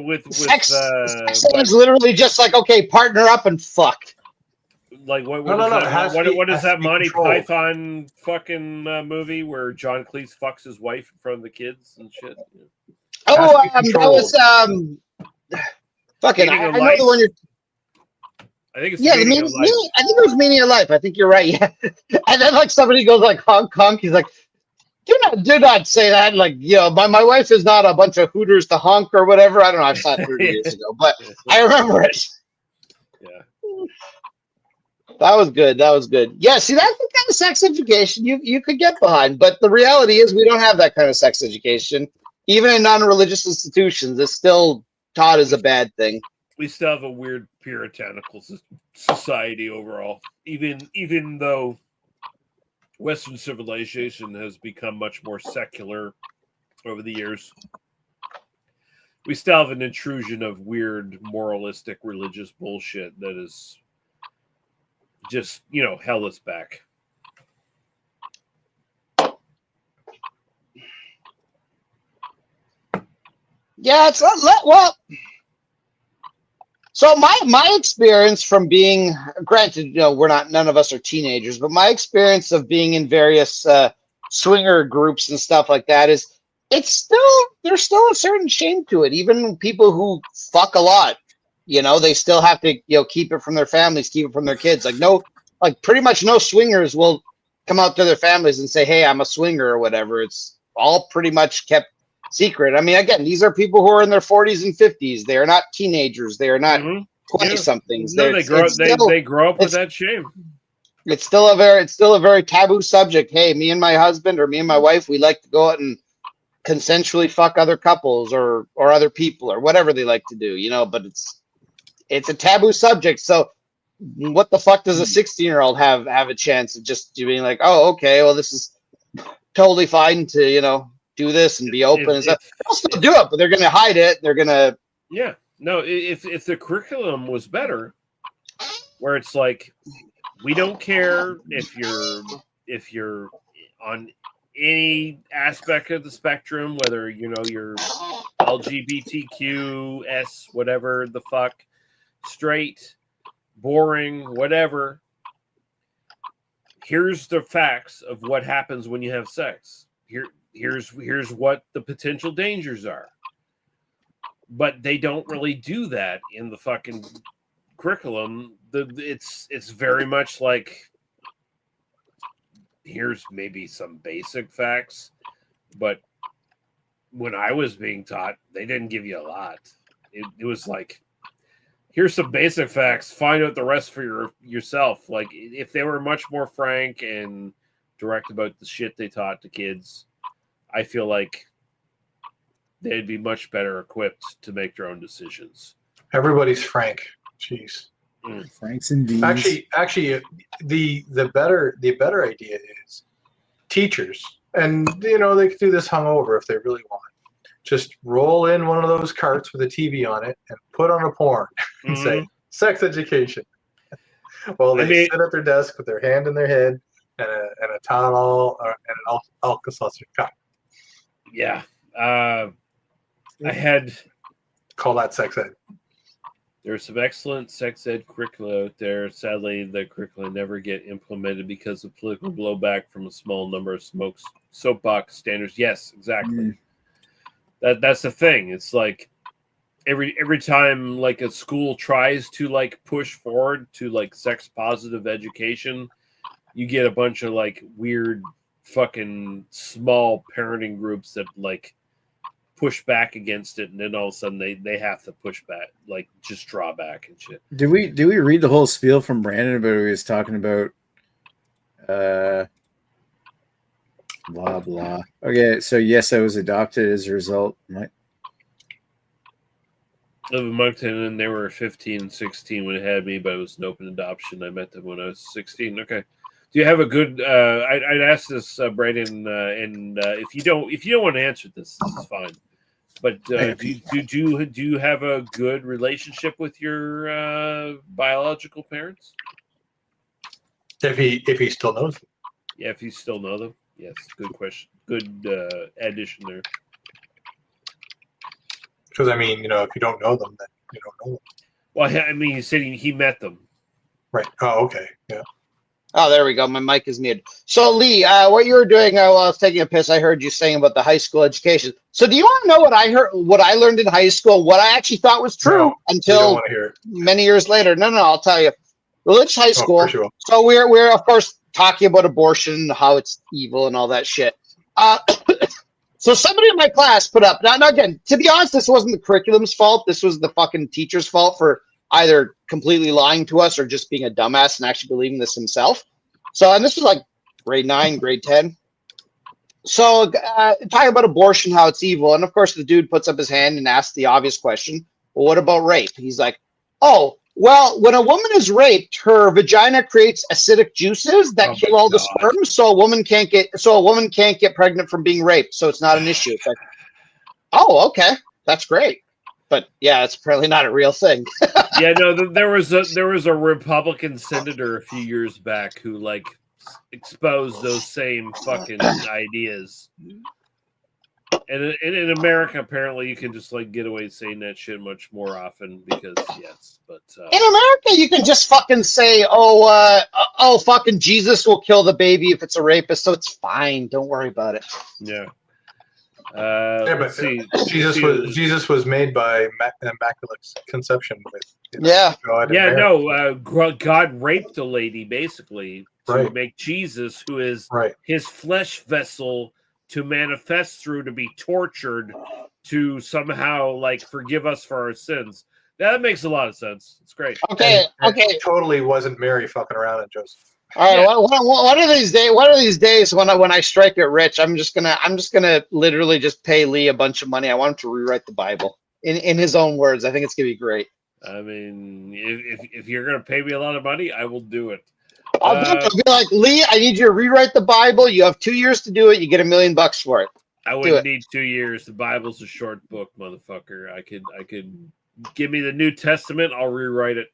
B: with
E: sex is literally just like, okay, partner up and fuck.
B: Like what is that Monty Python fucking movie where John Cleese fucks his wife in front of the kids and shit?
E: That was fucking. I know the one you're.
B: I think it's
E: I think it was Meaning of Life. I think you're right. Yeah, and then like somebody goes like honk honk. He's like, do not say that. Like, my wife is not a bunch of hooters to honk or whatever. I don't know. I saw it 30 years ago, but I remember it.
B: Yeah.
E: That was good. Yeah, see, that's the kind of sex education you could get behind. But the reality is we don't have that kind of sex education. Even in non-religious institutions, it's still taught as a bad thing.
B: We still have a weird puritanical society overall. Even though Western civilization has become much more secular over the years, we still have an intrusion of weird moralistic religious bullshit that is just, held us back.
E: Yeah, it's well. So my experience from being, granted, none of us are teenagers, but my experience of being in various swinger groups and stuff like that is, there's still a certain shame to it. Even people who fuck a lot, they still have to, keep it from their families, keep it from their kids. Pretty much no swingers will come out to their families and say, "Hey, I'm a swinger" or whatever. It's all pretty much kept secret. I mean, again, these are people who are in their 40s and 50s. They are not teenagers. They are not
B: Mhm.
E: 20-somethings.
B: No, they grow. They grow up with that shame.
E: It's still a very taboo subject. Hey, me and my husband or me and my wife, we like to go out and consensually fuck other couples or other people or whatever they like to do, you know, but it's a taboo subject. So what the fuck does a 16-year-old have a chance of just being like, oh, okay, well, this is totally fine to, you know, do this and be open and stuff. They'll still do it, but they're going to hide it. They're going to.
B: Yeah. No, if the curriculum was better, where it's like, we don't care if you're on any aspect of the spectrum, whether, you know, you're LGBTQ, whatever the fuck, straight, boring, whatever. Here's the facts of what happens when you have sex. Here's what the potential dangers are. But they don't really do that in the fucking curriculum. It's very much like, here's maybe some basic facts, but when I was being taught, they didn't give you a lot. It was like, here's some basic facts, find out the rest for yourself. Like, if they were much more frank and direct about the shit they taught to kids, I feel like they'd be much better equipped to make their own decisions.
C: Everybody's frank. Jeez.
A: Franks and Deans.
C: Actually, the better idea is teachers, and you know they could do this hungover if they really want. Just roll in one of those carts with a TV on it and put on a porn and say sex education. Well, they sit at their desk with their hand in their head and a Tylenol and an Alka-Seltzer cup.
B: Yeah, I had
C: call that sex ed.
B: There's some excellent sex ed curricula out there. Sadly, the curricula never get implemented because of political blowback from a small number of soapbox standards. Yes, exactly. That's the thing. It's like every time like a school tries to like push forward to like sex positive education, you get a bunch of like weird fucking small parenting groups that like push back against it, and then all of a sudden they have to push back, like just draw back and shit.
A: Did we read the whole spiel from Brandon about what he was talking about? Blah blah. Okay, so yes, I was adopted as a result.
B: Live in Moncton, and they were 15 and 16 when it had me, but it was an open adoption. I met them when I was 16. Okay. Do you have a good? I'd ask this, Brandon, and if you don't want to answer this is fine. But do you have a good relationship with your biological parents?
C: If he still knows them.
B: Yeah, if you still know them. Yes, good question. Good addition there.
C: Because I mean, you know, if you don't know them, then you don't know them.
B: Well, I mean, he said he met them.
C: Right. Oh, okay. Yeah.
E: Oh, there we go. My mic is muted. So, Lee, what you were doing while I was taking a piss, I heard you saying about the high school education. So, do you want to know what I heard? What I learned in high school? What I actually thought was true until many years later. No, I'll tell you. Religious high school. So we're of course talking about abortion, how it's evil, and all that shit. So somebody in my class put up. Now again, to be honest, this wasn't the curriculum's fault. This was the fucking teacher's fault for either completely lying to us or just being a dumbass and actually believing this himself. So, and this was like grade 9, grade 10. So, talking about abortion, how it's evil. And of course, the dude puts up his hand and asks the obvious question, well, what about rape? He's like, oh, well, when a woman is raped, her vagina creates acidic juices that kill all the sperm, so a woman can't get pregnant from being raped. So it's not an issue. It's like, oh, okay, that's great. But yeah, it's apparently not a real thing.
B: Yeah, no, there was a Republican senator a few years back who like exposed those same fucking ideas. And in America, apparently, you can just like get away saying that shit much more often because yes, but
E: in America, you can just fucking say, oh, fucking Jesus will kill the baby if it's a rapist, so it's fine. Don't worry about it.
B: Yeah.
C: But Jesus was made by immaculate conception with God.
B: Yeah, no, God raped a lady basically to make Jesus, who is his flesh vessel, to manifest through to be tortured to somehow like forgive us for our sins. That makes a lot of sense. It's great.
E: Okay,
C: And
E: okay.
C: it totally wasn't Mary fucking around and Joseph.
E: All right.
B: Yeah.
E: One of these days, when I strike it rich, I'm just gonna literally just pay Lee a bunch of money. I want him to rewrite the Bible in his own words. I think it's gonna be great.
B: I mean, if you're gonna pay me a lot of money, I will do it.
E: I'll be like, Lee, I need you to rewrite the Bible. You have 2 years to do it. You get $1 million for it.
B: I wouldn't need 2 years. The Bible's a short book, motherfucker. I could give me the New Testament. I'll rewrite it.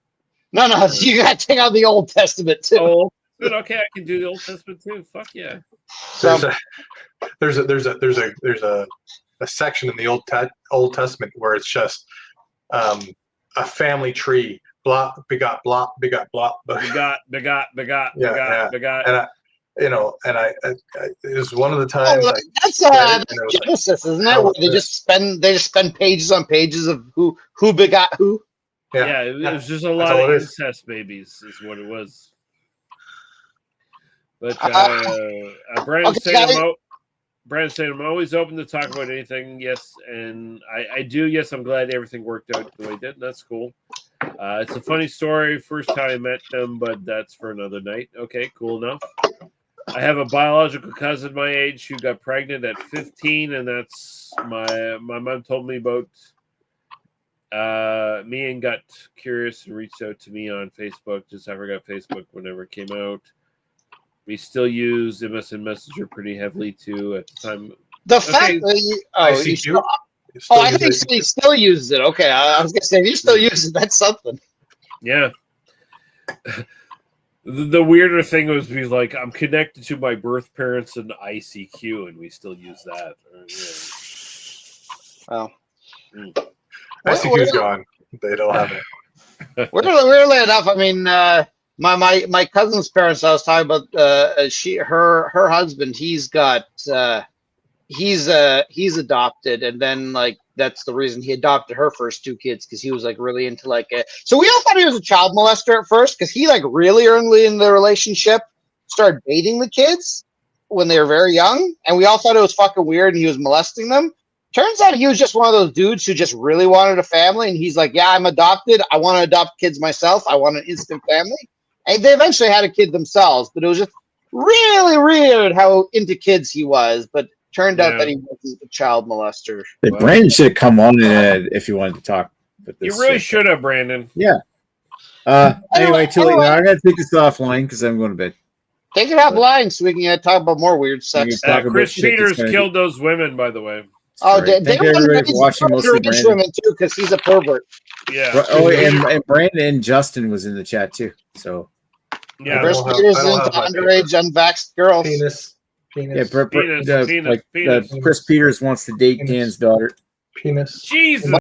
E: No, you gotta take out the Old Testament too.
B: Oh, but okay, I can do the Old Testament too. Fuck yeah.
C: There's a section in the Old Testament where it's just a family tree. Blah, begot, blah, begot, blah.
B: Begot.
C: Yeah.
B: Begot.
C: And I it was one of the times.
E: That's
C: read it, and it was
E: Genesis, isn't it? Where they just spend pages on pages of who begot who.
B: Yeah, it was just a lot of incest babies, is what it was. But Brandon's saying I'm always open to talk about anything. Yes, and I do. Yes, I'm glad everything worked out the way it did. That's cool. It's a funny story. First time I met them, but that's for another night. Okay, cool enough. I have a biological cousin my age who got pregnant at 15, and that's my mom told me about me and got curious and reached out to me on Facebook. Just I forgot Facebook whenever it came out. We still use MSN Messenger pretty heavily too at the time.
E: The fact that I think he still uses it. Okay, I was gonna say if you still use it, that's something.
B: Yeah. The weirder thing was be like, I'm connected to my birth parents and ICQ, and we still use that.
E: Wow.
C: ICQ's gone. They don't have it.
E: Weirdly enough, I mean, my cousin's parents. I was talking about. Her husband. He's adopted, and then like that's the reason he adopted her first 2 kids because he was like really into like it. So we all thought he was a child molester at first because he like really early in the relationship started dating the kids when they were very young, and we all thought it was fucking weird and he was molesting them. Turns out he was just one of those dudes who just really wanted a family, and he's like, yeah, I'm adopted. I want to adopt kids myself. I want an instant family. And they eventually had a kid themselves, but it was just really weird how into kids he was. But turned out that he wasn't a child molester.
A: Hey, Brandon should have come on if you wanted to talk.
B: You really should have, Brandon.
A: Yeah. Anyway, I'm going to take this offline because I'm going to bed.
E: Take it offline so we can talk about more weird sex stuff.
B: Chris Peters killed those women, by the way.
E: Oh, they
A: everybody for watching mostly Brandon.
E: Women too, because he's a pervert.
B: Yeah.
A: Oh, and Brandon and Justin was in the chat too. So
B: yeah,
E: Chris Peters into underage unvaxxed girls.
C: Penis.
A: Chris Peters wants to date Dan's daughter.
C: Penis.
B: Jesus.